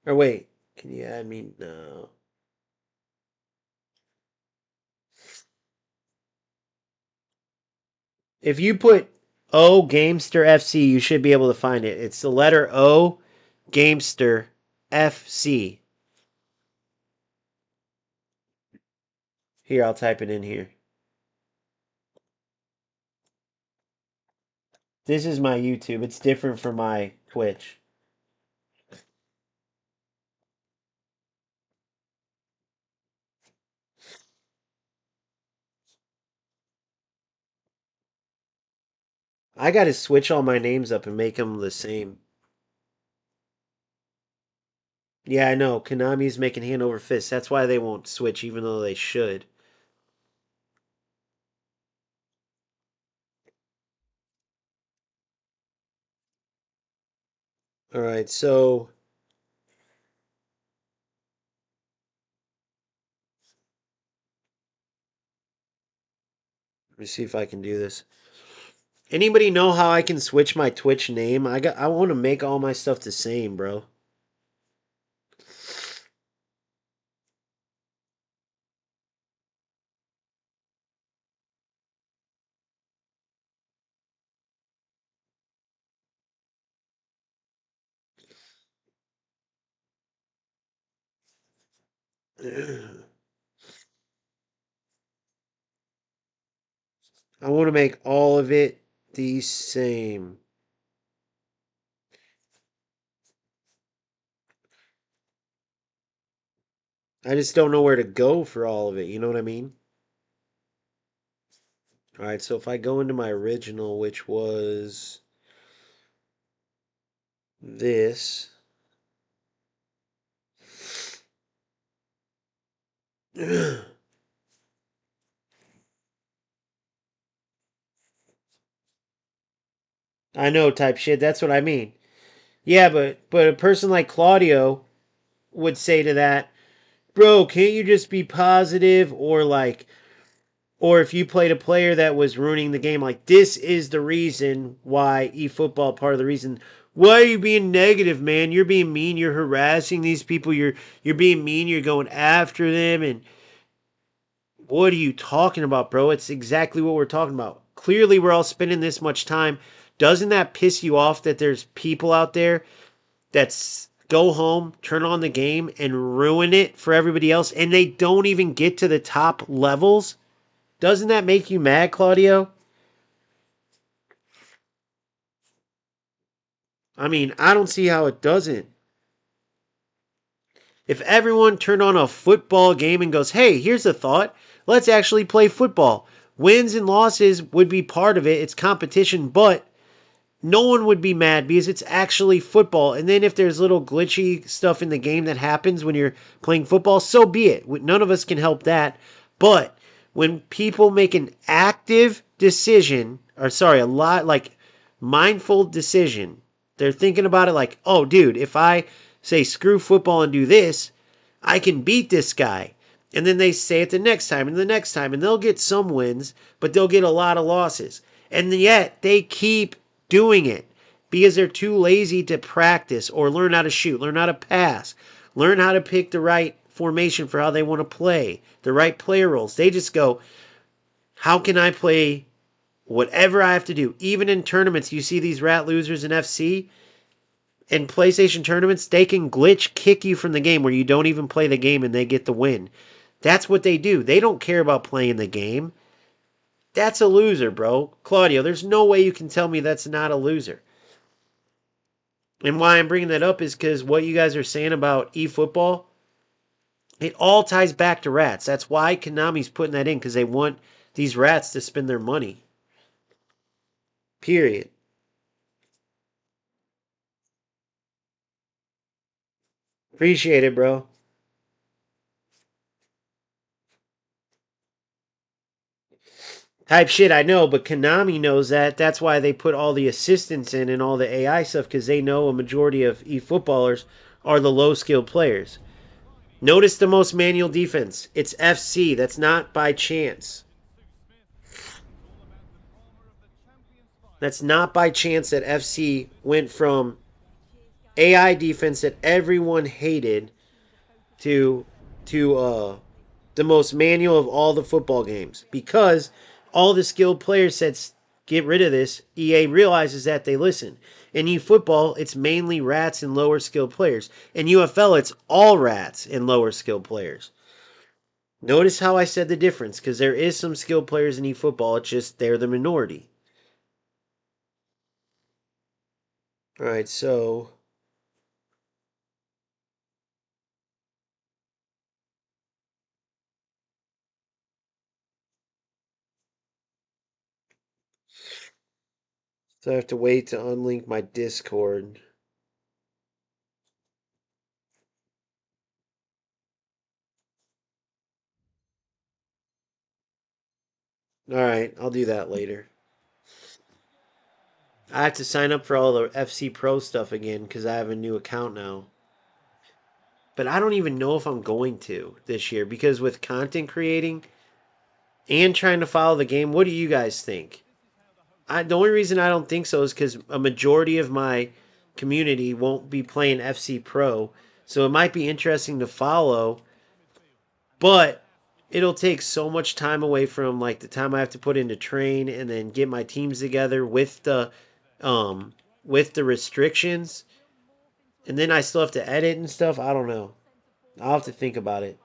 Or wait, can you add me? No. If you put O Gamester FC, you should be able to find it. It's the letter O Gamester FC. Here, I'll type it in here. This is my YouTube. It's different from my Twitch. I got to switch all my names up and make them the same. Yeah, I know. Konami's making hand over fist. That's why they won't switch, even though they should. All right, so let me see if I can do this. Anybody know how I can switch my Twitch name? I want to make all my stuff the same, bro. I want to make all of it the same. I just don't know where to go for all of it. You know what I mean? All right, so if I go into my original, which was this. I know type shit. That's what I mean. Yeah, but a person like Claudio would say to that, bro, can't you just be positive or like or if you played a player that was ruining the game, like this is the reason why eFootball part of the reason. Why are you being negative, man? You're being mean. You're harassing these people. You're being mean. You're going after them. And what are you talking about, bro? It's exactly what we're talking about. Clearly, we're all spending this much time. Doesn't that piss you off that there's people out there that's go home, turn on the game, and ruin it for everybody else, and they don't even get to the top levels? Doesn't that make you mad, Claudio? I mean, I don't see how it doesn't. If everyone turned on a football game and goes, hey, here's a thought, let's actually play football. Wins and losses would be part of it. It's competition, but no one would be mad because it's actually football. And then if there's little glitchy stuff in the game that happens when you're playing football, so be it. None of us can help that. But when people make an active decision, or sorry, a lot like mindful decision, they're thinking about it like, oh, dude, if I say screw football and do this, I can beat this guy. And then they say it the next time and the next time, and they'll get some wins, but they'll get a lot of losses. And yet they keep doing it because they're too lazy to practice or learn how to shoot, learn how to pass, learn how to pick the right formation for how they want to play, the right player roles. They just go, how can I play whatever I have to do? Even in tournaments, you see these rat losers in FC. In PlayStation tournaments, they can glitch kick you from the game where you don't even play the game and they get the win. That's what they do. They don't care about playing the game. That's a loser, bro. Claudio, there's no way you can tell me that's not a loser. And why I'm bringing that up is because what you guys are saying about eFootball, it all ties back to rats. That's why Konami's putting that in, because they want these rats to spend their money. Period. Appreciate it, bro. Type shit, I know, but Konami knows that. That's why they put all the assistants in and all the AI stuff, because they know a majority of eFootballers are the low-skilled players. Notice the most manual defense. It's FC. That's not by chance. That's not by chance that FC went from AI defense that everyone hated to the most manual of all the football games, because all the skilled players said get rid of this. EA realizes that they listen. In eFootball, it's mainly rats and lower skilled players. In UFL, it's all rats and lower skilled players. Notice how I said the difference, because there is some skilled players in eFootball. It's just they're the minority. All right, so I have to wait to unlink my Discord. All right, I'll do that later. I have to sign up for all the FC Pro stuff again because I have a new account now. But I don't even know if I'm going to this year, because with content creating and trying to follow the game, what do you guys think? The only reason I don't think so is because a majority of my community won't be playing FC Pro. So it might be interesting to follow, but it'll take so much time away from like the time I have to put into train and then get my teams together um with the restrictions, and then I still have to edit and stuff. I don't know. I'll have to think about it.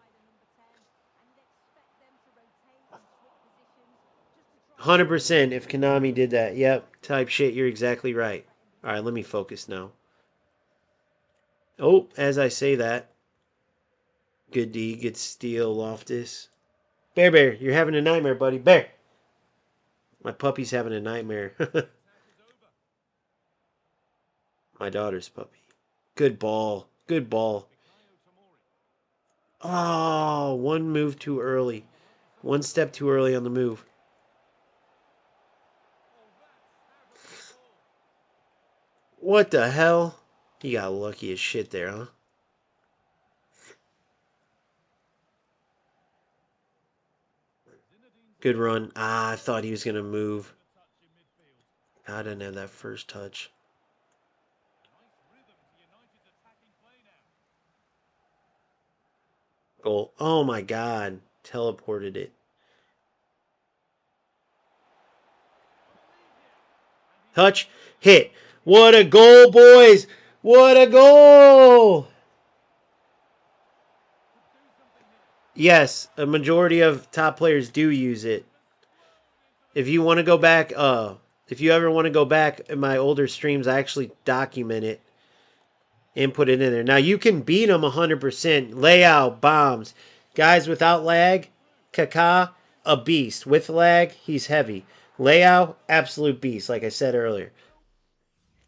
100% if Konami did that. Yep, type shit, you're exactly right. All right, let me focus now. Oh, as I say that, good D, good steal, Loftus. Bear, you're having a nightmare, buddy. Bear. My puppy's having a nightmare. My daughter's puppy. Good ball. Good ball. Oh, one move too early. One step too early on the move. What the hell? He got lucky as shit there, huh? Good run. Ah, I thought he was going to move. I didn't have that first touch. Goal. Oh my god. Teleported it. Touch. Hit. What a goal, boys. What a goal. Yes, a majority of top players do use it. If you want to go back, if you ever want to go back in my older streams, I actually document it. and put it in there. Now you can beat them 100%. Layout, bombs. Guys without lag, Kaká, a beast. With lag, he's heavy. Layout, absolute beast, like I said earlier.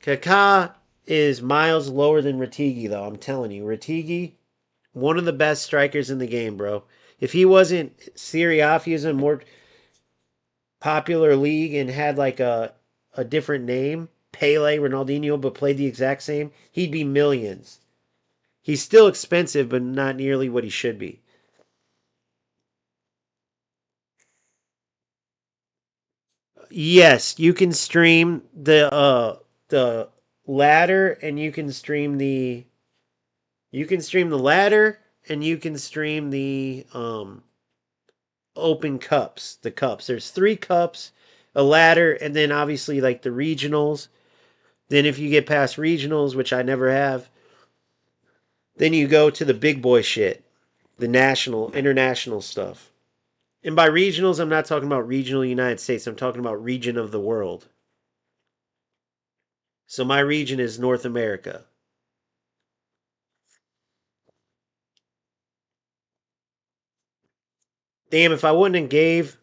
Kaká is miles lower than Ratigi, though. I'm telling you. Ratigi, one of the best strikers in the game, bro. If he wasn't Serie A, if he was in a more popular league and had like a different name, Pele, Ronaldinho, but played the exact same, he'd be millions. He's still expensive, but not nearly what he should be. Yes, you can stream the ladder, and you can stream the ladder, and you can stream the open cups. The cups. There's 3 cups, a ladder, and then obviously like the regionals. Then if you get past regionals, which I never have, then you go to the big boy shit, the national, international stuff. And by regionals, I'm not talking about regional United States. I'm talking about region of the world. So my region is North America. Damn, if I wouldn't have gave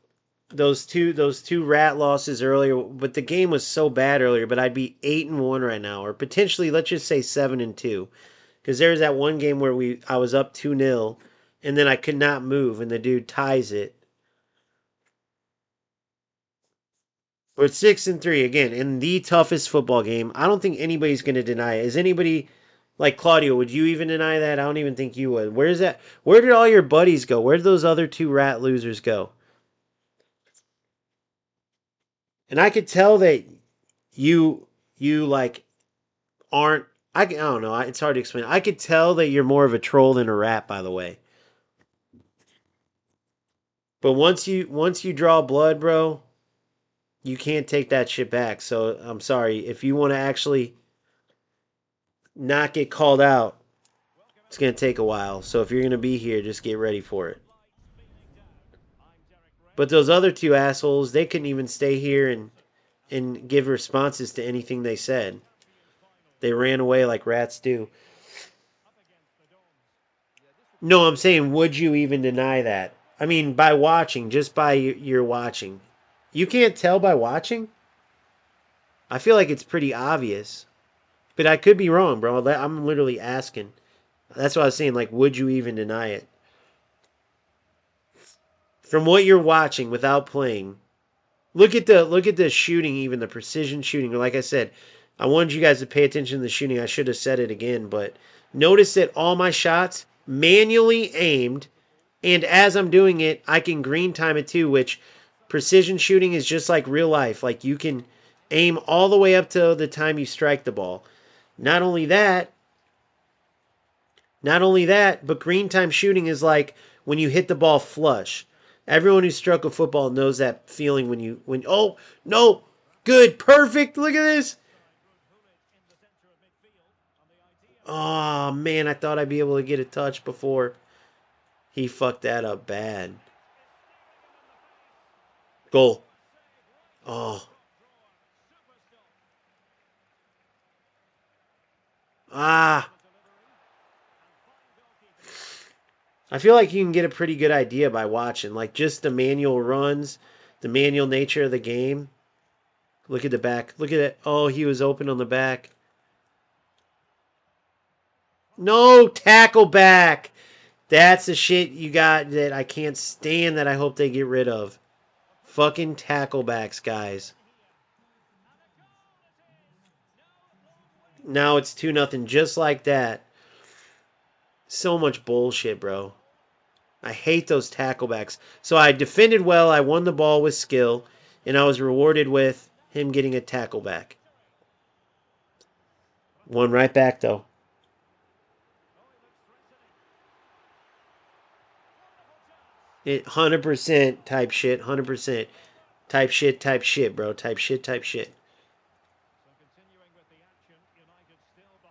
those two rat losses earlier, but the game was so bad earlier, but I'd be 8-1 right now, or potentially let's just say 7-2. Because there's that one game where I was up 2-0, and then I could not move, and the dude ties it. But 6-3 again in the toughest football game. I don't think anybody's going to deny it. Is anybody like Claudio? Would you even deny that? I don't even think you would. Where's that? Where did all your buddies go? Where did those other 2 rat losers go? And I could tell that you like aren't. I don't know. It's hard to explain. I could tell that you're more of a troll than a rat. By the way, but once you draw blood, bro, you can't take that shit back. So I'm sorry if you want to actually not get called out. It's going to take a while. So if you're going to be here, just get ready for it. But those other 2 assholes, they couldn't even stay here and give responses to anything they said. They ran away like rats do. No, I'm saying, would you even deny that? I mean, by watching, just by your watching. You can't tell by watching? I feel like it's pretty obvious. But I could be wrong, bro. I'm literally asking. That's what I was saying. Like, would you even deny it? From what you're watching without playing, look at the shooting, even the precision shooting. Like I said, I wanted you guys to pay attention to the shooting. I should have said it again, but notice that all my shots manually aimed, and as I'm doing it, I can green time it too, which precision shooting is just like real life. Like you can aim all the way up to the time you strike the ball. Not only that, but green time shooting is like when you hit the ball flush. Everyone who's struck a football knows that feeling when oh no, good, perfect. Look at this. Oh man, I thought I'd be able to get a touch before he fucked that up bad. Goal. Oh. Ah. I feel like you can get a pretty good idea by watching, like just the manual runs, the manual nature of the game. Look at the back. Look at it. Oh, he was open on the back. No, tackle back. That's the shit you got that I can't stand, that I hope they get rid of. Fucking tackle backs, guys. Now it's 2-0 just like that. So much bullshit, bro. I hate those tackle backs. So I defended well, I won the ball with skill, and I was rewarded with him getting a tackle back. One right back, though. 100% type shit, 100% type shit, bro. Type shit.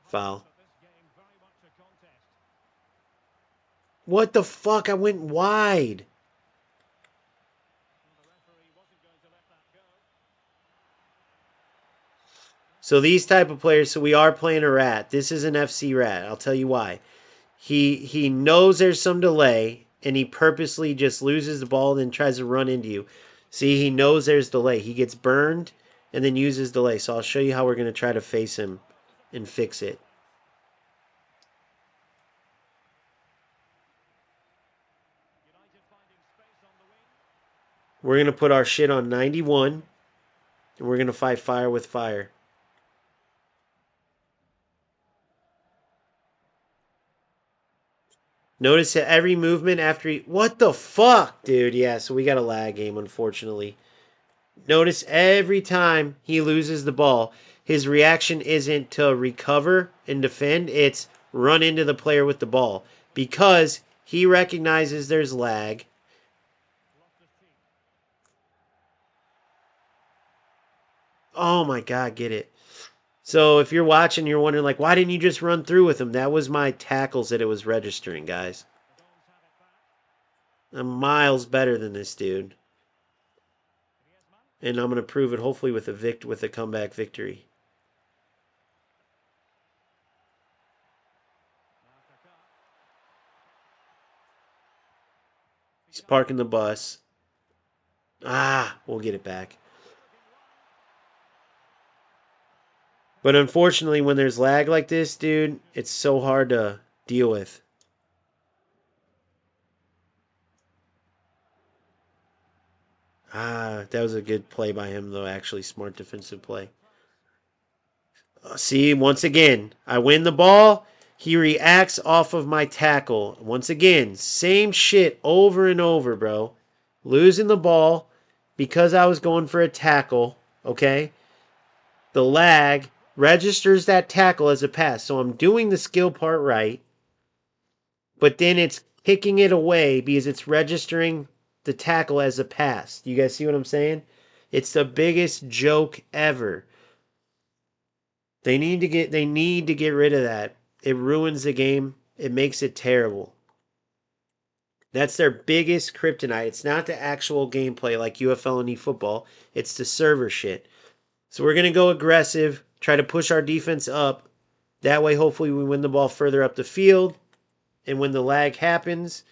Foul. What the fuck? I went wide. So these type of players, so we are playing a rat. This is an FC rat. I'll tell you why. He knows there's some delay, and he purposely just loses the ball and then tries to run into you. See, he knows there's delay. He gets burned and then uses delay. So I'll show you how we're going to try to face him and fix it. We're going to put our shit on 91, and we're going to fight fire with fire. Notice that every movement after he... What the fuck, dude? Yeah, so we got a lag game, unfortunately. Notice every time he loses the ball, his reaction isn't to recover and defend. It's run into the player with the ball. Because he recognizes there's lag. Oh my god, get it. So if you're watching, you're wondering, like, why didn't you just run through with him? That was my tackles that it was registering, guys. I'm miles better than this dude. And I'm going to prove it, hopefully, with a comeback victory. He's parking the bus. Ah, we'll get it back. But unfortunately, when there's lag like this, dude, it's so hard to deal with. Ah, that was a good play by him, though, actually. Smart defensive play. See, once again, I win the ball. He reacts off of my tackle. Once again, same shit over and over, bro. Losing the ball because I was going for a tackle, okay? The lag registers that tackle as a pass. So I'm doing the skill part right, but then it's kicking it away because it's registering the tackle as a pass. You guys see what I'm saying? It's the biggest joke ever. They need to get rid of that. It ruins the game. It makes it terrible. That's their biggest kryptonite. It's not the actual gameplay like UFL and eFootball. It's the server shit. So we're going to go aggressive, try to push our defense up. That way, hopefully, we win the ball further up the field. And when the lag happens,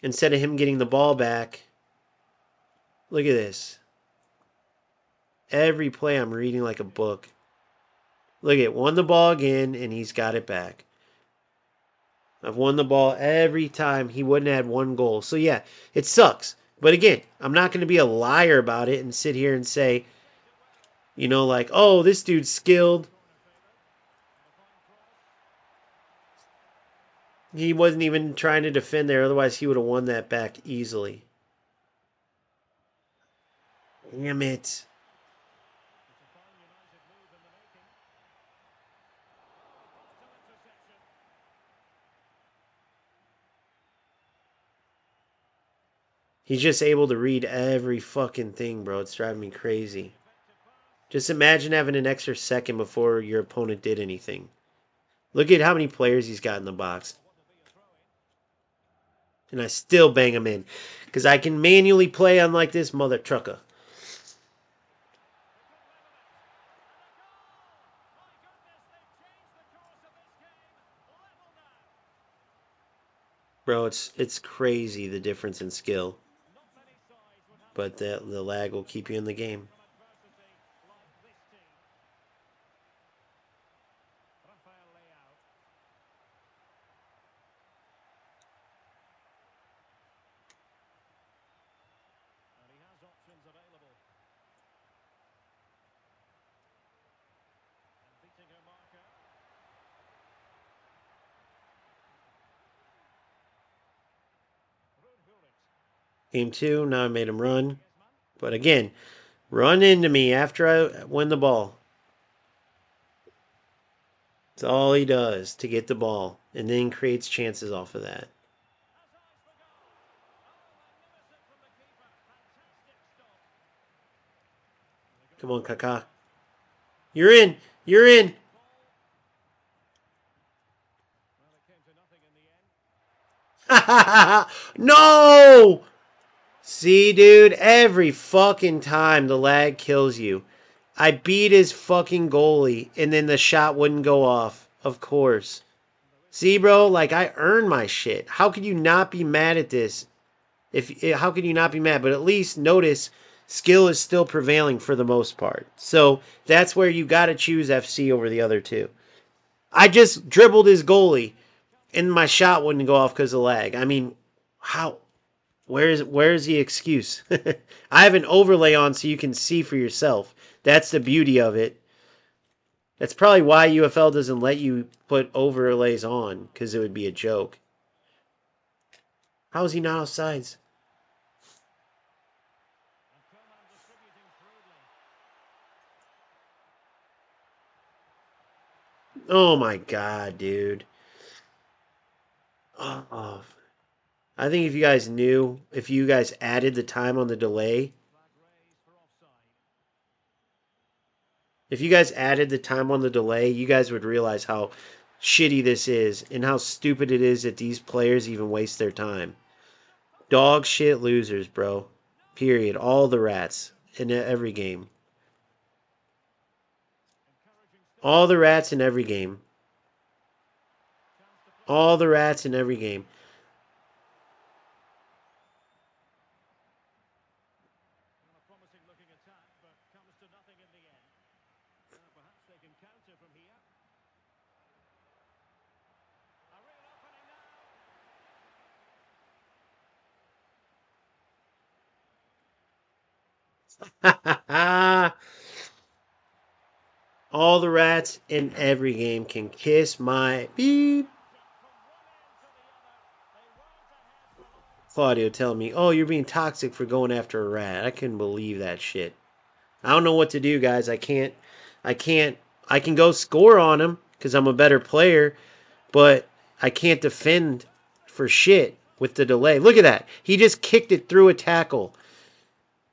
instead of him getting the ball back, look at this. Every play I'm reading like a book. Look at, won the ball again, and he's got it back. I've won the ball every time. He wouldn't have had one goal. So, yeah, it sucks. But again, I'm not going to be a liar about it and sit here and say, you know, like, oh, this dude's skilled. He wasn't even trying to defend there. Otherwise, he would have won that back easily. Damn it. He's just able to read every fucking thing, bro. It's driving me crazy. Just imagine having an extra second before your opponent did anything. Look at how many players he's got in the box. And I still bang him in. Because I can manually play unlike this mother trucker. Bro, it's crazy the difference in skill. But the lag will keep you in the game. Game 2, now I made him run. But again, run into me after I win the ball. It's all he does to get the ball. And then creates chances off of that. Come on, Kaká. You're in. You're in. No! See, dude, every fucking time the lag kills you. I beat his fucking goalie, and then the shot wouldn't go off. Of course. See, bro, like I earned my shit. How could you not be mad at this? How could you not be mad? But at least notice skill is still prevailing for the most part. So that's where you got to choose FC over the other two. I just dribbled his goalie, and my shot wouldn't go off because of lag. I mean, how? Where's the excuse? I have an overlay on so you can see for yourself. That's the beauty of it. That's probably why UFL doesn't let you put overlays on, because it would be a joke. How is he not offsides? Oh my god, dude. Oh, I think if you guys knew, if you guys added the time on the delay, if you guys added the time on the delay, you guys would realize how shitty this is and how stupid it is that these players even waste their time. Dog shit losers, bro. Period. All the rats in every game. All the rats in every game. All the rats in every game. All the rats in every game can kiss my beep. Claudio telling me, oh, you're being toxic for going after a rat. I couldn't believe that shit. I don't know what to do, guys. I can go score on him because I'm a better player, but I can't defend for shit with the delay. Look at that. He just kicked it through a tackle.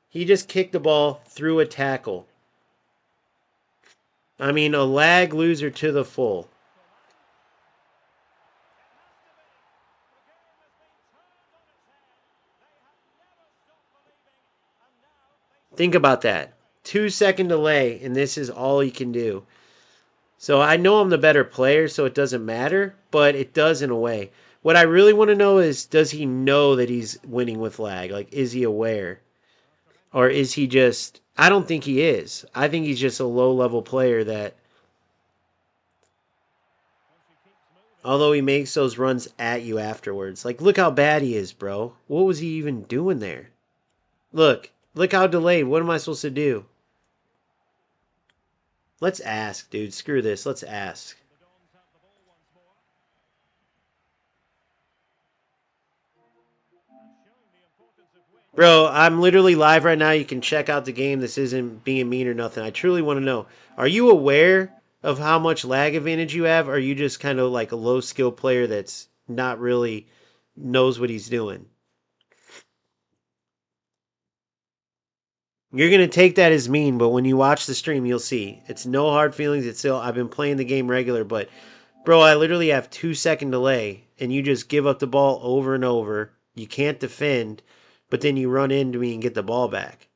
He just kicked the ball through a tackle. I mean, a lag loser to the full. Think about that. 2-second delay, and this is all he can do. So I know I'm the better player, so it doesn't matter, but it does in a way. What I really want to know is, does he know that he's winning with lag? Like, is he aware? Or is he just... I don't think he is. I think he's just a low-level player that... Although he makes those runs at you afterwards. Like, look how bad he is, bro. What was he even doing there? Look. Look how delayed. What am I supposed to do? Let's ask, dude. Screw this. Let's ask. Bro, I'm literally live right now. You can check out the game. This isn't being mean or nothing. I truly want to know. Are you aware of how much lag advantage you have? Or are you just kind of like a low skill player that's not really knows what he's doing? You're going to take that as mean, but when you watch the stream, you'll see. It's no hard feelings. It's still, I've been playing the game regular, but bro, I literally have 2-second delay, and you just give up the ball over and over. You can't defend, but then you run into me and get the ball back.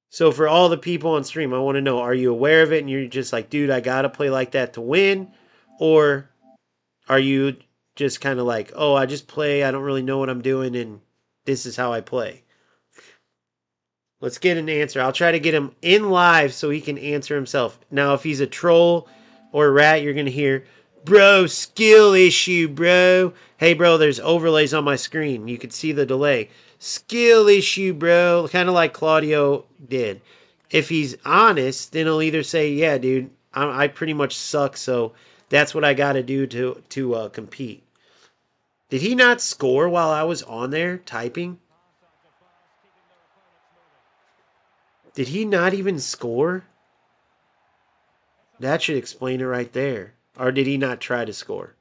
So for all the people on stream, I want to know, are you aware of it and you're just like, dude, I got to play like that to win? Or are you just kind of like, oh, I just play, I don't really know what I'm doing, and this is how I play? Let's get an answer. I'll try to get him in live so he can answer himself. Now, if he's a troll or a rat, you're going to hear, bro, skill issue, bro. Hey, bro, there's overlays on my screen. You can see the delay. Skill issue, bro. Kind of like Claudio did. If he's honest, then he'll either say, yeah, dude, I pretty much suck, so that's what I got to do to compete. Did he not score while I was on there typing? Did he not even score? That should explain it right there. Or did he not try to score?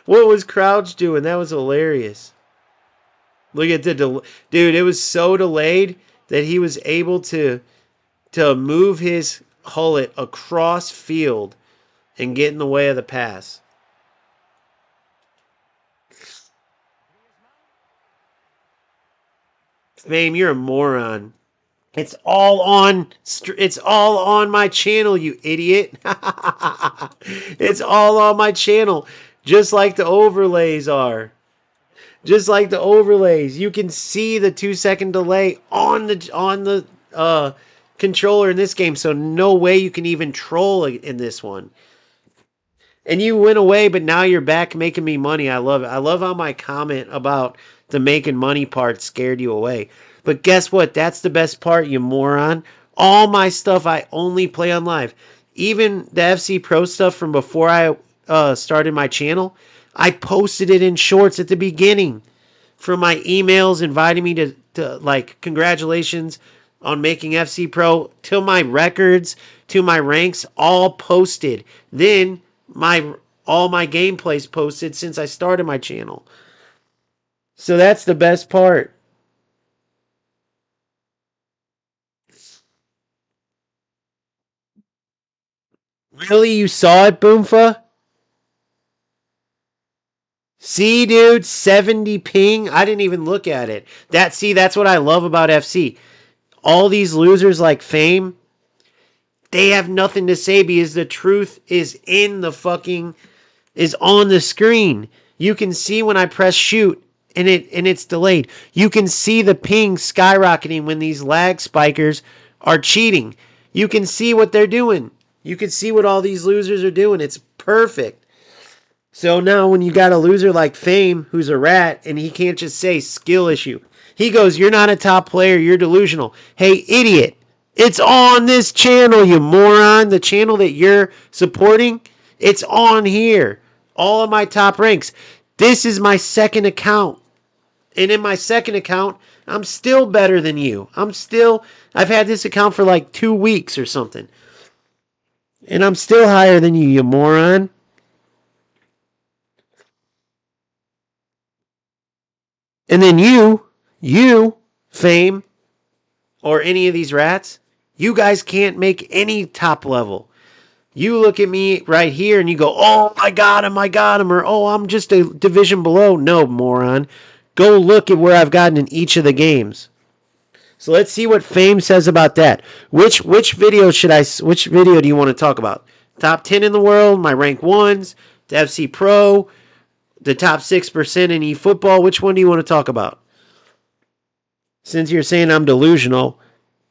What was Crouch doing? That was hilarious. Look at the dude. It was so delayed that he was able to move his hullet across field and get in the way of the pass. Fame, you're a moron. It's all on my channel, you idiot. It's all on my channel. Just like the overlays are. Just like the overlays. You can see the 2 second delay on the controller in this game, so no way you can even troll in this one. And you went away, but now you're back making me money. I love it. I love how my comment about the making money part scared you away. But guess what? That's the best part, you moron. All my stuff I only play on live. Even the FC Pro stuff from before I started my channel, I posted it in shorts at the beginning. From my emails inviting me to like, congratulations on making FC Pro, to my records, to my ranks, all posted. Then my all my gameplays posted since I started my channel. So that's the best part. Really, you saw it, Boomfa? See, dude, 70 ping. I didn't even look at it. That's what I love about FC. All these losers like Fame, they have nothing to say because the truth is on the screen. You can see when I press shoot and it's delayed. You can see the ping skyrocketing when these lag spikers are cheating. You can see what they're doing. You can see what all these losers are doing. It's perfect. So now when you got a loser like Fame who's a rat and he can't just say skill issue. He goes, "You're not a top player, you're delusional." Hey, idiot. It's on this channel, you moron. The channel that you're supporting, it's on here. All of my top ranks. This is my second account. And in my second account, I'm still better than you. I've had this account for like 2 weeks or something. And I'm still higher than you moron. And then you, Fame, or any of these rats, you guys can't make any top level. You look at me right here and you go, "Oh, I got him, or "Oh, I'm just a division below." No, moron. Go look at where I've gotten in each of the games. So let's see what Fame says about that. Which video do you want to talk about? Top 10 in the world, my rank ones, the FC Pro, the top 6% in eFootball. Which one do you want to talk about? Since you're saying I'm delusional,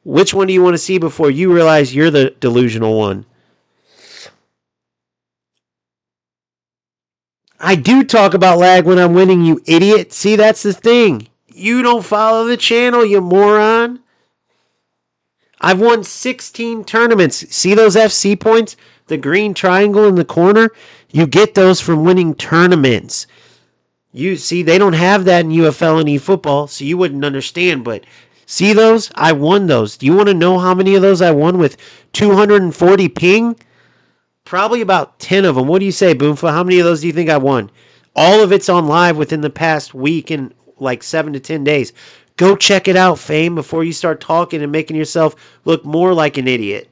which one do you want to see before you realize you're the delusional one? I do talk about lag when I'm winning, you idiot. See, that's the thing. You don't follow the channel, you moron. I've won 16 tournaments. See those FC points? The green triangle in the corner? You get those from winning tournaments. You see, they don't have that in UFL and eFootball, so you wouldn't understand. But see those? I won those. Do you want to know how many of those I won with 240 ping? Probably about 10 of them. What do you say, Boomfa? How many of those do you think I won? All of it's on live within the past week and like 7 to 10 days. Go check it out, Fame, before you start talking and making yourself look more like an idiot.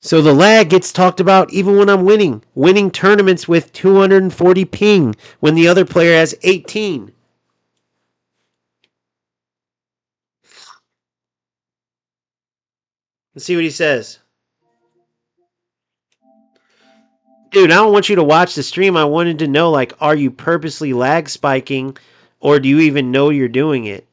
So the lag gets talked about even when I'm winning. Winning tournaments with 240 ping when the other player has 18. Let's see what he says. Dude, I don't want you to watch the stream. I wanted to know, like, are you purposely lag spiking or do you even know you're doing it?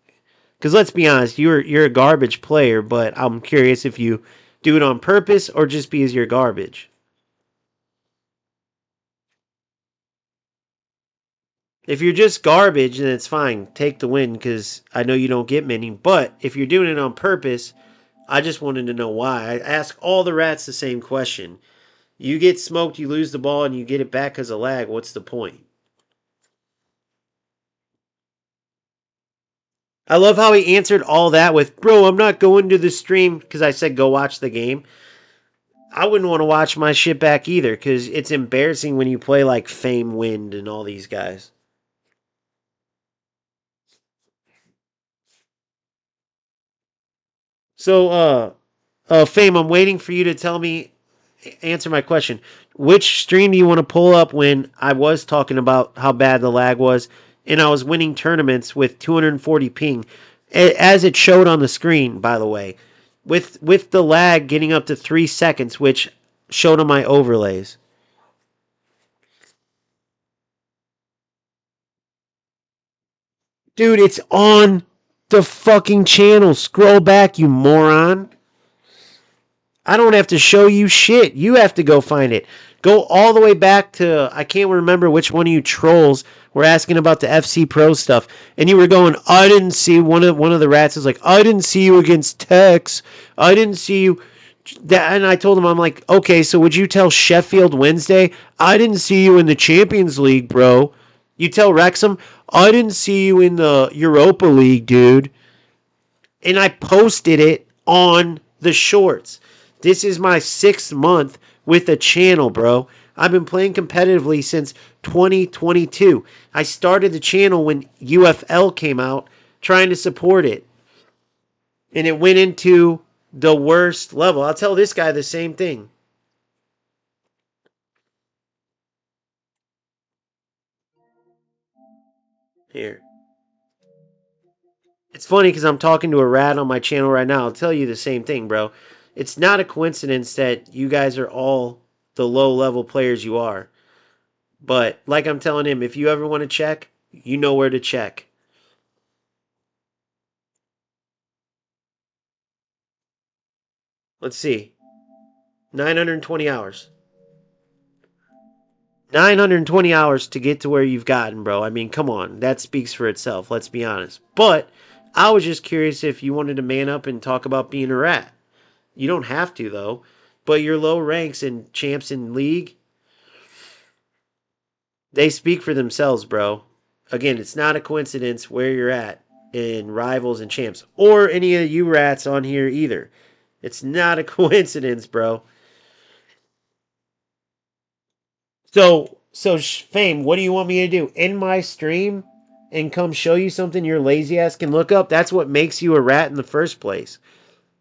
Because let's be honest, you're a garbage player, but I'm curious if you do it on purpose or just because you're garbage. If you're just garbage, then it's fine. Take the win because I know you don't get many. But if you're doing it on purpose, I just wanted to know why. I ask all the rats the same question. You get smoked, you lose the ball, and you get it back because of lag. What's the point? I love how he answered all that with, "Bro, I'm not going to the stream," because I said go watch the game. I wouldn't want to watch my shit back either because it's embarrassing when you play like Fame Wind and all these guys. So, Fame, I'm waiting for you to answer my question. Which stream do you want to pull up when I was talking about how bad the lag was and I was winning tournaments with 240 ping, as it showed on the screen, by the way, with the lag getting up to 3 seconds, which showed on my overlays. Dude, it's on the fucking channel. Scroll back, you moron. I don't have to show you shit. You have to go find it. Go all the way back to, I can't remember which one of you trolls were asking about the FC Pro stuff, and you were going, I didn't see, one of the rats is like, I didn't see you against Tex. I didn't see you. And I told him, I'm like, okay, so would you tell Sheffield Wednesday, I didn't see you in the Champions League, bro? You tell Wrexham, I didn't see you in the Europa League, dude. And I posted it on the shorts. This is my 6th month with a channel, bro. I've been playing competitively since 2022. I started the channel when UFL came out, trying to support it. And it went into the worst level. I'll tell this guy the same thing. Here. It's funny because I'm talking to a rat on my channel right now. I'll tell you the same thing, bro. It's not a coincidence that you guys are all the low level players you are. But like I'm telling him, if you ever want to check, you know where to check. Let's see. 920 hours. 920 hours to get to where you've gotten, bro. I mean, come on. That speaks for itself, let's be honest. But I was just curious if you wanted to man up and talk about being a rat. You don't have to, though. But your low ranks and champs in league, they speak for themselves, bro. Again, it's not a coincidence where you're at in rivals and champs, or any of you rats on here either. It's not a coincidence, bro. So Fame, what do you want me to do? End my stream and come show you something your lazy ass can look up? That's what makes you a rat in the first place.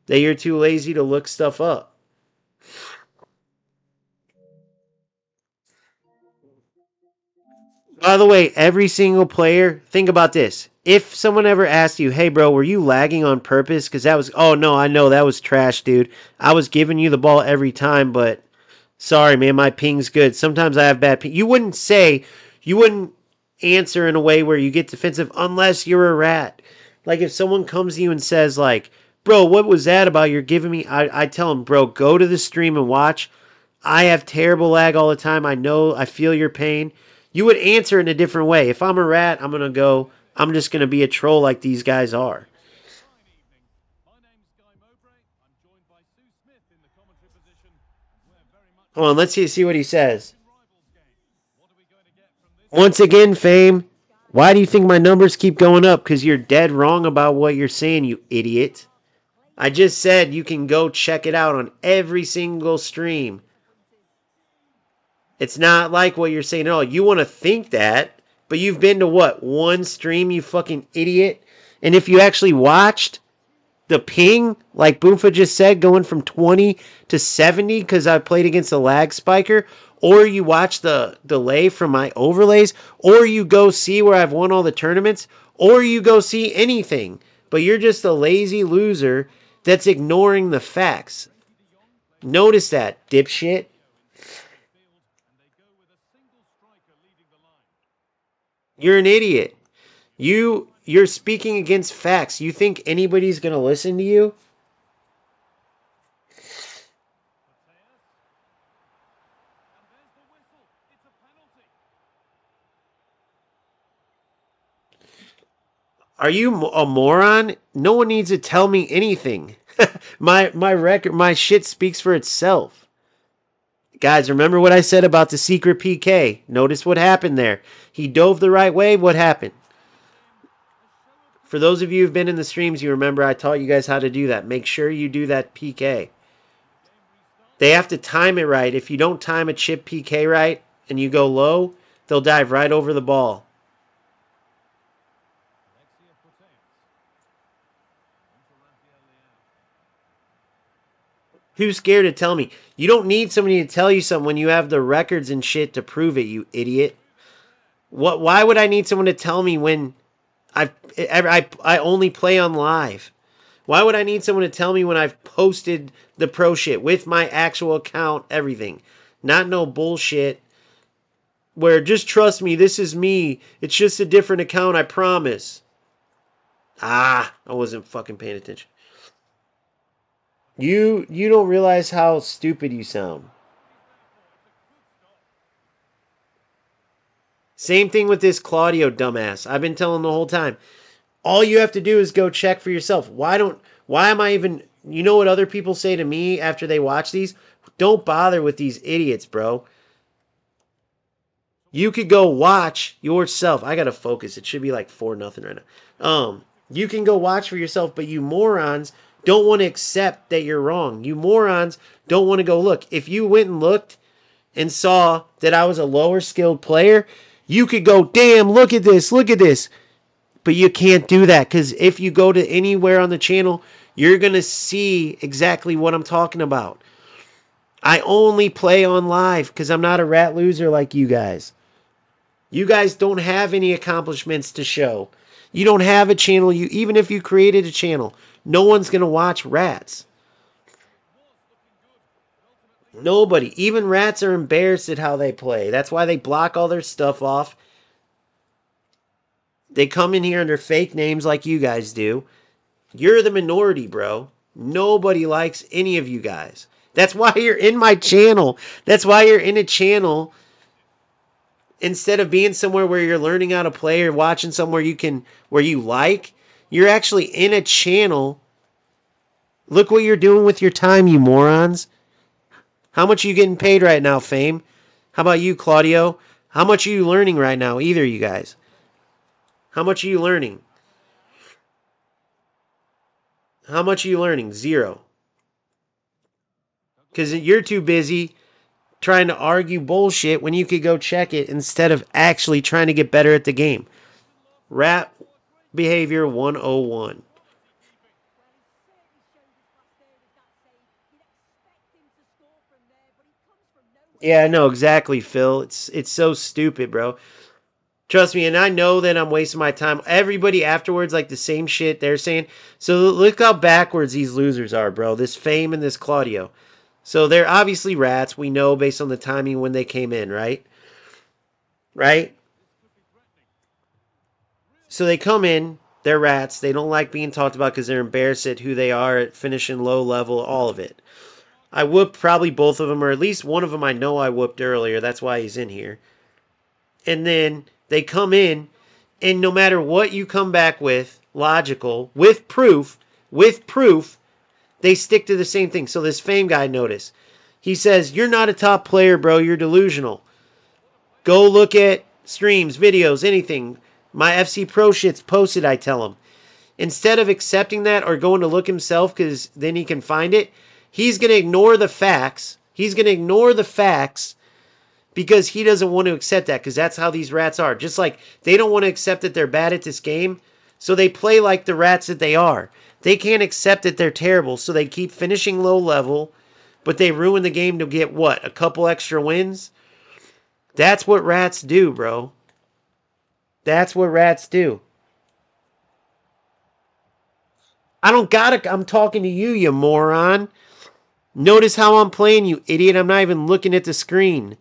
That you're too lazy to look stuff up. By the way, every single player, think about this. If someone ever asked you, hey, bro, were you lagging on purpose? Because that was, oh, no, I know that was trash, dude. I was giving you the ball every time, but sorry, man, my ping's good. Sometimes I have bad ping. You wouldn't answer in a way where you get defensive unless you're a rat. Like if someone comes to you and says, like, bro, what was that about? You're giving me, I tell them, bro, go to the stream and watch. I have terrible lag all the time. I know, I feel your pain. You would answer in a different way. If I'm a rat, I'm just going to be a troll like these guys are. Hold on, let's see what he says. Once again, Fame, why do you think my numbers keep going up? Because you're dead wrong about what you're saying, you idiot. I just said you can go check it out on every single stream. It's not like what you're saying at all. You want to think that, but you've been to what? One stream, you fucking idiot? And if you actually watched the ping, like Boomfa just said, going from 20 to 70 because I played against a lag spiker, or you watch the delay from my overlays, or you go see where I've won all the tournaments, or you go see anything. But you're just a lazy loser that's ignoring the facts. Notice that, dipshit. You're an idiot. You're speaking against facts. You think anybody's going to listen to you? Are you a moron? No one needs to tell me anything. My shit speaks for itself. Guys, remember what I said about the secret PK? Notice what happened there. He dove the right way. What happened? For those of you who've been in the streams, you remember I taught you guys how to do that. Make sure you do that PK. They have to time it right. If you don't time a chip PK right and you go low, they'll dive right over the ball. Who's scared to tell me? You don't need somebody to tell you something when you have the records and shit to prove it, you idiot. Why would I need someone to tell me when I only play on live? Why would I need someone to tell me when I've posted the pro shit with my actual account, everything? Not no bullshit where just trust me, this is me. It's just a different account, I promise. Ah, I wasn't fucking paying attention. You don't realize how stupid you sound. Same thing with this Claudio dumbass. I've been telling the whole time. All you have to do is go check for yourself. Why am I even you know what other people say to me after they watch these? Don't bother with these idiots, bro. You could go watch yourself. I gotta focus. It should be like 4-0 right now. You can go watch for yourself, but you morons don't want to accept that you're wrong. You morons don't want to go look. If you went and looked and saw that I was a lower skilled player, you could go, damn, look at this, look at this. But you can't do that because if you go to anywhere on the channel, you're going to see exactly what I'm talking about. I only play on live because I'm not a rat loser like you guys. You guys don't have any accomplishments to show. You don't have a channel. Even if you created a channel, no one's going to watch rats. Nobody. Even rats are embarrassed at how they play. That's why they block all their stuff off. They come in here under fake names like you guys do. You're the minority, bro. Nobody likes any of you guys. That's why you're in my channel. That's why you're in a channel instead of being somewhere where you're learning how to play or watching somewhere where you like. You're actually in a channel. Look what you're doing with your time, you morons. How much are you getting paid right now, Fame? How about you, Claudio? How much are you learning right now, either of you guys? How much are you learning? How much are you learning? 0. Because you're too busy trying to argue bullshit when you could go check it instead of actually trying to get better at the game. Rat behavior 101. Yeah, I know exactly, Phil. It's so stupid, bro. Trust me, and I know that I'm wasting my time. Everybody afterwards, like the same shit they're saying. So look how backwards these losers are, bro. This Fame and this Claudio. So they're obviously rats. We know based on the timing when they came in, right? Right? So they come in, they're rats. They don't like being talked about because they're embarrassed at who they are at finishing low level, all of it. I whooped probably both of them, or at least one of them I know I whooped earlier. That's why he's in here. And then they come in, and no matter what you come back with, logical, with proof, they stick to the same thing. So this Fame guy, notice, he says, you're not a top player, bro. You're delusional. Go look at streams, videos, anything. My FC Pro shit's posted, I tell him. Instead of accepting that or going to look himself because then he can find it, he's going to ignore the facts. He's going to ignore the facts because he doesn't want to accept that because that's how these rats are. Just like they don't want to accept that they're bad at this game, so they play like the rats that they are. They can't accept that they're terrible, so they keep finishing low level, but they ruin the game to get what? A couple extra wins? That's what rats do, bro. That's what rats do. I don't gotta. I'm talking to you, you moron. Notice how I'm playing, you idiot. I'm not even looking at the screen.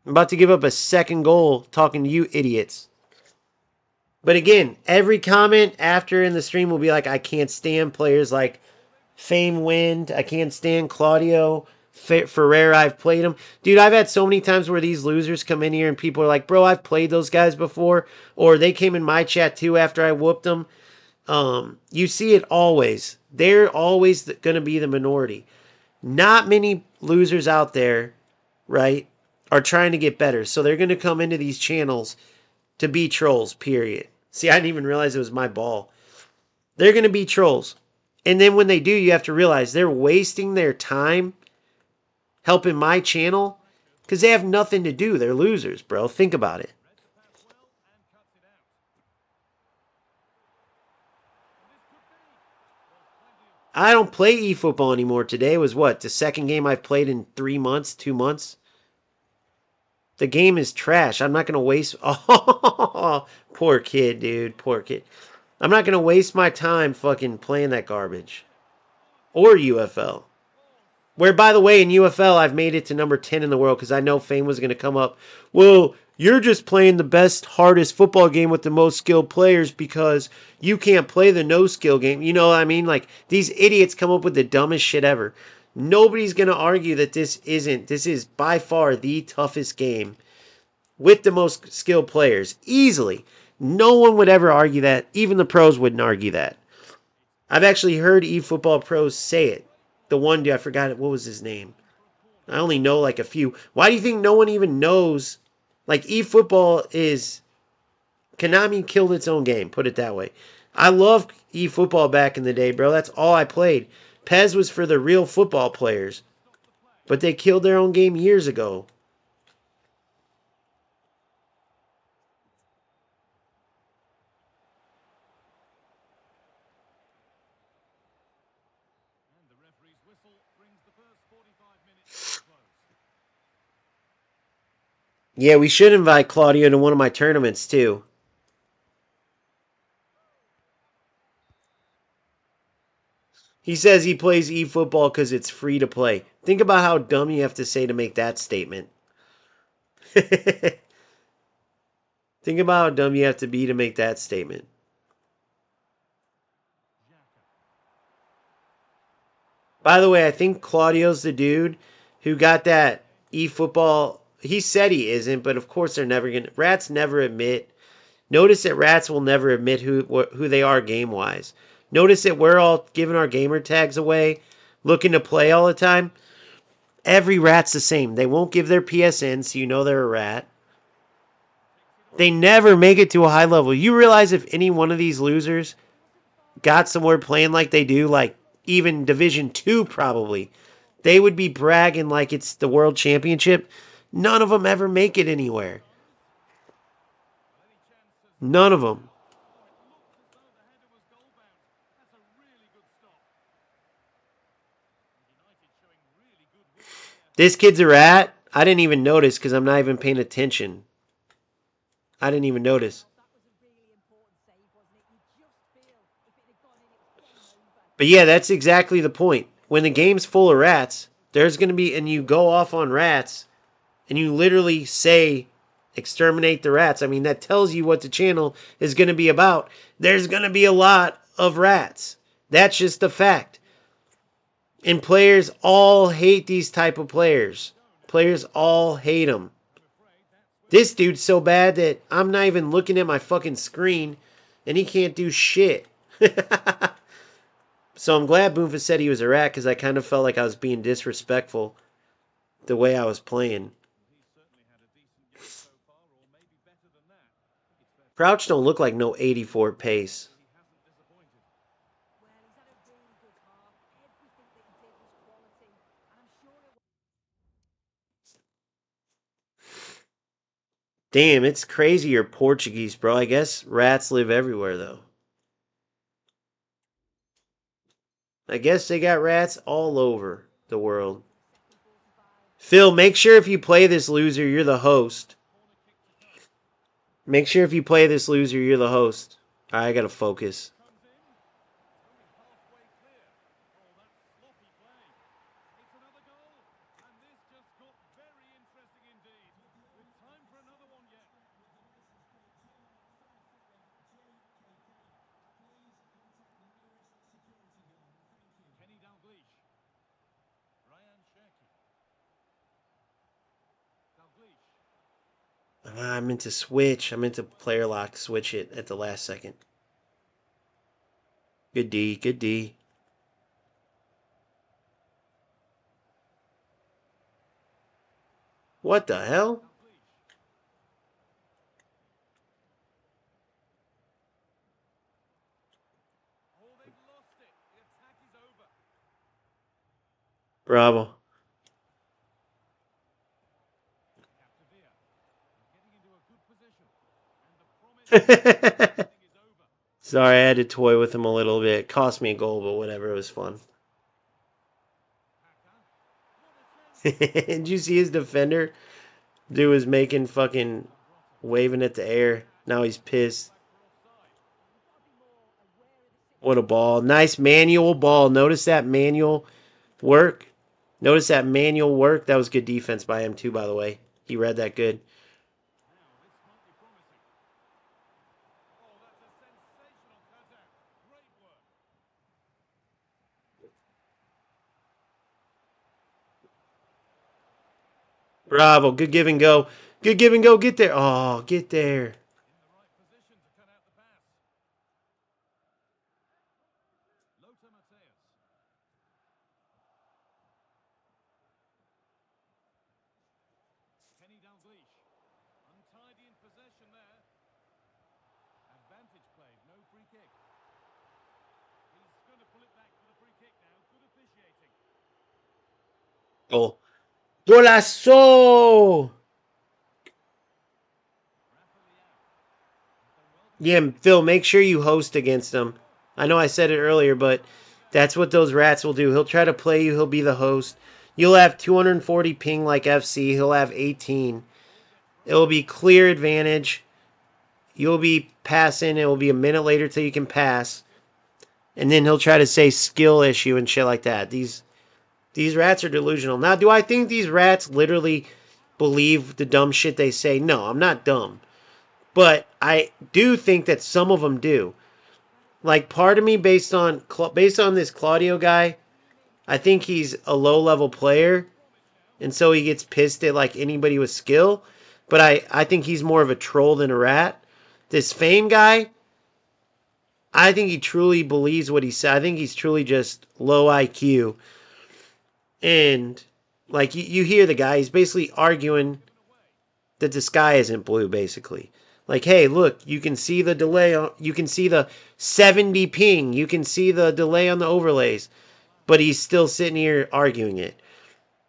I'm about to give up a second goal talking to you idiots. But again, every comment after in the stream will be like, I can't stand players like Fame Wind. I can't stand Claudio Ferreira. I've played him. Dude, I've had so many times where these losers come in here and people are like, bro, I've played those guys before. Or they came in my chat too after I whooped them. You see it always. They're always going to be the minority. Not many losers out there, right, are trying to get better. So they're going to come into these channels to be trolls, period. See, I didn't even realize it was my ball. They're going to be trolls. And then when they do, you have to realize they're wasting their time helping my channel because they have nothing to do. They're losers, bro. Think about it. I don't play eFootball anymore. Today was what? The second game I've played in 3 months, 2 months? The game is trash. I'm not going to waste. Oh, poor kid, dude. Poor kid. I'm not going to waste my time fucking playing that garbage. Or UFL. Where, by the way, in UFL, I've made it to number 10 in the world because I know Fame was going to come up. Well, you're just playing the best, hardest football game with the most skilled players because you can't play the no-skill game. You know what I mean? Like, these idiots come up with the dumbest shit ever. Nobody's going to argue that this isn't. This is by far the toughest game with the most skilled players. Easily. No one would ever argue that. Even the pros wouldn't argue that. I've actually heard eFootball pros say it. The one dude, I forgot it. What was his name? I only know like a few. Why do you think no one even knows? Like eFootball is Konami killed its own game. Put it that way. I loved eFootball back in the day, bro. That's all I played. PES was for the real football players, but they killed their own game years ago. Yeah, we should invite Claudio to one of my tournaments too. He says he plays eFootball because it's free to play. Think about how dumb you have to say to make that statement. Think about how dumb you have to be to make that statement. By the way, I think Claudio's the dude who got that eFootball. He said he isn't, but of course they're never gonna. Rats never admit. Notice that rats will never admit who they are game wise. Notice that we're all giving our gamer tags away, looking to play all the time. Every rat's the same. They won't give their PSN, so you know they're a rat. They never make it to a high level. You realize if any one of these losers got somewhere playing like they do, like even Division 2 probably, they would be bragging like it's the world championship. None of them ever make it anywhere. None of them. This kid's a rat. I didn't even notice because I'm not even paying attention. I didn't even notice. But yeah, that's exactly the point. When the game's full of rats, there's going to be, and you go off on rats, and you literally say, exterminate the rats. I mean, that tells you what the channel is going to be about. There's going to be a lot of rats. That's just a fact. And players all hate these type of players. Players all hate them. This dude's so bad that I'm not even looking at my fucking screen, and he can't do shit. So I'm glad Boomfa said he was a rat because I kind of felt like I was being disrespectful the way I was playing. Crouch don't look like no 84 pace. Damn, it's crazy you're Portuguese, bro. I guess rats live everywhere, though. I guess they got rats all over the world. Phil, make sure if you play this loser, you're the host. Make sure if you play this loser, you're the host. Alright, I gotta focus. I meant to switch. I meant to player lock switch it at the last second. Good D, good D. What the hell? Bravo. Sorry, I had to toy with him a little bit. It cost me a goal, but whatever. It was fun. Did you see his defender? Dude was making fucking waving at the air. Now he's pissed. What a ball. Nice manual ball. Notice that manual work. Notice that manual work. That was good defense by him too, by the way. He read that good. Bravo. Good give and go. Good give and go. Get there. Oh, get there. Oh. Golazo! Yeah, Phil, make sure you host against him. I know I said it earlier, but that's what those rats will do. He'll try to play you. He'll be the host. You'll have 240 ping like FC. He'll have 18. It'll be clear advantage. You'll be passing. It will be a minute later till you can pass. And then he'll try to say skill issue and shit like that. These rats are delusional. Now, do I think these rats literally believe the dumb shit they say? No, I'm not dumb. But I do think that some of them do. Like part of me, based on this Claudio guy, I think he's a low level player, and so he gets pissed at like anybody with skill. But I think he's more of a troll than a rat. This Fame guy, I think he truly believes what he said. I think he's truly just low IQ. And like you hear the guy, he's basically arguing that the sky isn't blue, basically. Like, hey, look, you can see the delay. You can see the 70 ping. You can see the delay on the overlays. But he's still sitting here arguing it.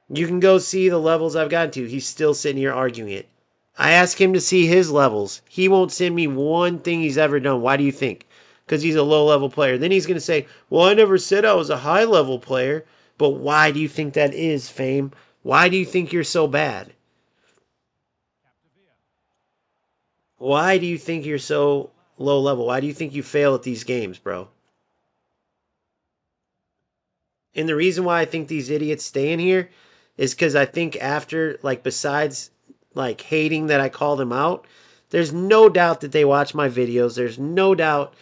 You can go see the levels I've gotten to. He's still sitting here arguing it. I ask him to see his levels. He won't send me one thing he's ever done. Why do you think? Because he's a low level player. Then he's going to say, well, I never said I was a high level player. But why do you think that is, Fame? Why do you think you're so bad? Why do you think you're so low level? Why do you think you fail at these games, bro? And the reason why I think these idiots stay in here is because I think after, like, besides, like, hating that I call them out, there's no doubt that they watch my videos. There's no doubt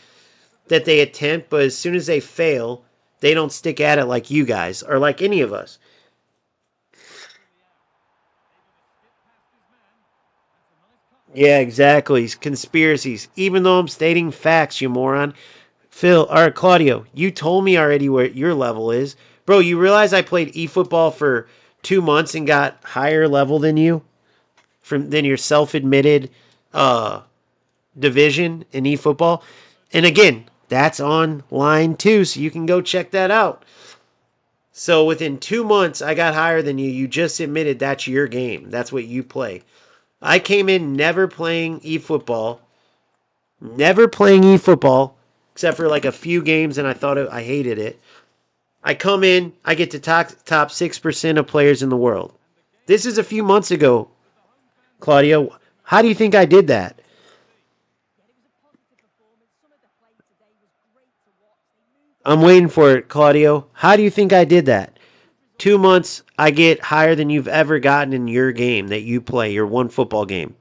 that they attempt, but as soon as they fail, they don't stick at it like you guys or like any of us. Yeah, exactly. Conspiracies. Even though I'm stating facts, you moron. Phil, or Claudio, you told me already what your level is. Bro, you realize I played eFootball for 2 months and got higher level than you? Than your self-admitted uh, division in eFootball? And again, that's online too, so you can go check that out. So within 2 months, I got higher than you. You just admitted that's your game. That's what you play. I came in never playing eFootball. Never playing eFootball, except for like a few games, and I hated it. I come in, I get to top 6% of players in the world. This is a few months ago, Claudio. How do you think I did that? I'm waiting for it, Claudio. How do you think I did that? 2 months, I get higher than you've ever gotten in your game that you play, your one football game.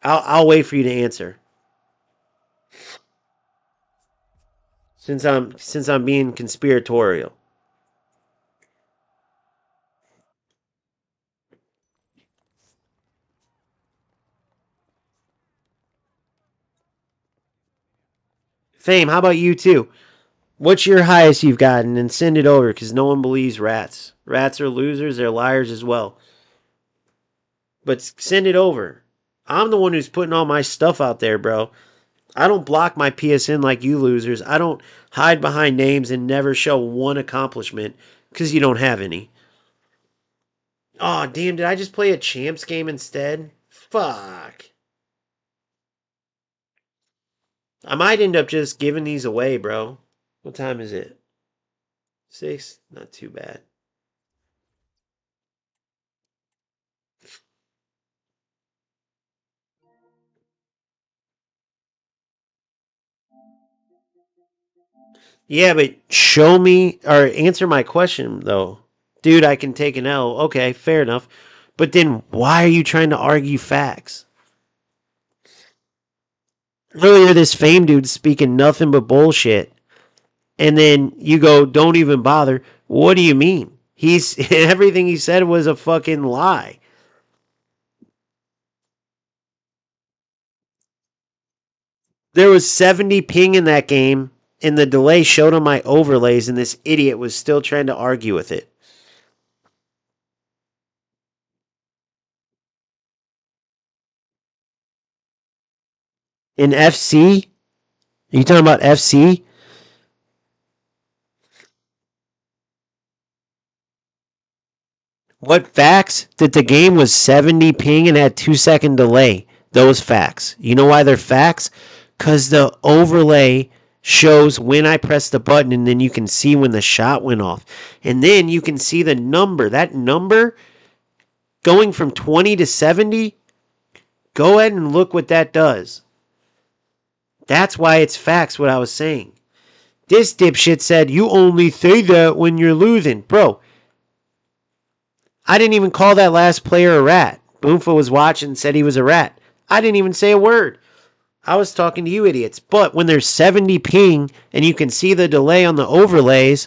I'll wait for you to answer. Since I'm being conspiratorial. Fame, how about you too? What's your highest you've gotten? And send it over because no one believes rats. Rats are losers, they're liars as well. But send it over. I'm the one who's putting all my stuff out there, bro. I don't block my PSN like you losers. I don't hide behind names and never show one accomplishment because you don't have any. Oh, damn, did I just play a champs game instead? Fuck. I might end up just giving these away, bro. What time is it? 6? Not too bad. Yeah, but show me or answer my question though. Dude, I can take an L. Okay, fair enough. But then why are you trying to argue facts? Earlier, this fame dude speaking nothing but bullshit. And then you go, don't even bother. What do you mean? He's everything he said was a fucking lie. There was 70 ping in that game, and the delay showed on my overlays, and this idiot was still trying to argue with it. In FC? Are you talking about FC? What facts? That the game was 70 ping and had 2-second delay. Those facts. You know why they're facts? Because the overlay shows when I press the button and then you can see when the shot went off. And then you can see the number. That number going from 20 to 70, go ahead and look what that does. That's why it's facts, what I was saying. This dipshit said, you only say that when you're losing. Bro, I didn't even call that last player a rat. Boomfa was watching and said he was a rat. I didn't even say a word. I was talking to you idiots. But when there's 70 ping and you can see the delay on the overlays,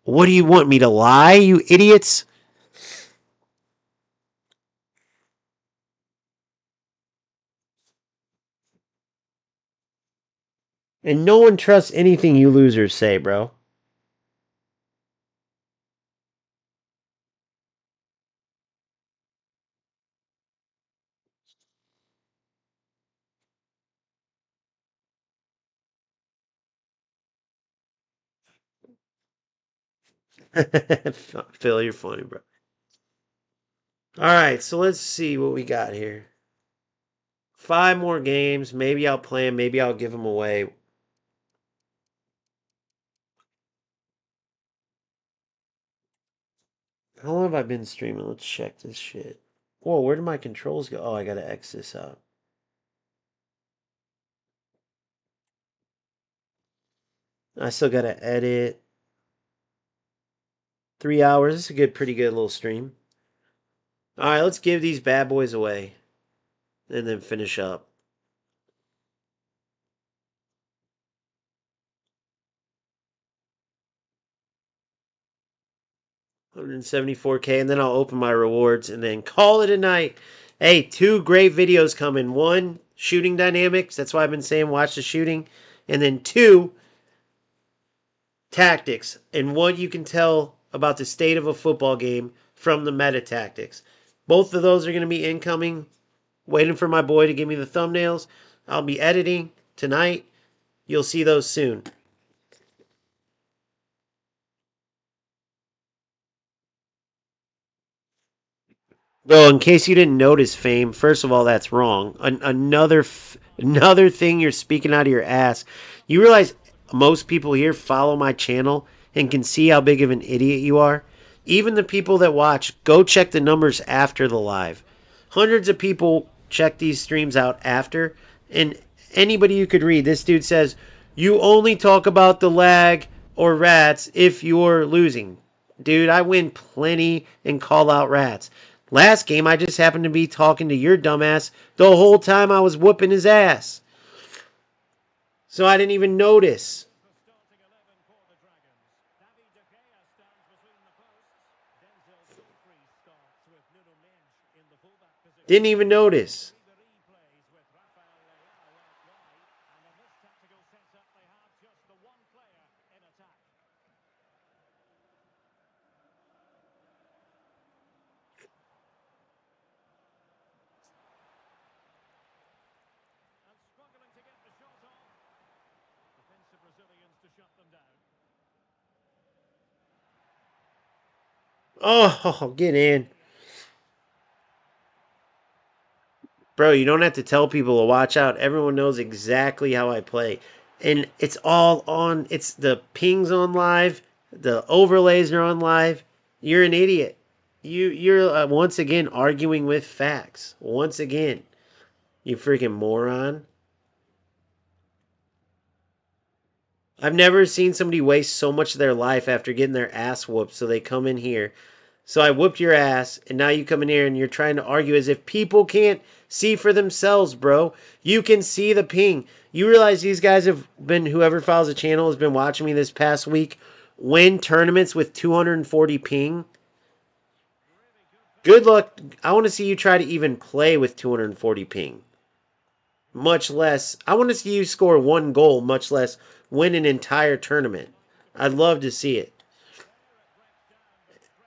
what do you want me to lie, you idiots? And no one trusts anything you losers say, bro. Phil, you're funny, bro. All right, so let's see what we got here. 5 more games. Maybe I'll play them. Maybe I'll give them away. How long have I been streaming? Let's check this shit. Whoa, where did my controls go? Oh, I gotta X this out. I still gotta edit. 3 hours. This is a pretty good little stream. All right, let's give these bad boys away and then finish up. 174K, and then I'll open my rewards and then call it a night. Hey, 2 great videos coming. 1, shooting dynamics. That's why I've been saying watch the shooting. And then 2, tactics and what you can tell about the state of a football game from the meta tactics. Both of those are going to be incoming. Waiting for my boy to give me the thumbnails. I'll be editing tonight. You'll see those soon. Well, in case you didn't notice, Fame, first of all, that's wrong. Another thing you're speaking out of your ass. You realize most people here follow my channel and can see how big of an idiot you are? Even the people that watch, go check the numbers after the live. Hundreds of people check these streams out after, and anybody you could read, this dude says, you only talk about the lag or rats if you're losing. Dude, I win plenty and call out rats. Last game, I just happened to be talking to your dumbass the whole time I was whooping his ass. So I didn't even notice. Didn't even notice. Oh, get in. Bro, you don't have to tell people to watch out. Everyone knows exactly how I play. And it's all on, it's the pings on live, the overlays are on live. You're an idiot. You're once again arguing with facts. Once again, you freaking moron. I've never seen somebody waste so much of their life after getting their ass whooped so they come in here. So I whooped your ass, and now you come in here and you're trying to argue as if people can't see for themselves, bro. You can see the ping. You realize these guys have been, whoever follows the channel has been watching me this past week win tournaments with 240 ping? Good luck. I want to see you try to even play with 240 ping. Much less, I want to see you score one goal, much less win an entire tournament. I'd love to see it.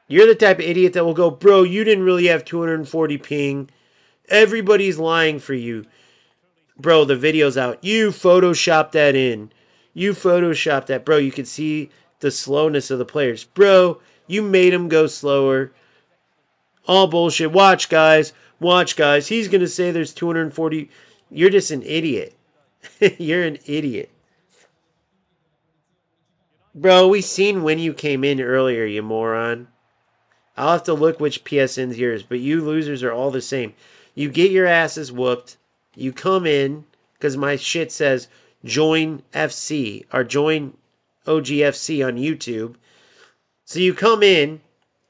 You're the type of idiot that will go, bro, you didn't really have 240 ping. Everybody's lying for you. Bro, the video's out. You photoshopped that in. You photoshopped that. Bro, you can see the slowness of the players. Bro, you made them go slower. All bullshit. Watch, guys. Watch, guys. He's going to say there's 240. You're just an idiot. You're an idiot. Bro, we seen when you came in earlier, you moron. I'll have to look which PSN's yours, but you losers are all the same. You get your asses whooped. You come in, because my shit says join FC, or join OGFC on YouTube. So you come in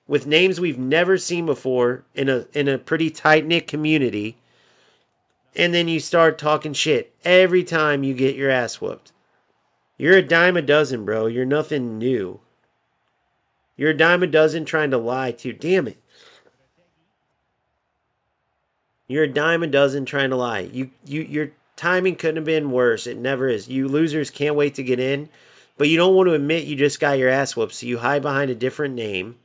with names we've never seen before in a pretty tight-knit community, and then you start talking shit every time you get your ass whooped. You're a dime a dozen, bro. You're nothing new. You're a dime a dozen trying to lie too. Damn it. You're a dime a dozen trying to lie. Your timing couldn't have been worse. It never is. You losers can't wait to get in, but you don't want to admit you just got your ass whooped, so you hide behind a different name.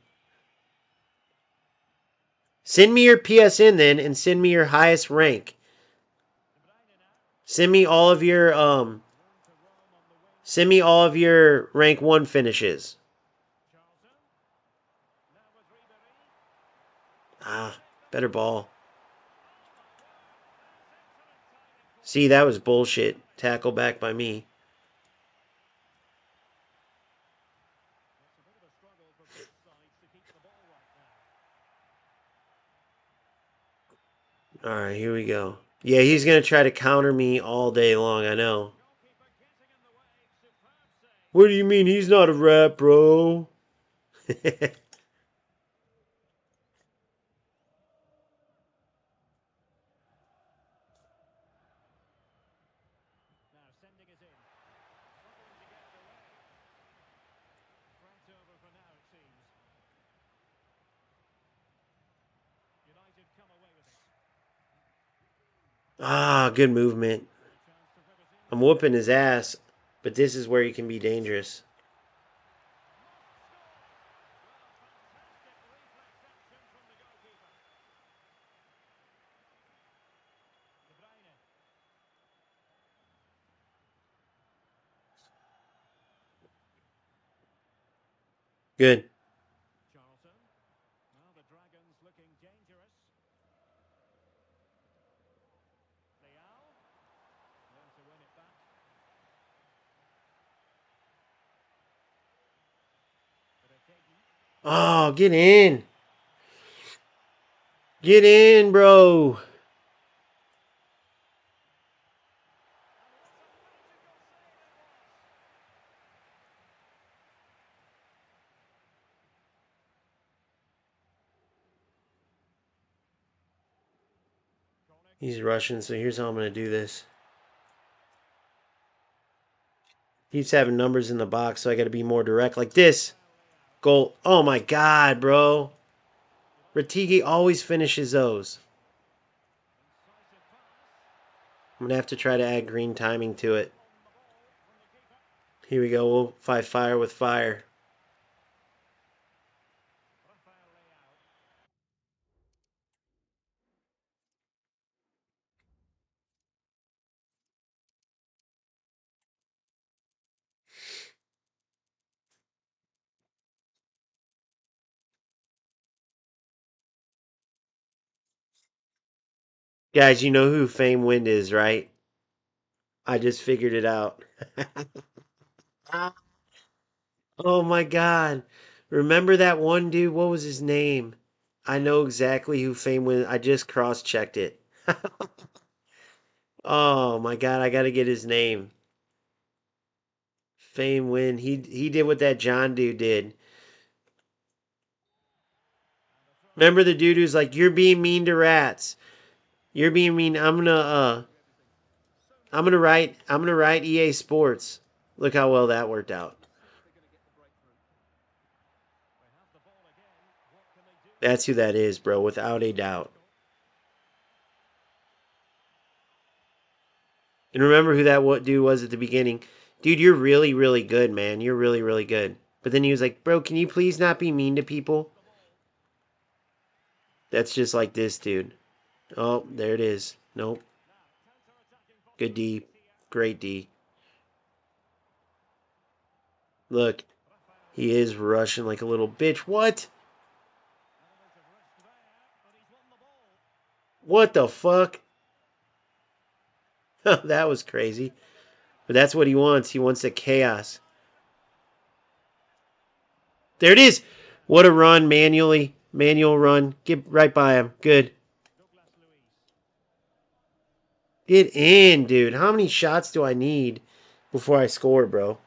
Send me your PSN then, and send me your highest rank. Send me all of your Send me all of your rank 1 finishes. Ah, better ball. See, that was bullshit. Tackle back by me. Alright, here we go. Yeah, he's going to try to counter me all day long, I know. What do you mean he's not a rat, bro? Ah, good movement. I'm whooping his ass, but this is where he can be dangerous. Good. Oh, get in. Get in, bro. He's rushing, so here's how I'm going to do this. He's having numbers in the box, so I got to be more direct. Like this. Goal. Oh, my God, bro. Ratigi always finishes those. I'm going to have to try to add green timing to it. Here we go. We'll fight fire with fire. Guys, you know who Fame Wind is, right? I just figured it out. Oh my god. Remember that one dude? What was his name? I know exactly who Fame Wind. I just cross-checked it. Oh my god, I gotta get his name. Fame Wind. He did what that John dude did. Remember the dude who's like, "You're being mean to rats. You're being mean. I'm gonna write EA Sports." Look how well that worked out. That's who that is, bro, without a doubt. And remember who that what dude was at the beginning. Dude, you're really, really good, man. You're really, really good. But then he was like, "Bro, can you please not be mean to people?" That's just like this dude. Oh, there it is. Nope. Good D. Great D. Look, he is rushing like a little bitch. What? What the fuck? That was crazy. But that's what he wants. He wants the chaos. There it is. What a run manually. Manual run. Get right by him. Good. Get in, dude. How many shots do I need before I score, bro?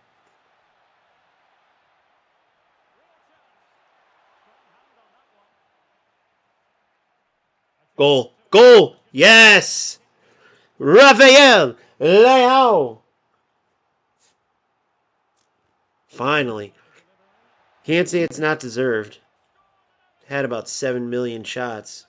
Goal. Goal. Yes. Rafael Leao. Finally. Can't say it's not deserved. Had about 7 million shots.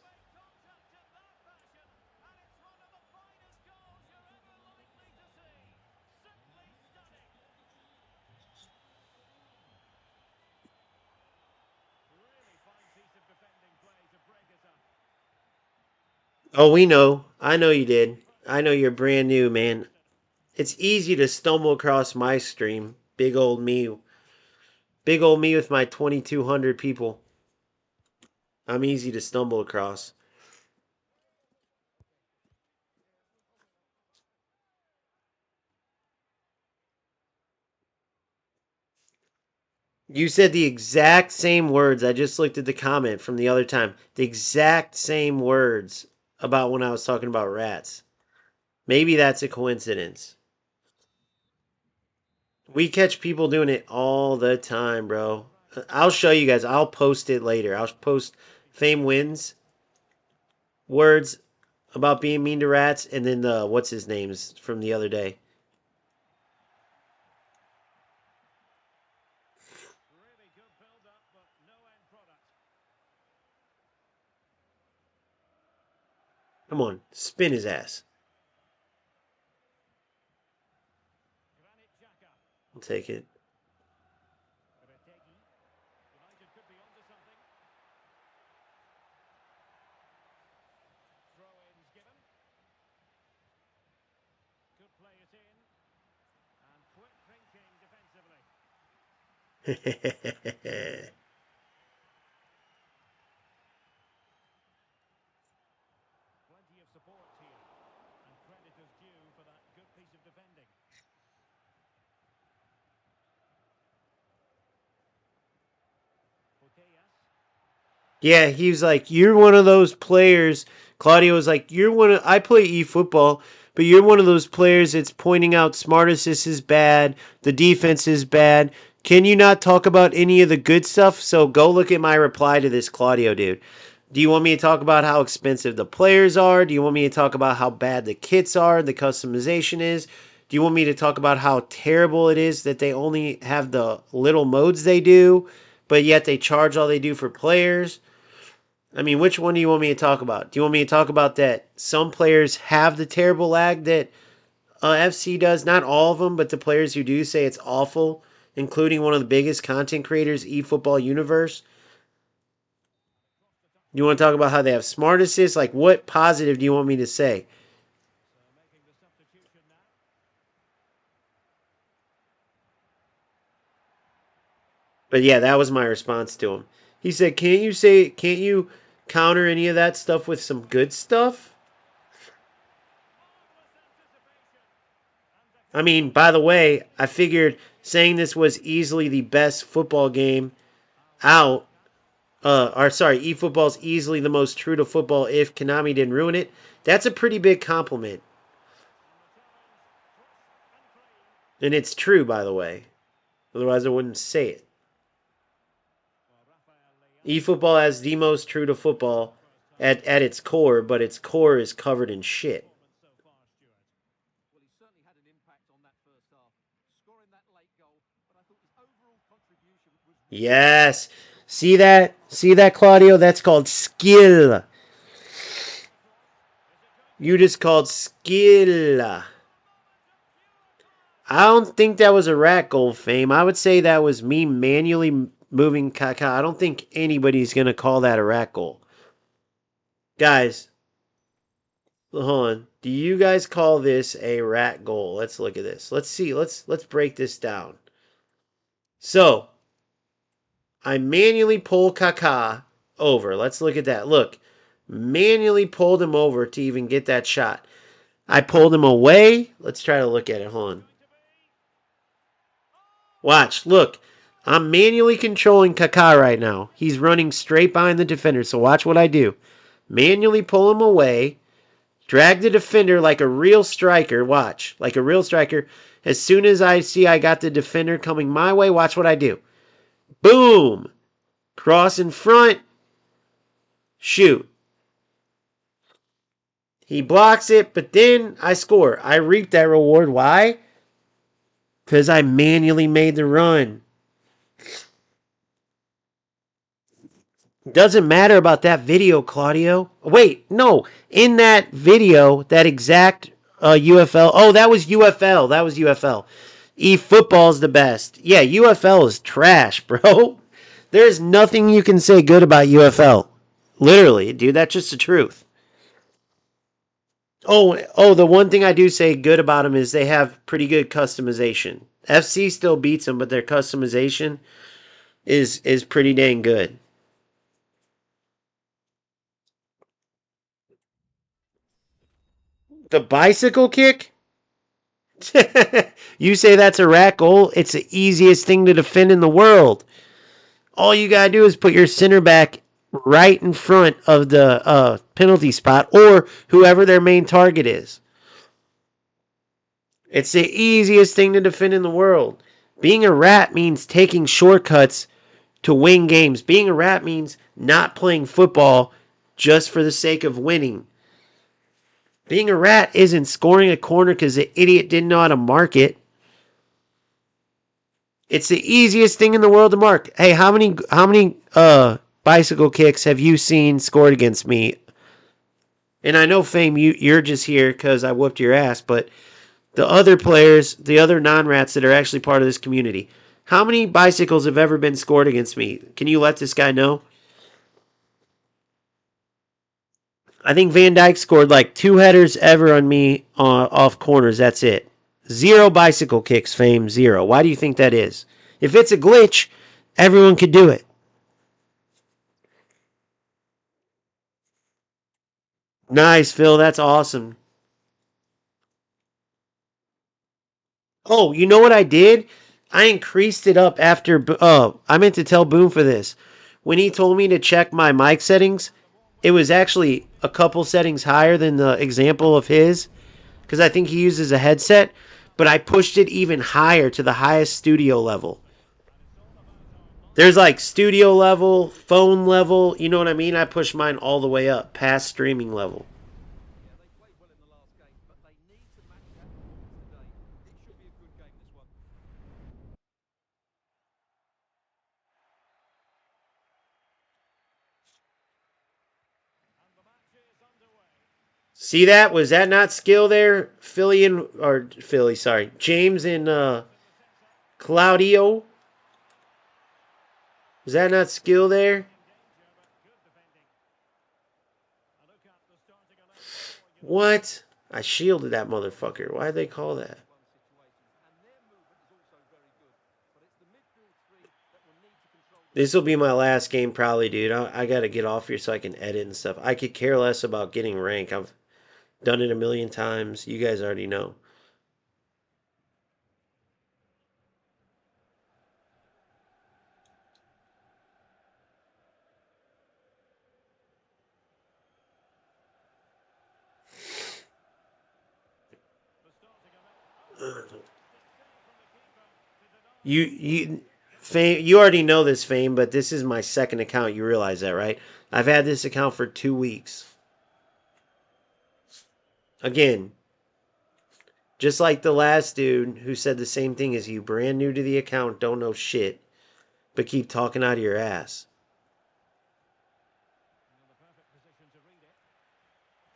Oh, we know. I know you did. I know you're brand new, man. It's easy to stumble across my stream. Big old me. Big old me with my 2,200 people. I'm easy to stumble across. You said the exact same words. I just looked at the comment from the other time. The exact same words about when I was talking about rats. Maybe that's a coincidence. We catch people doing it all the time, bro. I'll show you guys. I'll post it later. I'll post Fame Wins words about being mean to rats and then the what's his names from the other day. Come on, spin his ass. I'll take it. Yeah, he was like, "You're one of those players." Claudio was like, "You're one of I play eFootball, but you're one of those players that's pointing out smart assist is bad, the defense is bad. Can you not talk about any of the good stuff?" So go look at my reply to this Claudio dude. Do you want me to talk about how expensive the players are? Do you want me to talk about how bad the kits are, the customization is? Do you want me to talk about how terrible it is that they only have the little modes they do, but yet they charge all they do for players? I mean, which one do you want me to talk about? Do you want me to talk about that some players have the terrible lag that FC does? Not all of them, but the players who do say it's awful, including one of the biggest content creators, eFootball Universe. You want to talk about how they have smart assists? Like, what positive do you want me to say? But yeah, that was my response to him. He said, can't you counter any of that stuff with some good stuff?" I mean, by the way, I figured saying this was easily the best football game out, or sorry, eFootball's easily the most true to football if Konami didn't ruin it. That's a pretty big compliment. And it's true, by the way. Otherwise, I wouldn't say it. eFootball has the most true to football at its core, but its core is covered in shit. Yes. See that? See that, Claudio? That's called skill. You just called skill. I don't think that was a rat goal, Fame. I would say that was me manually moving Kaká. I don't think anybody's going to call that a rat goal. Guys, hold on. Do you guys call this a rat goal? Let's look at this. Let's see. Let's break this down. So, I manually pull Kaká over. Let's look at that. Look, manually pulled him over to even get that shot. I pulled him away. Let's try to look at it. Hold on. Watch, look. I'm manually controlling Kaká right now. He's running straight behind the defender, so watch what I do. Manually pull him away. Drag the defender like a real striker. Watch, like a real striker. As soon as I see I got the defender coming my way, watch what I do. Boom! Cross in front. Shoot. He blocks it, but then I score. I reap that reward. Why? Because I manually made the run. Doesn't matter about that video, Claudio. Wait, no. In that video, that exact UFL. Oh, that was UFL. That was UFL. eFootball's the best. Yeah, UFL is trash, bro. There's nothing you can say good about UFL. Literally, dude, that's just the truth. Oh, the one thing I do say good about them is they have pretty good customization. FC still beats them, but their customization is pretty dang good. The bicycle kick? You say that's a rat goal? It's the easiest thing to defend in the world. All you gotta do is put your center back right in front of the penalty spot or whoever their main target is. It's the easiest thing to defend in the world. Being a rat means taking shortcuts to win games. Being a rat means not playing football just for the sake of winning. Being a rat isn't scoring a corner because the idiot didn't know how to mark it. It's the easiest thing in the world to mark. Hey, how many bicycle kicks have you seen scored against me? And I know, Fame, you're just here because I whooped your ass, but the other players, the other non-rats that are actually part of this community, how many bicycles have ever been scored against me? Can you let this guy know? I think Van Dyke scored like 2 headers ever on me off corners. That's it. 0 bicycle kicks, Fame. 0. Why do you think that is? If it's a glitch, everyone could do it. Nice, Phil. That's awesome. Oh, you know what I did? I increased it up after. I meant to tell Boom for this. When he told me to check my mic settings, it was actually a couple settings higher than the example of his because I think he uses a headset, but I pushed it even higher to the highest studio level. There's like studio level, phone level, you know what I mean? I pushed mine all the way up past streaming level. See that? Was that not skill there? Philly, sorry. James and Claudio. Was that not skill there? What? I shielded that motherfucker. Why'd they call that? This will be my last game, probably, dude. I gotta get off here so I can edit and stuff. I could care less about getting rank. I've done it a million times. You guys already know. You Fame, you already know this, Fame, but this is my second account. You realize that, right? I've had this account for 2 weeks. Again, just like the last dude who said the same thing as you, brand new to the account, don't know shit, but keep talking out of your ass.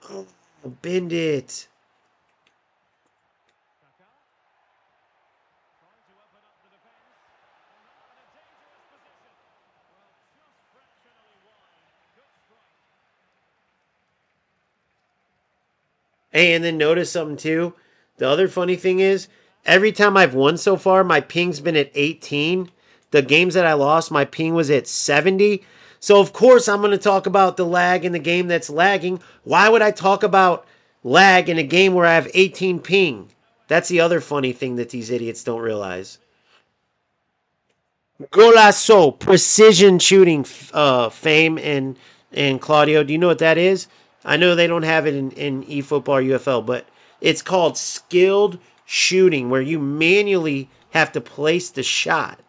Oh, bend it. Hey, and then notice something too. The other funny thing is, every time I've won so far, my ping's been at 18. The games that I lost, my ping was at 70. So, of course, I'm going to talk about the lag in the game that's lagging. Why would I talk about lag in a game where I have 18 ping? That's the other funny thing that these idiots don't realize. Golazo, precision shooting, Fame and Claudio. Do you know what that is? I know they don't have it in eFootball or UFL, but it's called skilled shooting, where you manually have to place the shot.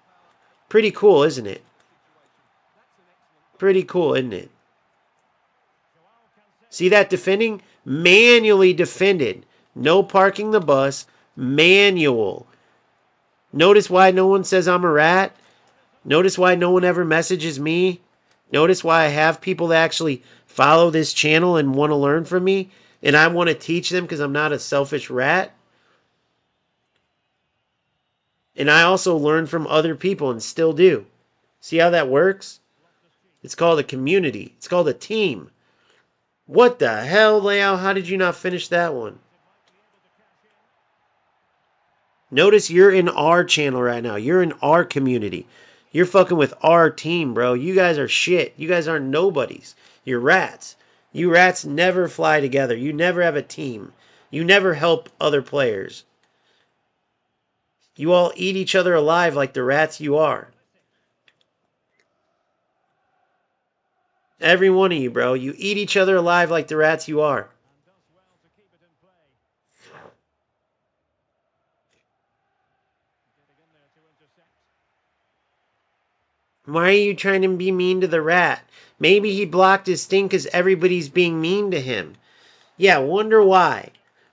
Pretty cool, isn't it? Pretty cool, isn't it? See that defending? Manually defended. No parking the bus. Manual. Notice why no one says I'm a rat? Notice why no one ever messages me? Notice why I have people that actually follow this channel and want to learn from me? And I want to teach them because I'm not a selfish rat? And I also learn from other people and still do. See how that works? It's called a community. It's called a team. What the hell, Leao? How did you not finish that one? Notice you're in our channel right now. You're in our community. You're fucking with our team, bro. You guys are shit. You guys aren't nobodies. You're rats. You rats never fly together. You never have a team. You never help other players. You all eat each other alive like the rats you are. Every one of you, bro. You eat each other alive like the rats you are. Why are you trying to be mean to the rat? Maybe he blocked his thing because everybody's being mean to him. Yeah, wonder why.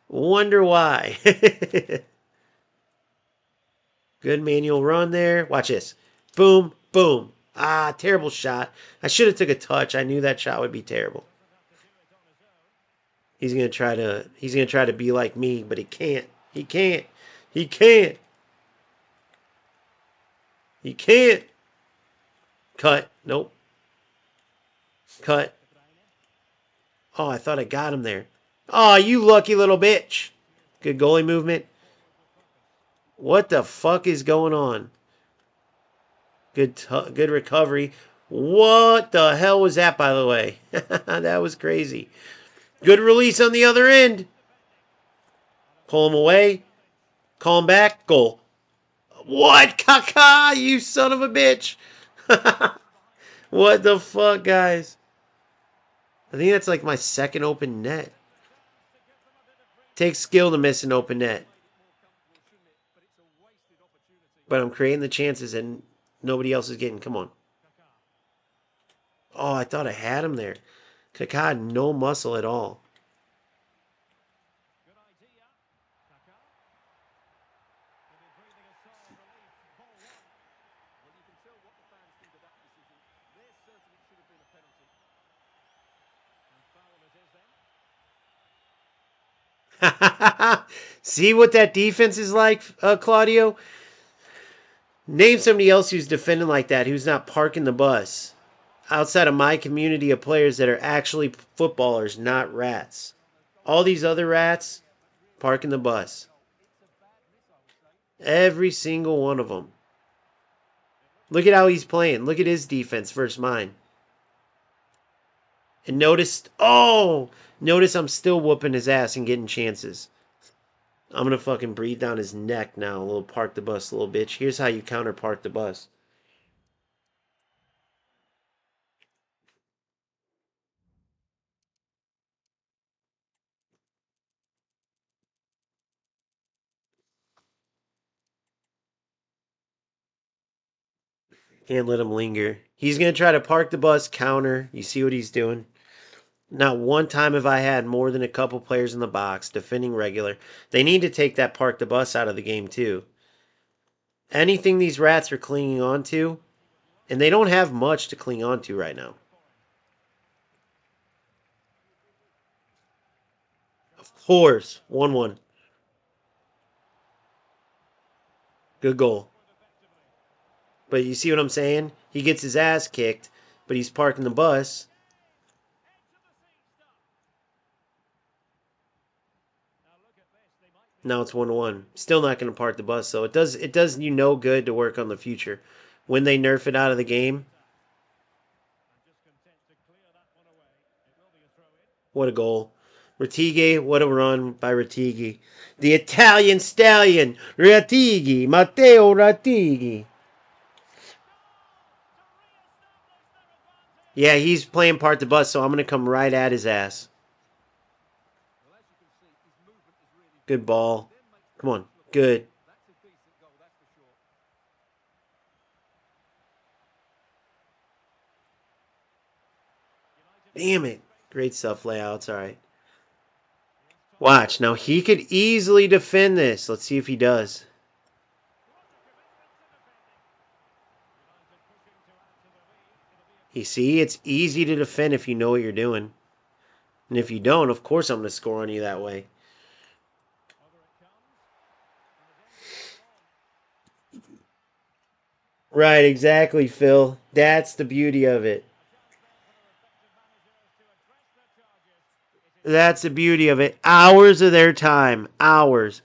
Wonder why. Good manual run there. Watch this. Boom, boom. Ah, terrible shot. I should have took a touch. I knew that shot would be terrible. He's gonna try to be like me, but he can't. He can't. He can't. He can't. Cut. Nope. Cut. Oh, I thought I got him there. Oh, you lucky little bitch. Good goalie movement. What the fuck is going on? Good recovery. What the hell was that, by the way? That was crazy. Good release on the other end. Pull him away. Call him back. Goal. What? Kaka, you son of a bitch. What the fuck, guys? I think that's like my second open net. Takes skill to miss an open net. But I'm creating the chances and nobody else is getting. Come on. Oh, I thought I had him there. Kaka had no muscle at all. See what that defense is like, Claudio? Name somebody else who's defending like that, who's not parking the bus. Outside of my community of players that are actually footballers, not rats. All these other rats, parking the bus. Every single one of them. Look at how he's playing. Look at his defense versus mine. And notice I'm still whooping his ass and getting chances. I'm gonna fucking breathe down his neck now. A little park the bus, little bitch. Here's how you counter park the bus. Can't let him linger. He's going to try to park the bus, counter. You see what he's doing? Not one time have I had more than a couple players in the box defending regular. They need to take that park the bus out of the game, too. Anything these rats are clinging on to, and they don't have much to cling on to right now. Of course, 1-1. Good goal. But you see what I'm saying? He gets his ass kicked, but he's parking the bus. Now it's 1-1. Still not going to park the bus, though. It does you no good to work on the future. When they nerf it out of the game, what a goal. Retige, what a run by Retige. The Italian stallion, Retige, Matteo Retige. Yeah, he's playing part the bus, so I'm going to come right at his ass. Good ball. Come on. Good. Damn it. Great stuff, layouts. All right. Watch. Now, he could easily defend this. Let's see if he does. You see, it's easy to defend if you know what you're doing. And if you don't, of course I'm going to score on you that way. Right, exactly, Phil. That's the beauty of it. That's the beauty of it. Hours of their time. Hours.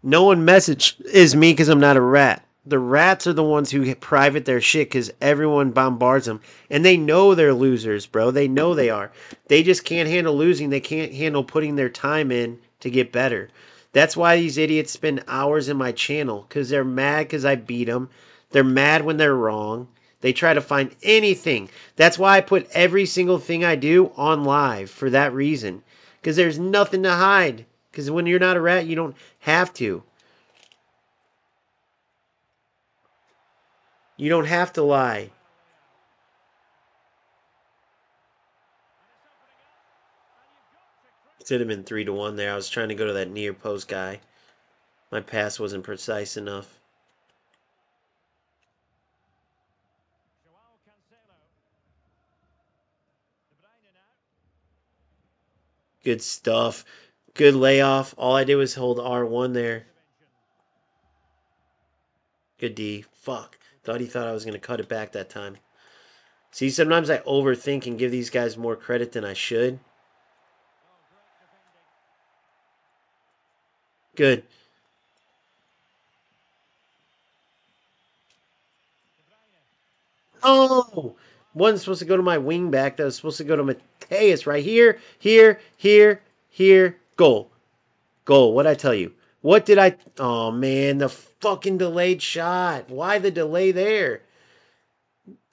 No one messages me because I'm not a rat. The rats are the ones who private their shit because everyone bombards them. And they know they're losers, bro. They know they are. They just can't handle losing. They can't handle putting their time in to get better. That's why these idiots spend hours in my channel because they're mad because I beat them. They're mad when they're wrong. They try to find anything. That's why I put every single thing I do on live for that reason. Because there's nothing to hide. Because when you're not a rat, you don't have to. You don't have to lie. It should have been 3-1 there. I was trying to go to that near post guy. My pass wasn't precise enough. Good stuff. Good layoff. All I did was hold R1 there. Good D. Fuck. Thought I was going to cut it back that time. See, sometimes I overthink and give these guys more credit than I should. Good. Oh! Wasn't supposed to go to my wing back. That was supposed to go to Mateus right here. Here. Here. Goal. Goal. What'd I tell you? What did I... Oh, man. The fucking delayed shot. Why the delay there?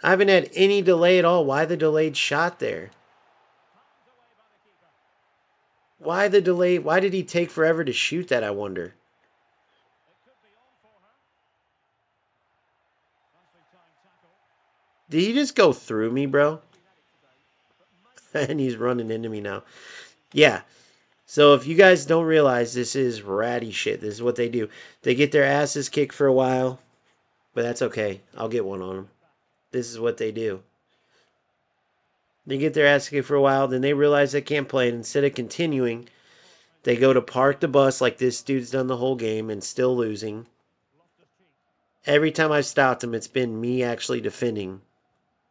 I haven't had any delay at all. Why the delayed shot there? Why the delay? Why did he take forever to shoot that, I wonder? Did he just go through me, bro? And he's running into me now. Yeah. So if you guys don't realize, this is ratty shit. This is what they do. They get their asses kicked for a while, but that's okay. I'll get one on them. This is what they do. They get their ass kicked for a while, then they realize they can't play, and instead of continuing, they go to park the bus like this dude's done the whole game and still losing. Every time I've stopped him, it's been me actually defending.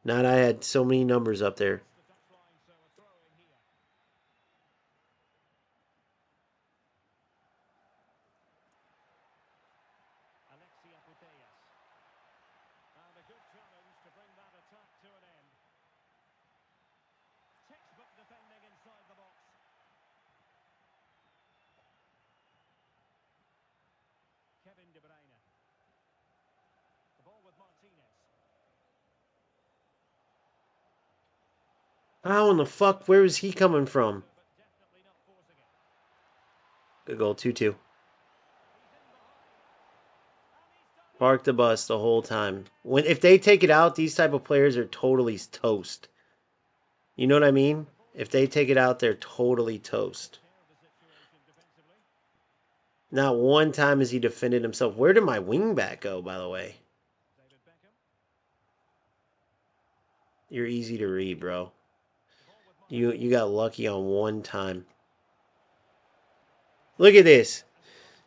Not I had so many numbers up there. How in the fuck? Where was he coming from? Good goal, 2-2. Park the bus the whole time. If they take it out, these type of players are totally toast. You know what I mean? If they take it out, they're totally toast. Not one time has he defended himself. Where did my wingback go, by the way? You're easy to read, bro. You got lucky on one time. Look at this.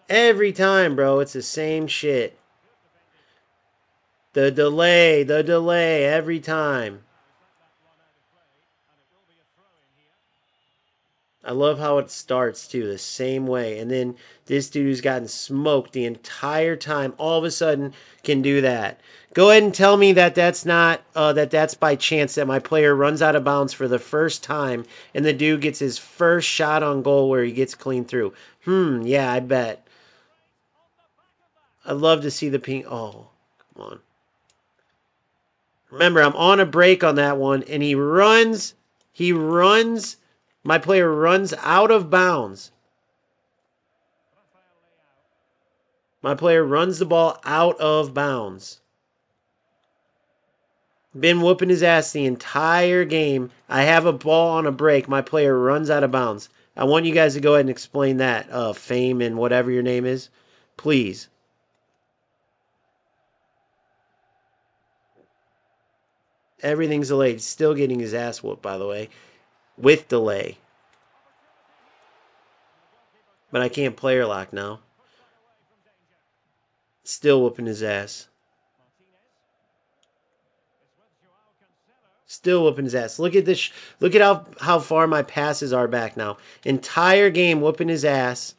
Every time, bro, it's the same shit. The delay every time. I love how it starts too, the same way. And then this dude who's gotten smoked the entire time, all of a sudden can do that. Go ahead and tell me that that's not that's by chance that my player runs out of bounds for the first time and the dude gets his first shot on goal where he gets clean through. Yeah, I bet. I'd love to see the ping. Oh, come on. Remember, I'm on a break on that one, and he runs. My player runs out of bounds. My player runs the ball out of bounds. Been whooping his ass the entire game. I have a ball on a break. My player runs out of bounds. I want you guys to go ahead and explain that. Fame and whatever your name is. Please. Everything's delayed. Still getting his ass whooped, by the way. With delay. But I can't player lock now. Still whooping his ass. Still whooping his ass. Look at this. Look at how far my passes are back now. Entire game whooping his ass.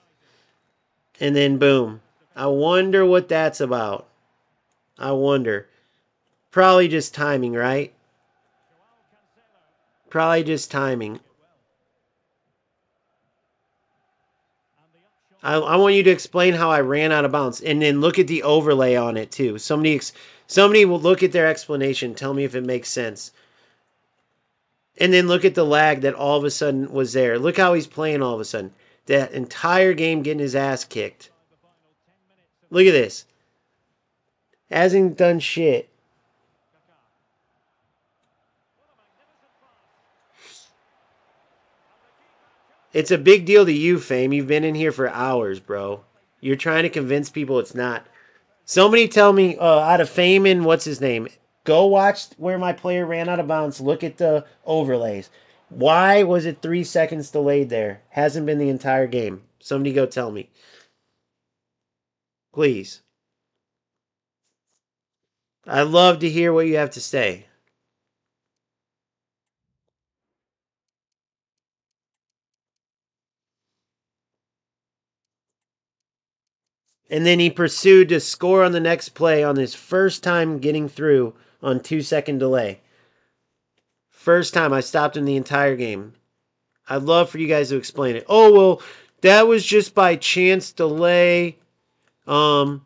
And then boom. I wonder what that's about. I wonder. Probably just timing, right? Probably just timing. I want you to explain how I ran out of bounds. And then look at the overlay on it too. Somebody will look at their explanation. Tell me if it makes sense. And then look at the lag that all of a sudden was there. Look how he's playing all of a sudden. That entire game getting his ass kicked. Look at this. Hasn't done shit. It's a big deal to you, Fame. You've been in here for hours, bro. You're trying to convince people it's not. Somebody tell me out of Fame and what's his name. Go watch where my player ran out of bounds. Look at the overlays. Why was it 3 seconds delayed there? Hasn't been the entire game. Somebody go tell me. Please. I'd love to hear what you have to say. And then he pursued to score on the next play on his first time getting through on 2-second delay. First time I stopped him the entire game. I'd love for you guys to explain it. Oh, well, that was just by chance delay. I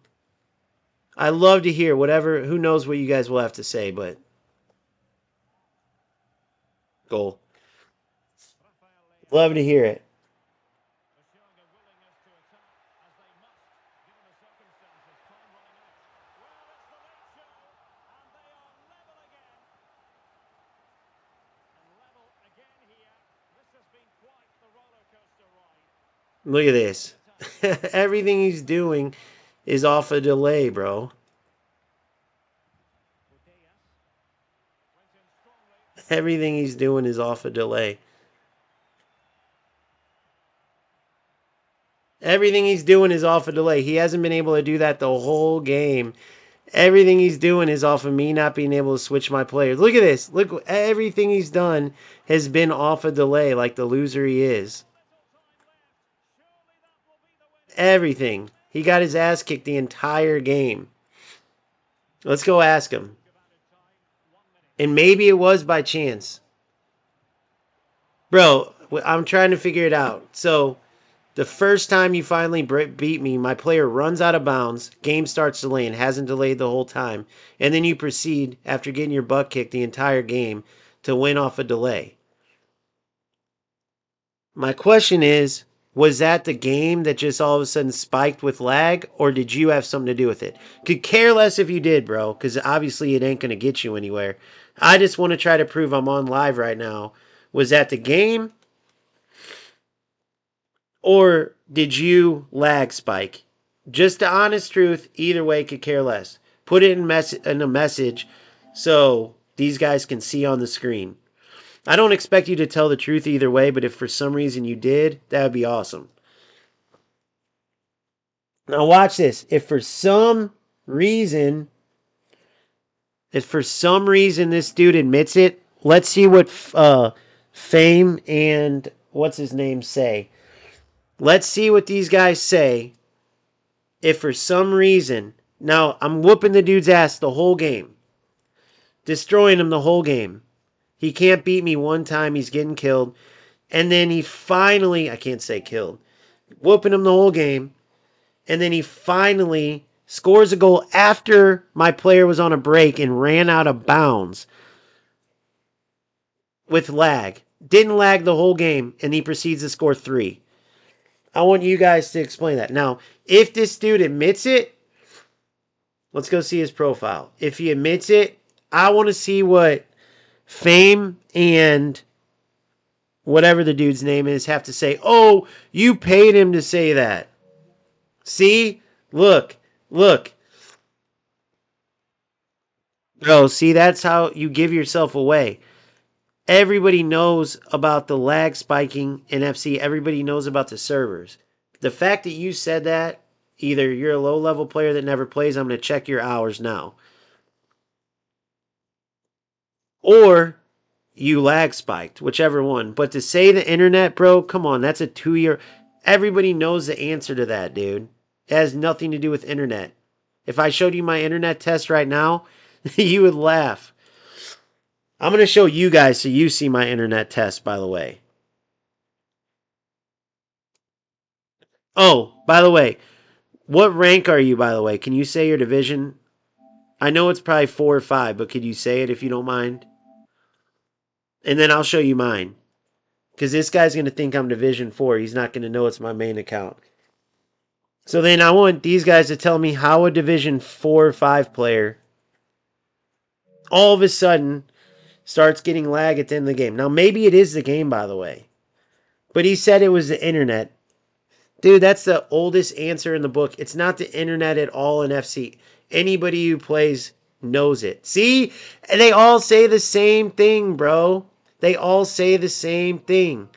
love to hear whatever. Who knows what you guys will have to say, but goal. Love to hear it. Look at this. Everything he's doing is off a delay, bro. Everything he's doing is off a delay. Everything he's doing is off a delay. He hasn't been able to do that the whole game. Everything he's doing is off of me not being able to switch my players. Look at this. Look, everything he's done has been off a delay like the loser he is. Everything. He got his ass kicked the entire game. Let's go ask him. And maybe it was by chance. Bro, I'm trying to figure it out. So, the first time you finally beat me, my player runs out of bounds, game starts delaying, hasn't delayed the whole time, and then you proceed, after getting your butt kicked the entire game, to win off a delay. My question is, Was that the game that just all of a sudden spiked with lag, or did you have something to do with it? Could care less if you did, bro, because obviously it ain't going to get you anywhere. I just want to try to prove I'm on live right now. Was that the game, or did you lag spike? Just the honest truth. Either way, could care less. Put it in a message so these guys can see on the screen. I don't expect you to tell the truth either way, but if for some reason you did, that would be awesome. Now watch this. Reason, if for some reason this dude admits it, let's see what Fame and what's his name say. Let's see what these guys say. If for some reason, now I'm whooping the dude's ass the whole game, destroying him the whole game. He can't beat me one time. He's getting killed. And then he finally, I can't say killed, whooping him the whole game. And then he finally scores a goal after my player was on a break and ran out of bounds with lag. Didn't lag the whole game, and he proceeds to score 3. I want you guys to explain that. Now, if this dude admits it, let's go see his profile. If he admits it, I want to see what Fame and whatever the dude's name is have to say. Oh, you paid him to say that. See? Look. Bro, see, that's how you give yourself away. Everybody knows about the lag spiking in FC. Everybody knows about the servers. The fact that you said that, either you're a low-level player that never plays, I'm going to check your hours now. Or you lag spiked, whichever one. But to say the internet, bro, come on, that's a 2-year... Everybody knows the answer to that, dude. It has nothing to do with internet. If I showed you my internet test right now, you would laugh. I'm going to show you guys so you see my internet test, by the way. Oh, by the way, what rank are you, by the way? Can you say your division? I know it's probably 4 or 5, but could you say it if you don't mind? And then I'll show you mine. Because this guy's going to think I'm Division 4. He's not going to know it's my main account. So then I want these guys to tell me how a Division 4 or 5 player all of a sudden starts getting lag at the end of the game. Now, maybe it is the game, by the way. But he said it was the internet. Dude, that's the oldest answer in the book. It's not the internet at all in FC. Anybody who plays knows it. See? And they all say the same thing, bro. They all say the same thing.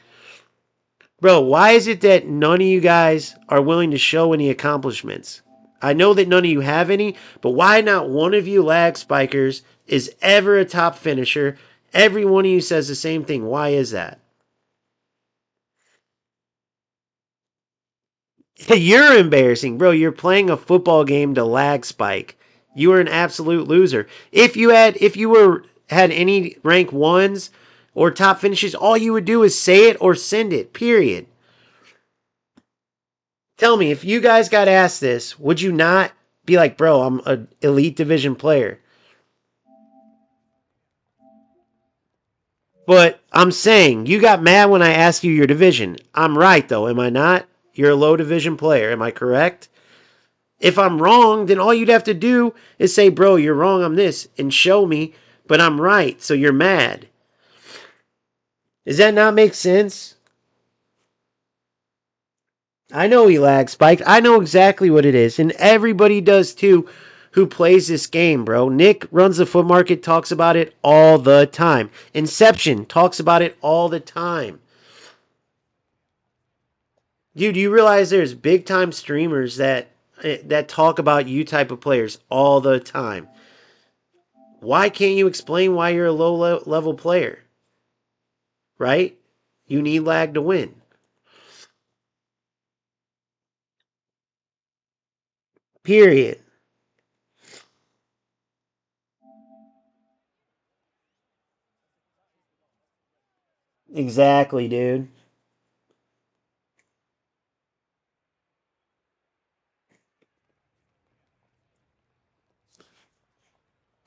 Bro, why is it that none of you guys are willing to show any accomplishments? I know that none of you have any, but why not one of you lag spikers is ever a top finisher? Every one of you says the same thing. Why is that? You're embarrassing, bro. You're playing a football game to lag spike. You are an absolute loser. If you had any rank 1s or top finishes, all you would do is say it or send it. Period. Tell me, if you guys got asked this, would you not be like, bro, I'm an elite division player? But I'm saying, you got mad when I asked you your division. I'm right, though, am I not? You're a low division player, am I correct? If I'm wrong, then all you'd have to do is say, bro, you're wrong on this, and show me, but I'm right, so you're mad. Does that not make sense? I know he lag spiked. I know exactly what it is, and everybody does too who plays this game, bro. Nick runs the foot market, talks about it all the time. Inception talks about it all the time. Dude, do you realize there's big time streamers that talk about you type of players all the time? Why can't you explain why you're a low level player? Right? You need lag to win. Period. Exactly, dude.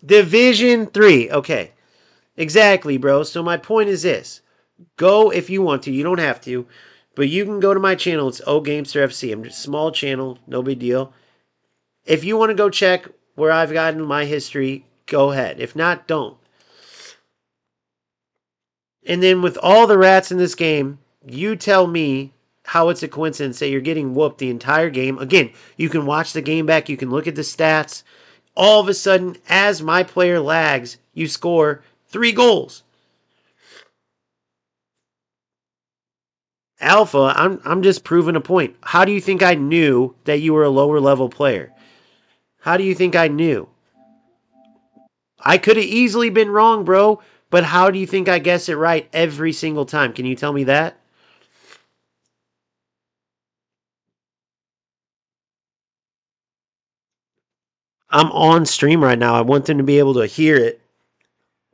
Division 3. Okay. Exactly, bro. So my point is this. Go if you want to. You don't have to. But you can go to my channel. It's OGamester FC. I'm just a small channel. No big deal. If you want to go check where I've gotten my history, go ahead. If not, don't. And then with all the rats in this game, you tell me how it's a coincidence that you're getting whooped the entire game. Again, you can watch the game back. You can look at the stats. All of a sudden, as my player lags, you score 3 goals. Alpha, I'm just proving a point. How do you think I knew that you were a lower level player? How do you think I knew? I could have easily been wrong, bro, but how do you think I guess it right every single time? Can you tell me that? I'm on stream right now. I want them to be able to hear it.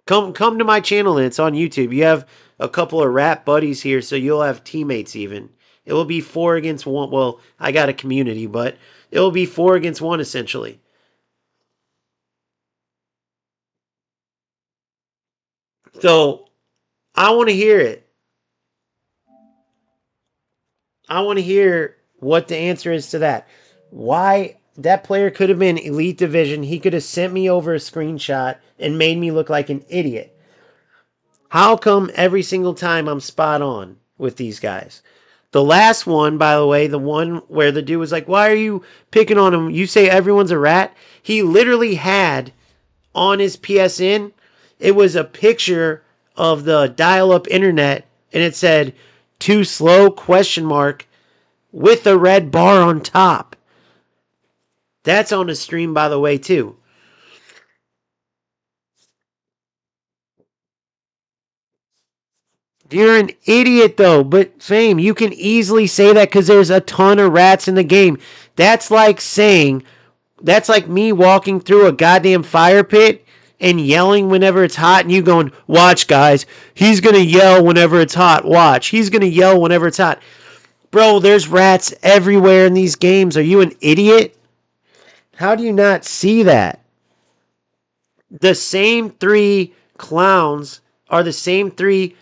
Come to my channel and it's on YouTube. You have a couple of rap buddies here, so you'll have teammates even. It will be 4 against 1. Well, I got a community, but it will be 4 against 1 essentially. So I want to hear it. I want to hear what the answer is to that. Why that player could have been Elite Division. He could have sent me over a screenshot and made me look like an idiot. How come every single time I'm spot on with these guys? The last one, by the way, the one where the dude was like, why are you picking on him? You say everyone's a rat. He literally had on his PSN, it was a picture of the dial-up internet, and it said, too slow, question mark, with a red bar on top. That's on the stream, by the way, too. You're an idiot, though. But, Fame, you can easily say that because there's a ton of rats in the game. That's like saying, that's like me walking through a goddamn fire pit and yelling whenever it's hot and you going, watch, guys. He's going to yell whenever it's hot. Watch. He's going to yell whenever it's hot. Bro, there's rats everywhere in these games. Are you an idiot? How do you not see that? The same 3 clowns are the same 3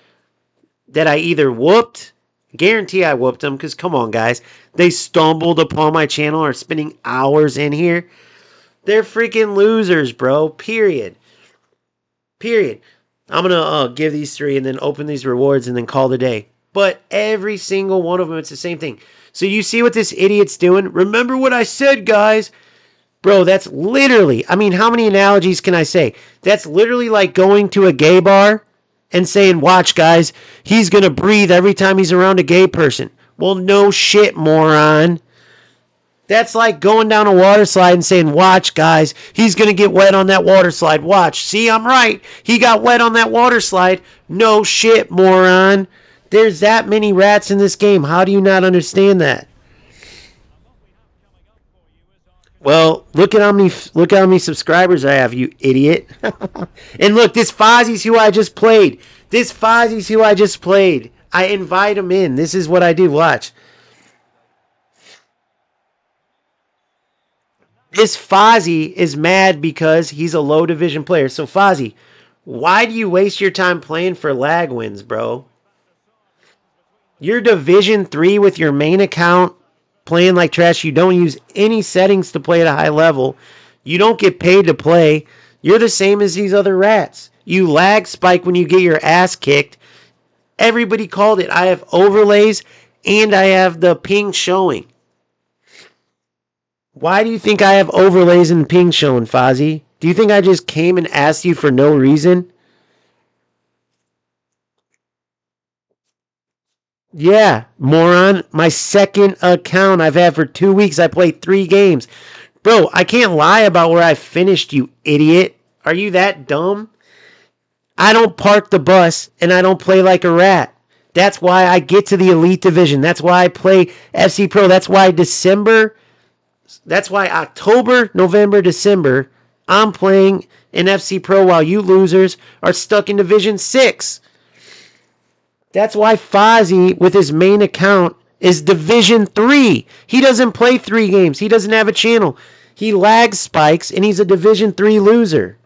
that I either whooped, guarantee I whooped them, because come on, guys. They stumbled upon my channel, are spending hours in here. They're freaking losers, bro. Period. Period. I'm going to give these 3 and then open these rewards and then call the day. But every single one of them, it's the same thing. So you see what this idiot's doing? Remember what I said, guys. Bro, that's literally, I mean, how many analogies can I say? That's literally like going to a gay bar and saying, watch, guys, he's going to breathe every time he's around a gay person. Well, no shit, moron. That's like going down a water slide and saying, watch, guys, he's going to get wet on that water slide. Watch. See, I'm right. He got wet on that water slide. No shit, moron. There's that many rats in this game. How do you not understand that? Well, look at how many subscribers I have, you idiot. And look, this Fozzie's who I just played. This Fozzie's who I just played. I invite him in. This is what I do. Watch. This Fozzie is mad because he's a low division player. So Fozzie, why do you waste your time playing for lag wins, bro? You're Division 3 with your main account playing like trash. You don't use any settings to play at a high level. You don't get paid to play. You're the same as these other rats. You lag spike when you get your ass kicked. Everybody called it. I have overlays and I have the ping showing. Why do you think I have overlays and ping showing, Fozzie? Do you think I just came and asked you for no reason? Yeah, moron. My second account I've had for 2 weeks. I played 3 games. Bro, I can't lie about where I finished, you idiot. Are you that dumb? I don't park the bus and I don't play like a rat. That's why I get to the Elite Division. That's why I play FC Pro. That's why October, November, December, I'm playing in FC Pro while you losers are stuck in Division 6. That's why Fozzie, with his main account, is Division 3. He doesn't play 3 games. He doesn't have a channel. He lags spikes, and he's a Division 3 loser.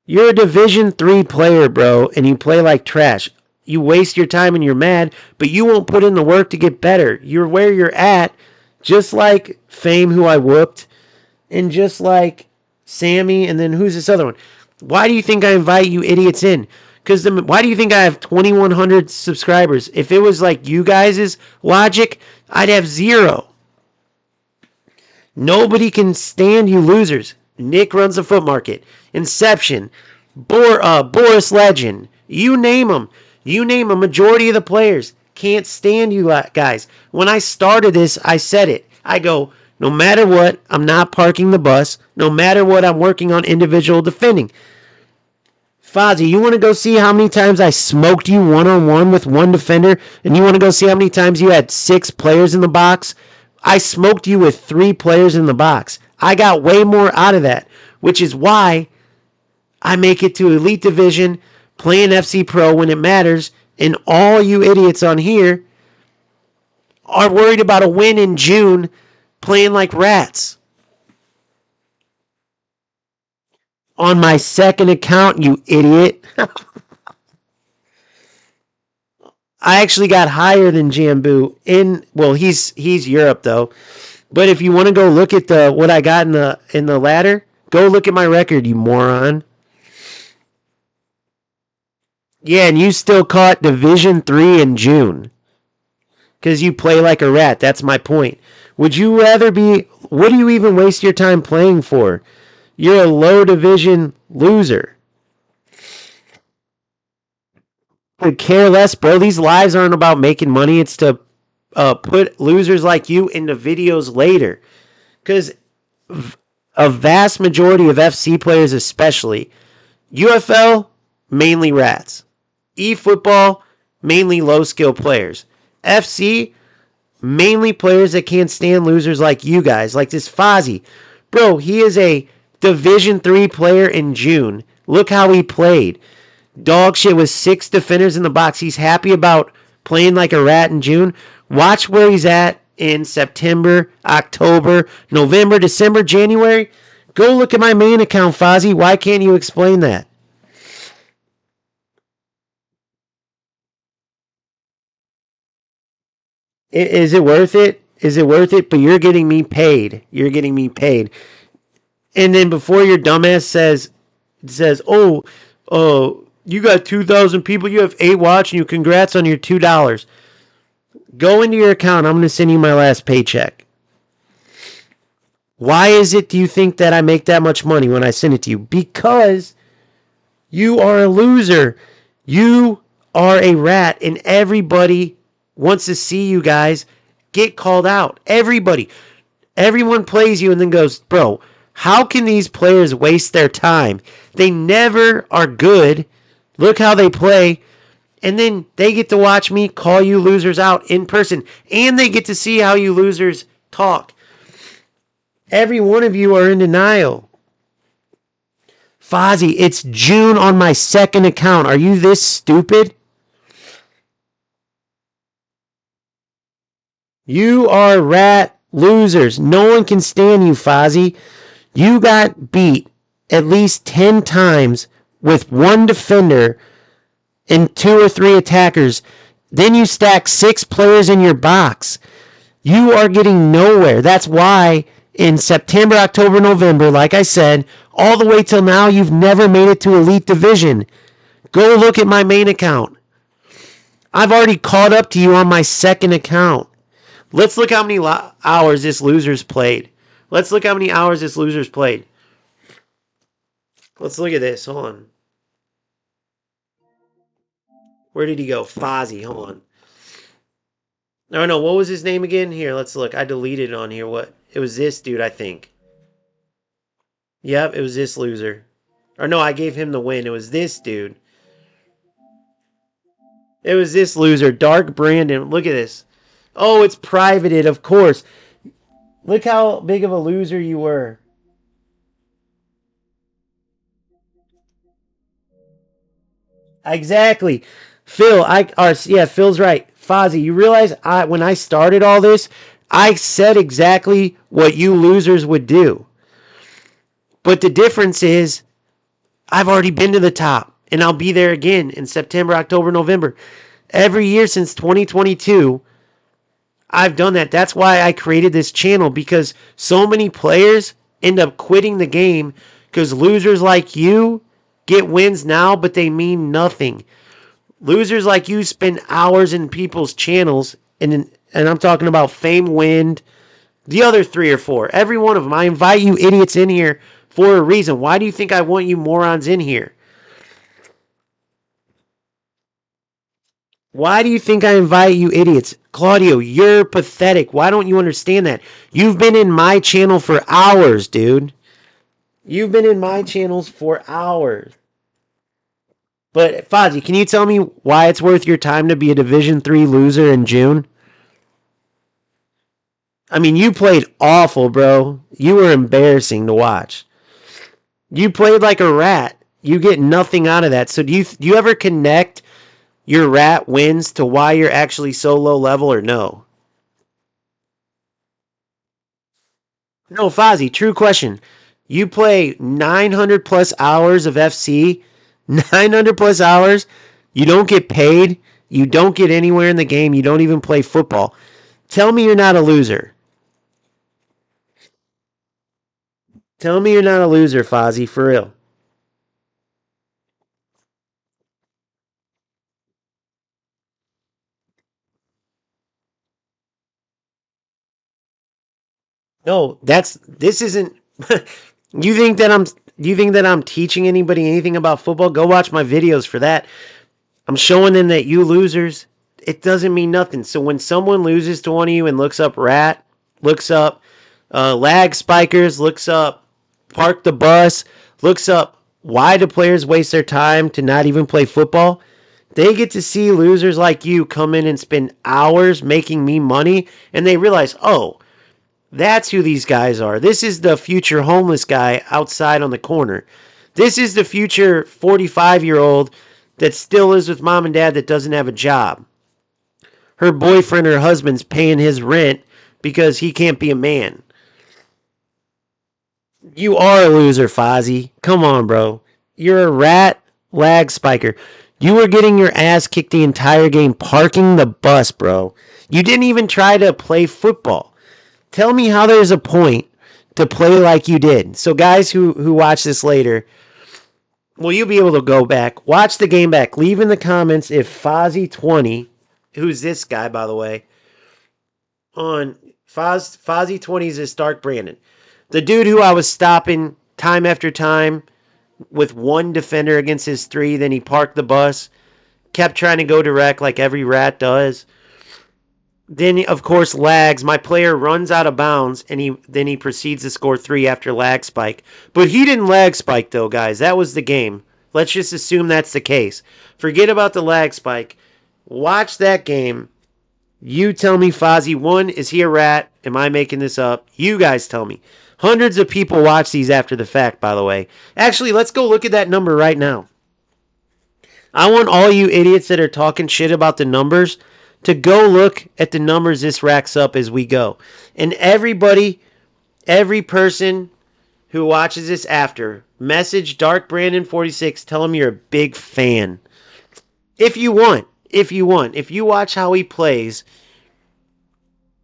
You're a Division 3 player, bro, and you play like trash. you waste your time and you're mad, but you won't put in the work to get better. You're where you're at, just like Fame, who I whooped, and just like Sammy, and then who's this other one? Why do you think I invite you idiots in? Because why do you think I have 2,100 subscribers? If it was like you guys' logic, I'd have 0. Nobody can stand you losers. Nick runs the foot market. Inception. Boris Legend. You name them. You name a majority of the players. Can't stand you guys. When I started this, I said it. I go, no matter what, I'm not parking the bus. No matter what, I'm working on individual defending. Fozzie, you want to go see how many times I smoked you one-on-one with one defender? And you want to go see how many times you had 6 players in the box? I smoked you with 3 players in the box. I got way more out of that, which is why I make it to Elite Division, playing FC Pro when it matters, and all you idiots on here are worried about a win in June playing like rats. On my second account, you idiot. I actually got higher than Jambu he's Europe though. But if you want to go look at what I got in the ladder, go look at my record, you moron. Yeah, and you still caught Division 3 in June. Because you play like a rat. That's my point. Would you rather be... What do you even waste your time playing for? You're a low division loser. Could care less, bro. These lives aren't about making money. It's to put losers like you into videos later. Because a vast majority of FC players especially, UFL, mainly rats. eFootball, mainly low-skill players. FC, mainly players that can't stand losers like you guys, like this Fozzie. Bro, he is a Division 3 player in June. Look how he played. Dog shit with 6 defenders in the box. He's happy about playing like a rat in June. Watch where he's at in September, October, November, December, January. Go look at my main account, Fozzie. Why can't you explain that? Is it worth it? Is it worth it? But you're getting me paid. You're getting me paid. And then before your dumbass says, you got 2,000 people, you have 8 watching you, congrats on your $2. Go into your account. I'm going to send you my last paycheck. Why is it do you think that I make that much money when I send it to you? Because you are a loser. You are a rat, and everybody wants to see you guys get called out. Everybody. Everyone plays you and then goes, bro, how can these players waste their time? They never are good. Look how they play. And then they get to watch me call you losers out in person. And they get to see how you losers talk. Every one of you are in denial. Fozzie, it's June on my second account. Are you this stupid? You are rat losers. No one can stand you, Fozzie. You got beat at least 10 times with one defender and 2 or 3 attackers. Then you stack 6 players in your box. You are getting nowhere. That's why in September, October, November, like I said, all the way till now, you've never made it to Elite Division. Go look at my main account. I've already caught up to you on my second account. Let's look how many hours this loser's played. Let's look how many hours this loser's played. Let's look at this. Hold on. Where did he go? Fozzie. Hold on. No, what was his name again? Here, let's look. I deleted it on here. What? It was this dude, I think. Yep, it was this loser. Or no, I gave him the win. It was this dude. It was this loser, Dark Brandon. Look at this. Oh, it's privated, of course. Look how big of a loser you were. Exactly. Phil's right. Fozzie, you realize when I started all this, I said exactly what you losers would do. But the difference is, I've already been to the top. And I'll be there again in September, October, November. Every year since 2022, I've done that. That's why I created this channel, because so many players end up quitting the game because losers like you get wins now, but they mean nothing. Losers like you spend hours in people's channels, and I'm talking about Fame Wind, the other 3 or 4, every one of them. I invite you idiots in here for a reason. Why do you think I want you morons in here? Why do you think I invite you idiots? Claudio, you're pathetic. Why don't you understand that? You've been in my channel for hours, dude. You've been in my channels for hours. But Fozzie, can you tell me why it's worth your time to be a Division 3 loser in June? I mean, you played awful, bro. You were embarrassing to watch. You played like a rat. You get nothing out of that. So do you ever connect your rat wins to why you're actually so low level, or no? No, Fozzie, true question. You play 900 plus hours of FC, 900 plus hours. You don't get paid. You don't get anywhere in the game. You don't even play football. Tell me you're not a loser. Tell me you're not a loser, Fozzie, for real. No, this isn't. you think that I'm you think that I'm teaching anybody anything about football? Go watch my videos for that. I'm showing them that you losers, it doesn't mean nothing. So when someone loses to one of you and looks up rat, looks up lag spikers, looks up park the bus, looks up why do players waste their time to not even play football, they get to see losers like you come in and spend hours making me money, and they realize, oh, that's who these guys are. This is the future homeless guy outside on the corner. This is the future 45-year-old that still lives with mom and dad that doesn't have a job. Her boyfriend or husband's paying his rent because he can't be a man. You are a loser, Fozzie. Come on, bro. You're a rat lag spiker. You were getting your ass kicked the entire game parking the bus, bro. You didn't even try to play football. Tell me how there's a point to play like you did. So guys who watch this later, will you be able to go back, watch the game back, leave in the comments if Fozzie20, who's this guy, by the way, on Fozzie20 is Stark Brandon. The dude who I was stopping time after time with one defender against his 3, then he parked the bus, kept trying to go direct like every rat does. Then, of course, lags. My player runs out of bounds, and he proceeds to score 3 after lag spike. But he didn't lag spike, though, guys. That was the game. Let's just assume that's the case. Forget about the lag spike. Watch that game. You tell me, Fozzie, 1, is he a rat? Am I making this up? You guys tell me. Hundreds of people watch these after the fact, by the way. Actually, let's go look at that number right now. I want all you idiots that are talking shit about the numbers to go look at the numbers this racks up as we go. And everybody, every person who watches this after, message Dark Brandon 46, tell him you're a big fan. If you want. If you watch how he plays,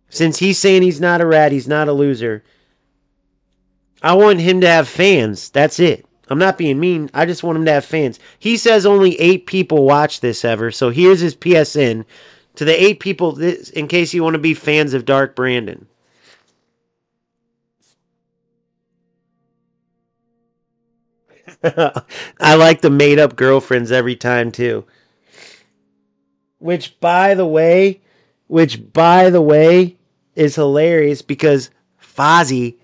since he's saying he's not a rat, he's not a loser, I want him to have fans. That's it. I'm not being mean. I just want him to have fans. He says only 8 people watch this ever, so here's his PSN. To the 8 people, in case you want to be fans of Dark Brandon. I like the made-up girlfriends every time, too. Which, by the way, is hilarious because Fozzie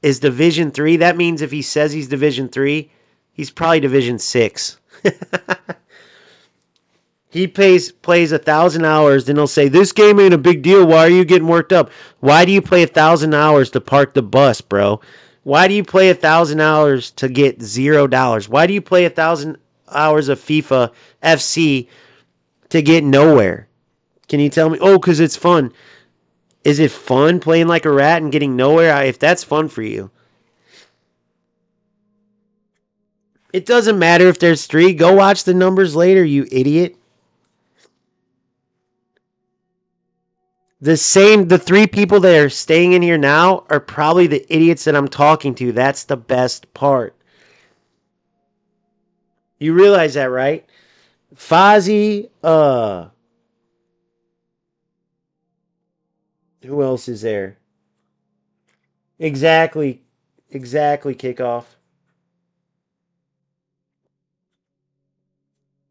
is Division 3. That means if he says he's Division 3, he's probably Division 6. He plays 1,000 hours, then he'll say, this game ain't a big deal. Why are you getting worked up? Why do you play 1,000 hours to park the bus, bro? Why do you play 1,000 hours to get $0? Why do you play 1,000 hours of FIFA FC to get nowhere? Can you tell me? Oh, because it's fun. Is it fun playing like a rat and getting nowhere? If that's fun for you. It doesn't matter if there's 3. Go watch the numbers later, you idiot. The 3 people that are staying in here now are probably the idiots that I'm talking to. That's the best part. You realize that, right? Fozzie, who else is there? Exactly. Exactly, kickoff.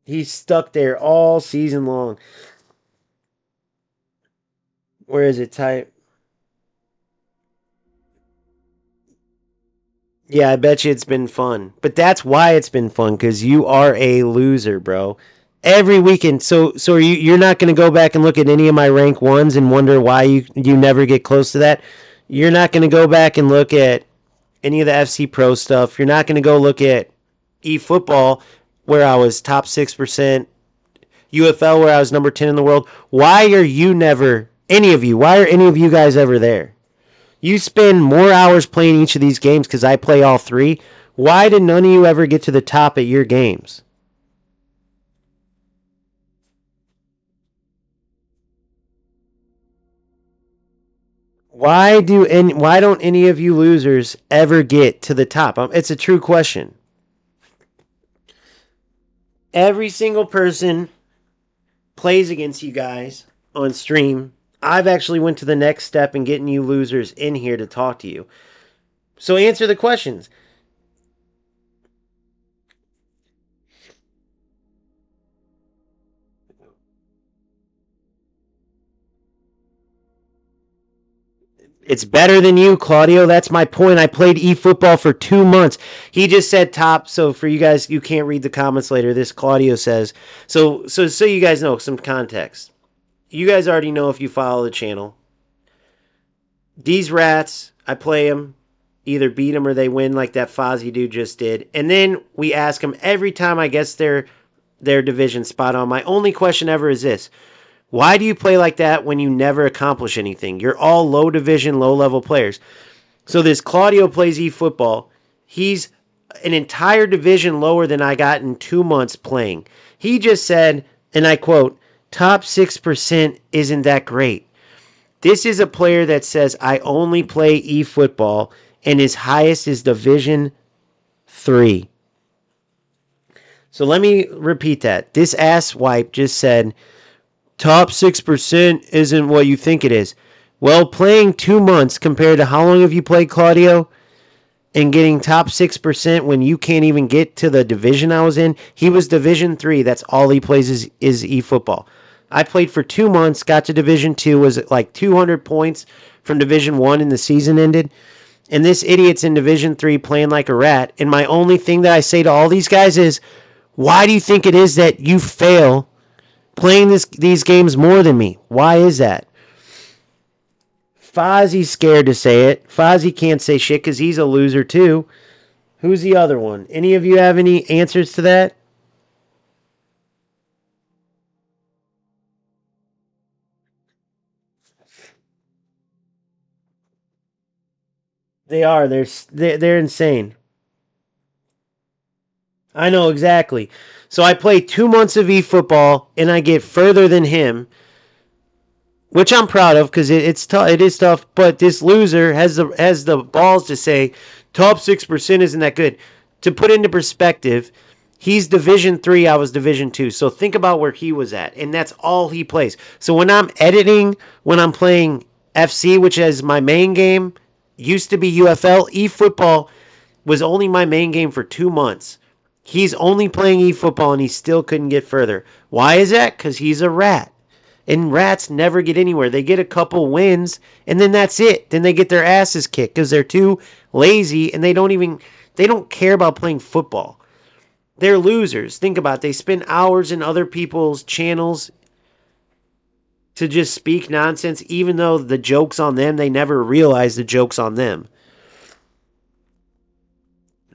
He's stuck there all season long. Where is it? Type. Yeah, I bet you it's been fun. But that's why it's been fun, because you are a loser, bro. Every weekend. So you're not going to go back and look at any of my rank ones and wonder why you never get close to that. You're not going to go back and look at any of the FC Pro stuff. You're not going to go look at eFootball, where I was top 6%, UFL, where I was number 10 in the world. Why are you never, any of you, why are any of you guys ever there? You spend more hours playing each of these games because I play all 3. Why did none of you ever get to the top at your games? Why don't any of you losers ever get to the top? It's a true question. Every single person plays against you guys on stream. I've actually went to the next step in getting you losers in here to talk to you. So answer the questions. It's better than you, Claudio. That's my point. I played eFootball for 2 months. He just said top. So for you guys, you can't read the comments later. This Claudio says. So you guys know some context. You guys already know if you follow the channel. These rats, I play them. Either beat them or they win, like that Fozzie dude just did. And then we ask them every time I guess their division spot on. My only question ever is this: why do you play like that when you never accomplish anything? You're all low division, low level players. So this Claudio plays eFootball. He's an entire division lower than I got in 2 months playing. He just said, and I quote, top 6% isn't that great. This is a player that says, I only play eFootball, and his highest is Division 3. So let me repeat that. This ass wipe just said, top 6% isn't what you think it is. Well, playing 2 months compared to how long have you played, Claudio? And getting top 6% when you can't even get to the division I was in. He was Division 3. That's all he plays is eFootball. I played for 2 months, got to Division 2, was like 200 points from Division 1 and the season ended. And this idiot's in Division 3 playing like a rat. And my only thing that I say to all these guys is, why do you think it is that you fail playing these games more than me? Why is that? Fozzie's scared to say it. Fozzie can't say shit because he's a loser too. Who's the other one? Any of you have any answers to that? They are. They're insane. I know exactly. So I play 2 months of eFootball and I get further than him, which I'm proud of because it's tough. It is tough. But this loser has the balls to say top 6% isn't that good. To put into perspective, he's Division 3. I was Division 2. So think about where he was at, and that's all he plays. So when I'm editing, when I'm playing FC, which is my main game, used to be UFL, eFootball was only my main game for 2 months. He's only playing eFootball and he still couldn't get further. Why is that? Because he's a rat. And rats never get anywhere. They get a couple wins and then that's it. Then they get their asses kicked because they're too lazy and they don't care about playing football. They're losers. Think about it. They spend hours in other people's channels to just speak nonsense, even though the joke's on them. They never realize the joke's on them.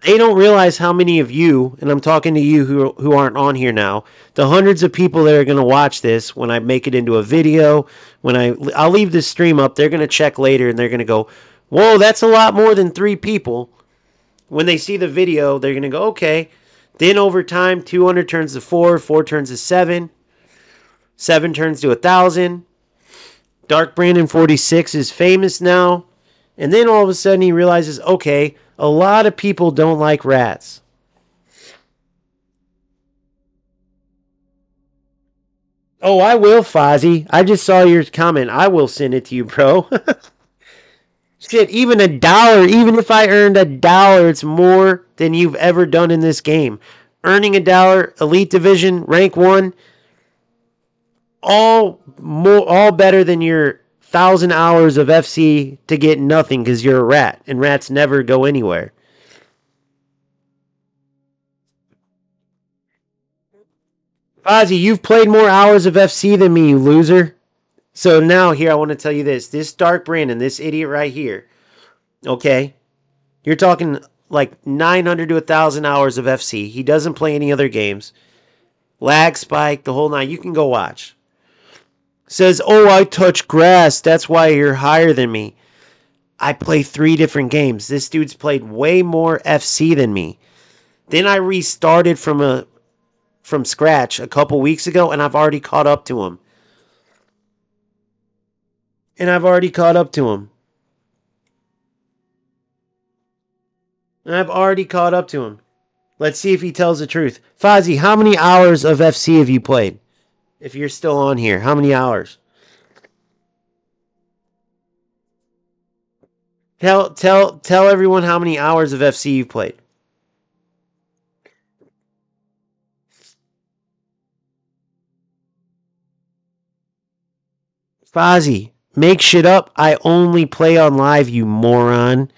They don't realize how many of you, and I'm talking to you who aren't on here now, the hundreds of people that are going to watch this when I make it into a video, when I'll leave this stream up, they're going to check later and they're going to go, whoa, that's a lot more than 3 people. When they see the video, they're going to go, okay. Then over time, 200 turns to 4, 4 turns to 7, 7 turns to 1,000. Dark Brandon 46 is famous now. And then all of a sudden he realizes, okay, a lot of people don't like rats. Oh, I will, Fozzie. I just saw your comment. I will send it to you, bro. Shit, even $1, even if I earned $1, it's more than you've ever done in this game. Earning $1, Elite Division, Rank 1, all better than your 1,000 hours of FC to get nothing because you're a rat, and rats never go anywhere. Fozzie, you've played more hours of FC than me, you loser. So now here I want to tell you this. This Dark Brandon, this idiot right here, okay? You're talking like 900 to 1,000 hours of FC. He doesn't play any other games. Lag spike, the whole nine. You can go watch. Says, oh, I touch grass. That's why you're higher than me. I play 3 different games. This dude's played way more FC than me. Then I restarted from scratch a couple weeks ago, and I've already caught up to him. And I've already caught up to him. And I've already caught up to him. Let's see if he tells the truth. Fozzie, how many hours of FC have you played? If you're still on here, how many hours? Tell everyone how many hours of FC you've played. Fozzie, make shit up. I only play on live, you moron.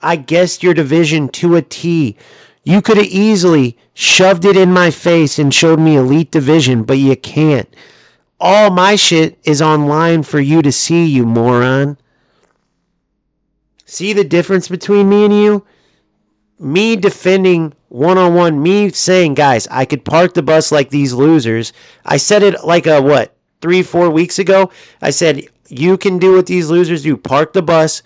I guessed your division to a T. You could have easily shoved it in my face and showed me Elite Division, but you can't. All my shit is online for you to see, you moron. See the difference between me and you? Me defending one-on-one, me saying, guys, I could park the bus like these losers. I said it like 3-4 weeks ago. I said, you can do what these losers do. Park the bus,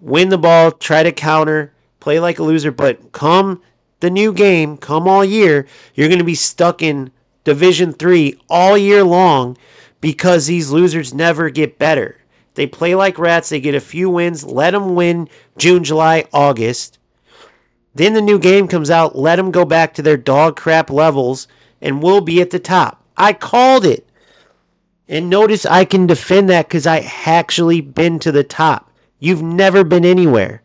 win the ball, try to counter, play like a loser. But come the new game, come all year, you're going to be stuck in Division 3 all year long because these losers never get better. They play like rats. They get a few wins. Let them win June, July, August. Then the new game comes out. Let them go back to their dog crap levels, and we'll be at the top. I called it. And notice I can defend that because I actually been to the top. You've never been anywhere.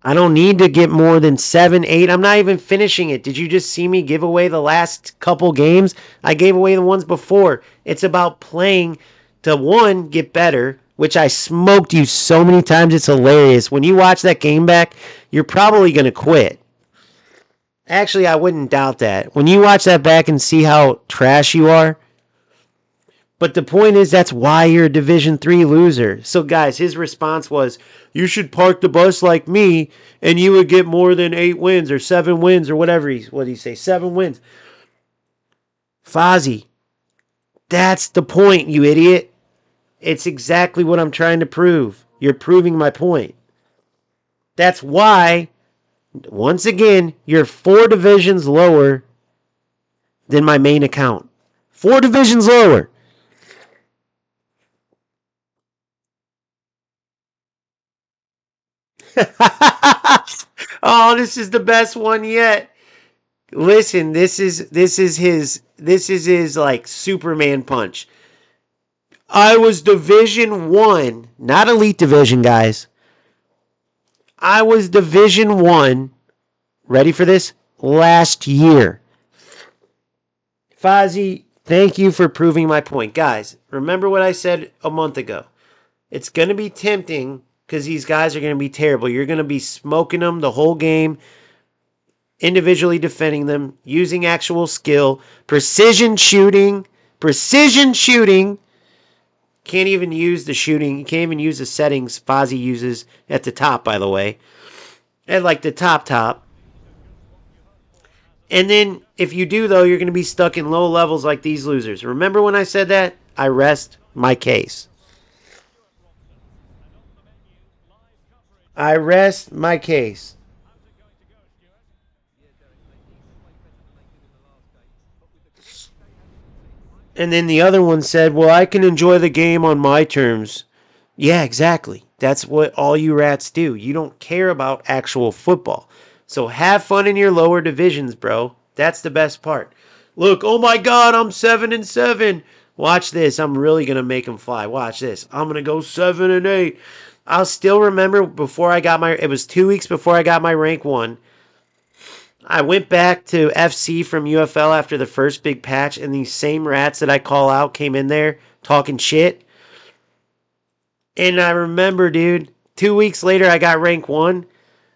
I don't need to get more than 7, 8. I'm not even finishing it. Did you just see me give away the last couple games? I gave away the ones before. It's about playing to, one, get better, which I smoked you so many times. It's hilarious. When you watch that game back, you're probably going to quit. Actually, I wouldn't doubt that. When you watch that back and see how trash you are. But the point is, that's why you're a Division 3 loser. So, guys, his response was, you should park the bus like me, and you would get more than 8 wins or 7 wins or whatever. What did he say? 7 wins. Fozzie, that's the point, you idiot. It's exactly what I'm trying to prove. You're proving my point. That's why, once again, you're 4 divisions lower than my main account. 4 divisions lower. Oh, this is the best one yet. Listen, this is his like Superman punch. I was Division 1, not Elite Division, guys. I was Division 1, ready for this? Last year. Fozzie, thank you for proving my point. Guys, remember what I said a month ago. It's going to be tempting because these guys are going to be terrible. You're going to be smoking them the whole game, individually defending them, using actual skill, precision shooting. Can't even use the shooting. You can't even use the settings Fozzie uses at the top, by the way. At like the top. And then if you do, though, you're going to be stuck in low levels like these losers. Remember when I said that? I rest my case. I rest my case. And then the other one said, well, I can enjoy the game on my terms. Yeah, exactly. That's what all you rats do. You don't care about actual football. So have fun in your lower divisions, bro. That's the best part. Look, oh my God, I'm 7-7. Watch this. I'm really gonna make him fly. Watch this. I'm gonna go 7-8. I'll still remember before I got my. It was 2 weeks before I got my rank 1. I went back to FC from UFL after the first big patch, and these same rats that I call out came in there talking shit. And I remember, dude, 2 weeks later, I got rank 1.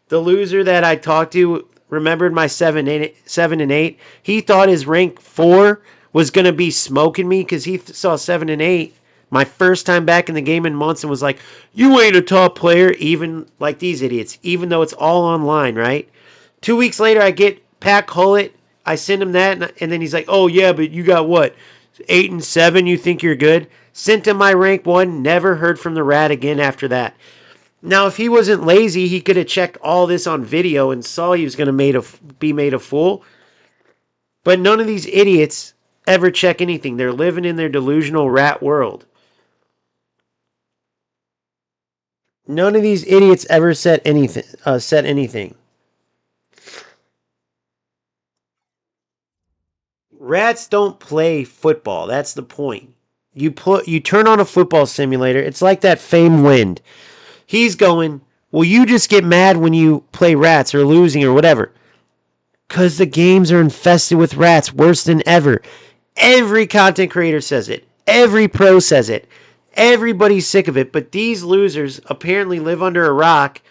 The loser that I talked to remembered my 7 and 8. He thought his rank 4 was going to be smoking me because he saw 7 and 8. My first time back in the game in months and was like, you ain't a top player, even like these idiots, even though it's all online, right? 2 weeks later, I get Pat Hullett. I send him that, and then he's like, oh, yeah, but you got what? 8-7, you think you're good? Sent him my rank 1, never heard from the rat again after that. Now, if he wasn't lazy, he could have checked all this on video and saw he was going to be made a fool. But none of these idiots ever check anything. They're living in their delusional rat world. None of these idiots ever said anything. Rats don't play football. That's the point. You turn on a football simulator. It's like that famed Wind. He's going, well, you just get mad when you play rats or losing or whatever. Because the games are infested with rats worse than ever. Every content creator says it. Every pro says it. Everybody's sick of it. But these losers apparently live under a rock.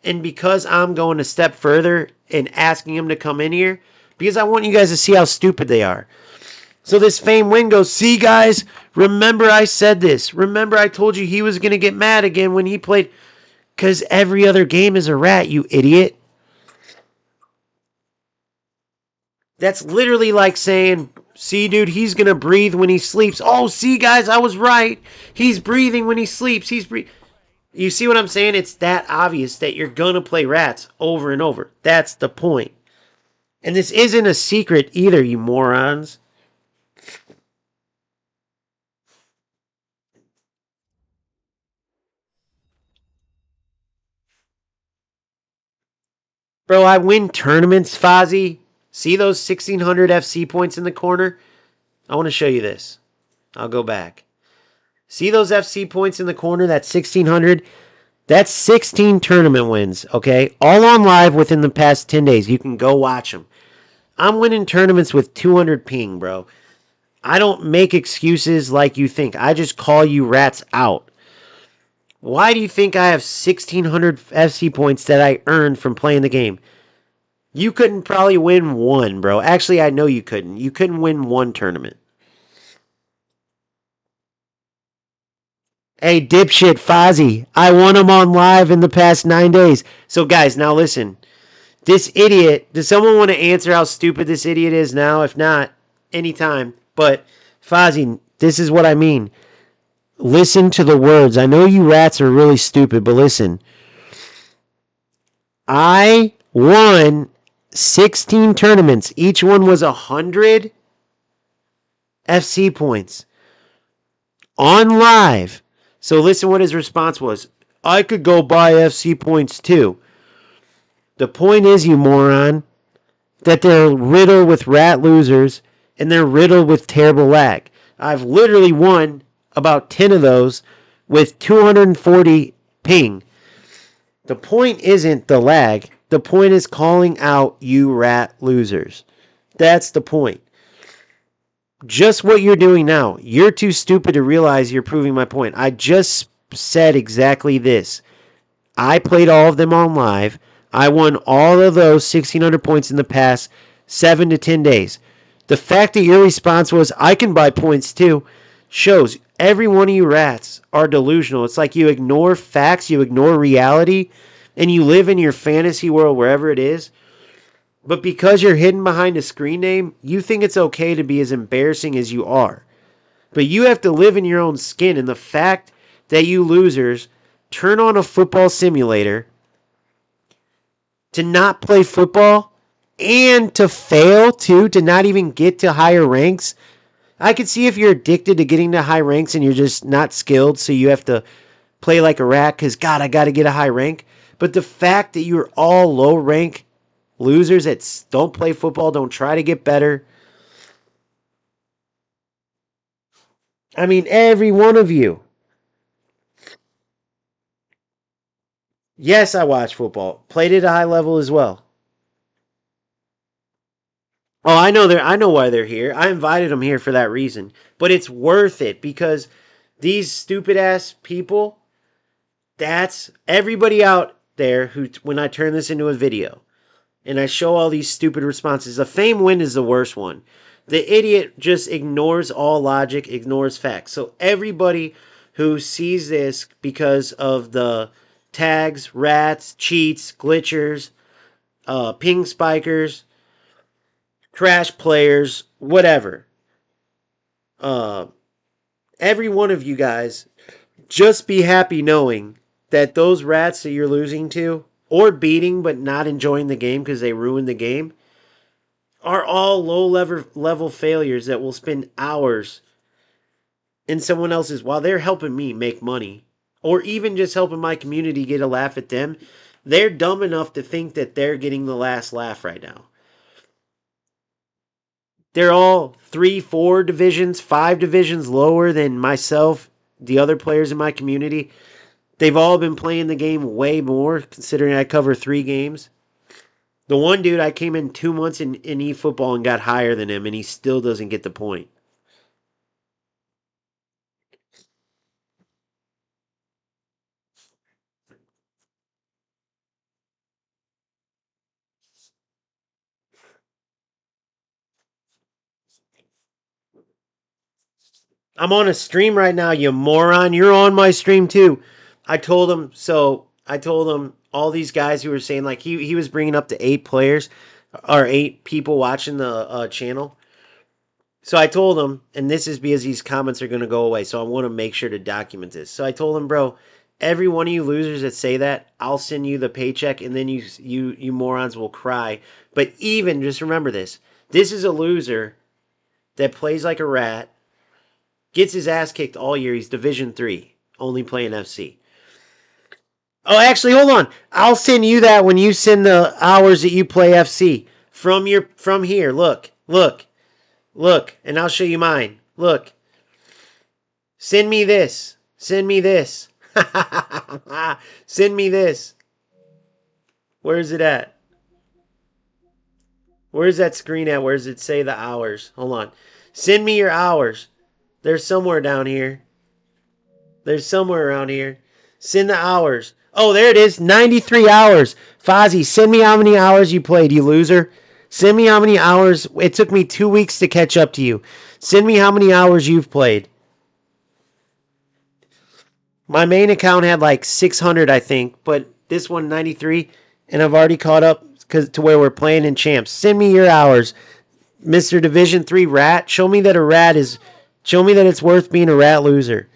And because I'm going a step further and asking them to come in here, because I want you guys to see how stupid they are. So this famed Win goes, see guys, remember I said this. Remember I told you he was going to get mad again when he played. Because every other game is a rat, you idiot. That's literally like saying, see dude, he's going to breathe when he sleeps. Oh, see guys, I was right. He's breathing when he sleeps. You see what I'm saying? It's that obvious that you're going to play rats over and over. That's the point. And this isn't a secret either, you morons. Bro, I win tournaments, Fozzie. See those 1600 FC points in the corner? I want to show you this. I'll go back. See those FC points in the corner? That's 1600. That's 16 tournament wins, okay? All on live within the past 10 days. You can go watch them. I'm winning tournaments with 200 ping, bro. I don't make excuses like you think. I just call you rats out. Why do you think I have 1600 FC points that I earned from playing the game? You couldn't probably win one, bro. Actually, I know you couldn't. You couldn't win one tournament. Hey, dipshit Fozzie, I won them on live in the past 9 days. So, guys, now listen. This idiot, does someone want to answer how stupid this idiot is now? If not, anytime. But, Fozzie, this is what I mean. Listen to the words. I know you rats are really stupid, but listen. I won 16 tournaments. Each one was 100 FC points on live. So listen what his response was. I could go buy FC points too. The point is, you moron, that they're riddled with rat losers and they're riddled with terrible lag. I've literally won about 10 of those with 240 ping. The point isn't the lag. The point is calling out you rat losers. That's the point. Just what you're doing now. You're too stupid to realize you're proving my point. I just said exactly this. I played all of them on live. I won all of those 1,600 points in the past 7 to 10 days. The fact that your response was, I can buy points too, shows every one of you rats are delusional. It's like you ignore facts, you ignore reality, and you live in your fantasy world wherever it is. But because you're hidden behind a screen name, you think it's okay to be as embarrassing as you are. But you have to live in your own skin, and the fact that you losers turn on a football simulator to not play football and to fail too, to not even get to higher ranks. I could see if you're addicted to getting to high ranks and you're just not skilled, so you have to play like a rat because, God, I got to get a high rank. But the fact that you're all low rank losers that don't play football, don't try to get better. I mean, every one of you. Yes, I watch football. Played at a high level as well. Oh, I know why they're here. I invited them here for that reason. But it's worth it because these stupid ass people, that's everybody out there who, when I turn this into a video and I show all these stupid responses, the fame win is the worst one. The idiot just ignores all logic, ignores facts. So everybody who sees this because of the tags, rats, cheats, glitchers, ping spikers, trash players, whatever. Uh, every one of you guys, just be happy knowing that those rats that you're losing to, or beating but not enjoying the game because they ruined the game, are all low level failures that will spend hours in someone else's while they're helping me make money. Or even just helping my community get a laugh at them. They're dumb enough to think that they're getting the last laugh right now. They're all 3, 4 divisions, 5 divisions lower than myself, the other players in my community. They've all been playing the game way more, considering I cover 3 games. The one dude, I came in 2 months in eFootball and got higher than him, and he still doesn't get the point. I'm on a stream right now, you moron. You're on my stream too. I told him all these guys who were saying, like, he was bringing up to 8 players or 8 people watching the channel. So I told him, and this is because these comments are going to go away, so I want to make sure to document this. So I told him, bro, every one of you losers that say that, I'll send you the paycheck, and then you morons will cry. But even, just remember this. This is a loser that plays like a rat, gets his ass kicked all year. He's Division 3, only playing FC. Oh, actually, hold on. I'll send you that when you send the hours that you play FC from here. Look, and I'll show you mine. Look. Send me this. Send me this. Send me this. Where's it at? Where's that screen at? Where does it say the hours? Hold on. Send me your hours. They're somewhere down here. They're somewhere around here. Send the hours. Oh, there it is. 93 hours. Fozzie, send me how many hours you played, you loser. Send me how many hours. It took me 2 weeks to catch up to you. Send me how many hours you've played. My main account had like 600, I think, but this one 93, and I've already caught up to where we're playing in champs. Send me your hours, Mr. Division 3 rat. Show me that it's worth being a rat loser.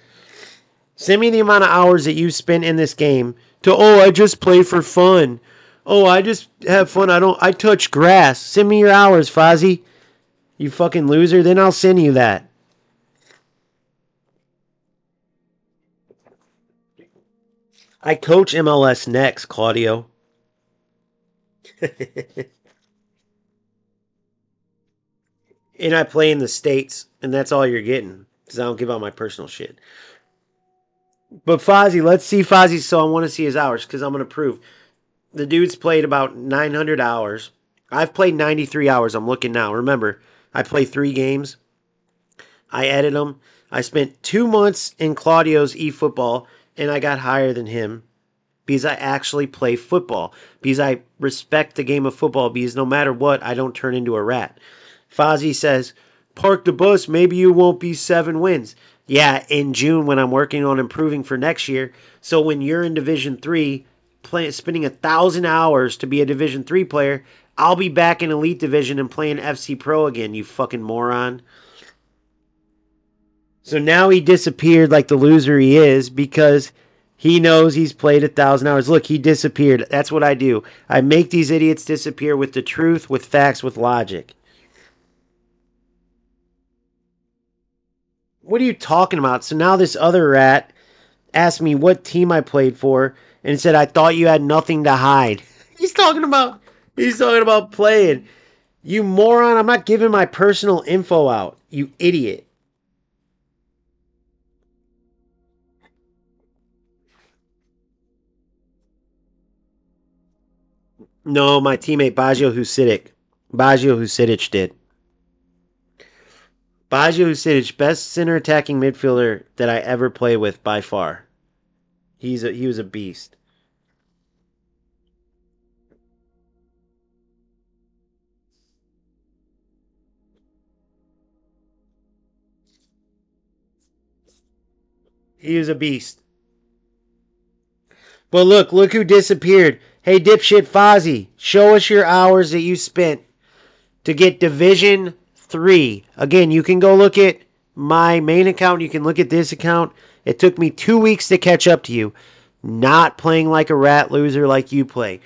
Send me the amount of hours that you spent in this game to, oh, I just play for fun. Oh, I just have fun. I touch grass. Send me your hours, Fozzie. You fucking loser. Then I'll send you that. I coach MLS next, Claudio. And I play in the States, and that's all you're getting, because I don't give out my personal shit. But Fozzie, let's see Fozzie, so I want to see his hours, because I'm going to prove. The dude's played about 900 hours. I've played 93 hours. I'm looking now. Remember, I play 3 games. I edit them. I spent 2 months in Claudio's eFootball, and I got higher than him because I actually play football, because I respect the game of football, because no matter what, I don't turn into a rat. Fozzie says, park the bus, maybe you won't be 7 wins. Yeah, in June when I'm working on improving for next year. So when you're in Division 3, spending 1,000 hours to be a Division 3 player, I'll be back in Elite Division and playing FC Pro again, you fucking moron. So now he disappeared like the loser he is because He knows he's played 1,000 hours. Look, he disappeared. That's what I do. I make these idiots disappear with the truth, with facts, with logic. What are you talking about? So now this other rat asked me what team I played for and said I thought you had nothing to hide. He's talking about playing. You moron, I'm not giving my personal info out. You idiot. No, my teammate Baggio Husidic did. Baggio Husidic, best center attacking midfielder that I ever played with by far. He was a beast. He was a beast. But look who disappeared. Hey dipshit Fozzie, show us your hours that you spent to get Division 3. Again, you can go look at my main account. You can look at this account. It took me 2 weeks to catch up to you. Not playing like a rat loser like you play.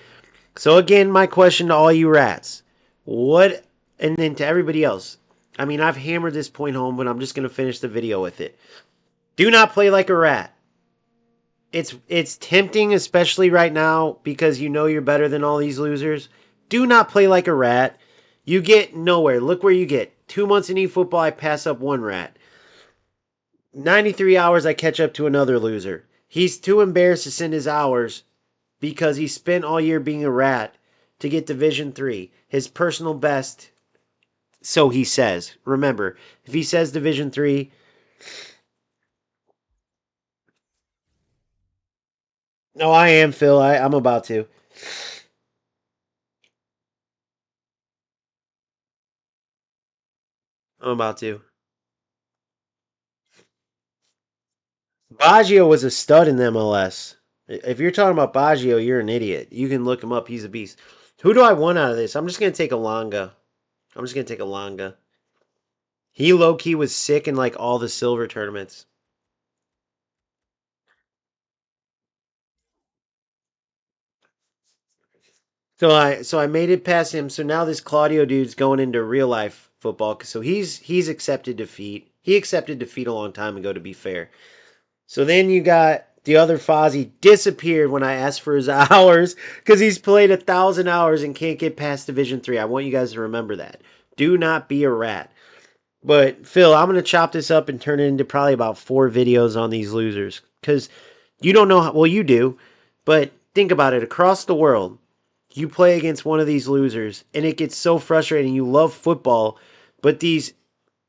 So again, my question to all you rats. What, and then to everybody else. I mean, I've hammered this point home, but I'm just going to finish the video with it. Do not play like a rat. It's tempting, especially right now, because you know you're better than all these losers. Do not play like a rat. You get nowhere. Look where you get. 2 months in eFootball, I pass up one rat. 93 hours, I catch up to another loser. He's too embarrassed to send his hours because he spent all year being a rat to get Division 3. His personal best, so he says. Remember, if he says Division 3, no, I am, Phil. I'm about to. I'm about to. Baggio was a stud in the MLS. If you're talking about Baggio, you're an idiot. You can look him up. He's a beast. Who do I want out of this? I'm just going to take Alanga. I'm just going to take Alanga. He low key was sick in like all the silver tournaments. So I made it past him. So now this Claudio dude's going into real life football. So he's accepted defeat. He accepted defeat a long time ago, to be fair. So then you got the other Fozzie disappeared when I asked for his hours because he's played 1,000 hours and can't get past Division 3. I want you guys to remember that. Do not be a rat. But Phil, I'm gonna chop this up and turn it into probably about 4 videos on these losers because you don't know how, well you do, but think about it. Across the world, you play against one of these losers and it gets so frustrating. You love football, but these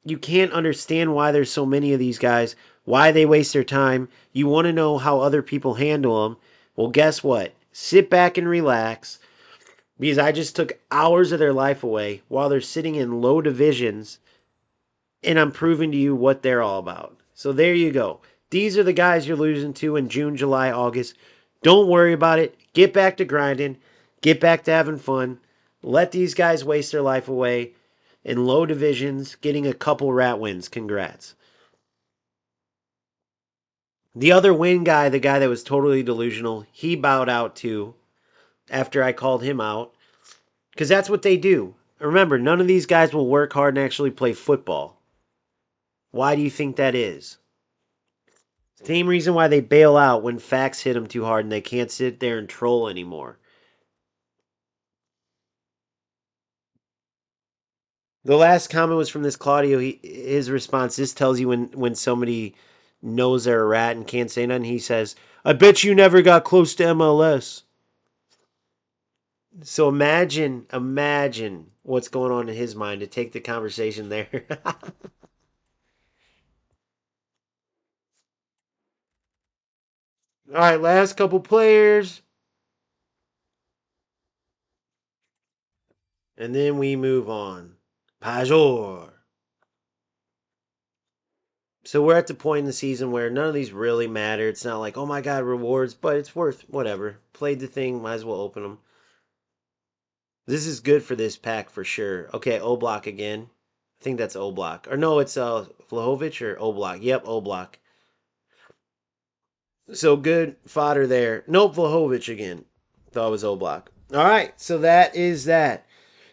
you can't understand why there's so many of these guys, why they waste their time. You want to know how other people handle them. Well, guess what? Sit back and relax because I just took hours of their life away while they're sitting in low divisions and I'm proving to you what they're all about. So there you go. These are the guys you're losing to in June, July, August. Don't worry about it. Get back to grinding. Get back to having fun. Let these guys waste their life away in low divisions, getting a couple rat wins. Congrats. The other win guy, the guy that was totally delusional, he bowed out too after I called him out. Because that's what they do. Remember, none of these guys will work hard and actually play football. Why do you think that is? Same reason why they bail out when facts hit them too hard and they can't sit there and troll anymore. The last comment was from this Claudio. His response, this tells you when somebody knows they're a rat and can't say nothing. He says, I bet you never got close to MLS. So imagine what's going on in his mind to take the conversation there. All right, last couple players, and then we move on. Pajor. So we're at the point in the season where none of these really matter. It's not like, oh my god, rewards, but it's worth whatever. Played the thing, might as well open them. This is good for this pack for sure. Okay, O Block again. I think that's O Block. Or no, it's Vlahovic or O Block. Yep, O Block. So good fodder there. Nope, Vlahovic again. Thought it was Oblak. All right, so that is that.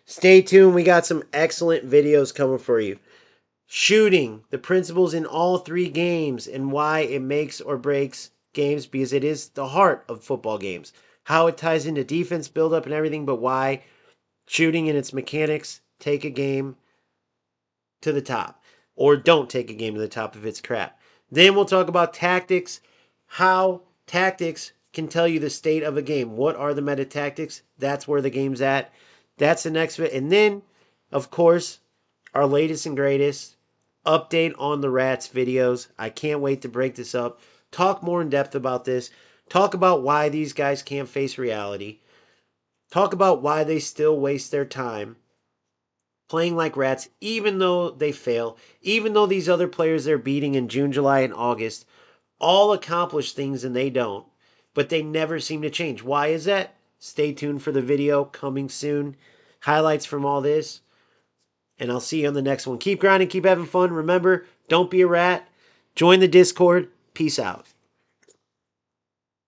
Stay tuned. We got some excellent videos coming for you. Shooting, the principles in all three games and why it makes or breaks games, because it is the heart of football games. How it ties into defense buildup and everything, but why shooting and its mechanics take a game to the top. Or don't take a game to the top if it's crap. Then we'll talk about tactics, how tactics can tell you the state of a game. What are the meta tactics? That's where the game's at. That's the next bit. And then, of course, our latest and greatest update on the Rats videos. I can't wait to break this up. Talk more in depth about this. Talk about why these guys can't face reality. Talk about why they still waste their time playing like rats, even though they fail, even though these other players they're beating in June, July, and August all accomplish things and they don't, but they never seem to change. Why is that? Stay tuned for the video coming soon. Highlights from all this, and I'll see you on the next one. Keep grinding, keep having fun. Remember, don't be a rat. Join the Discord. Peace out.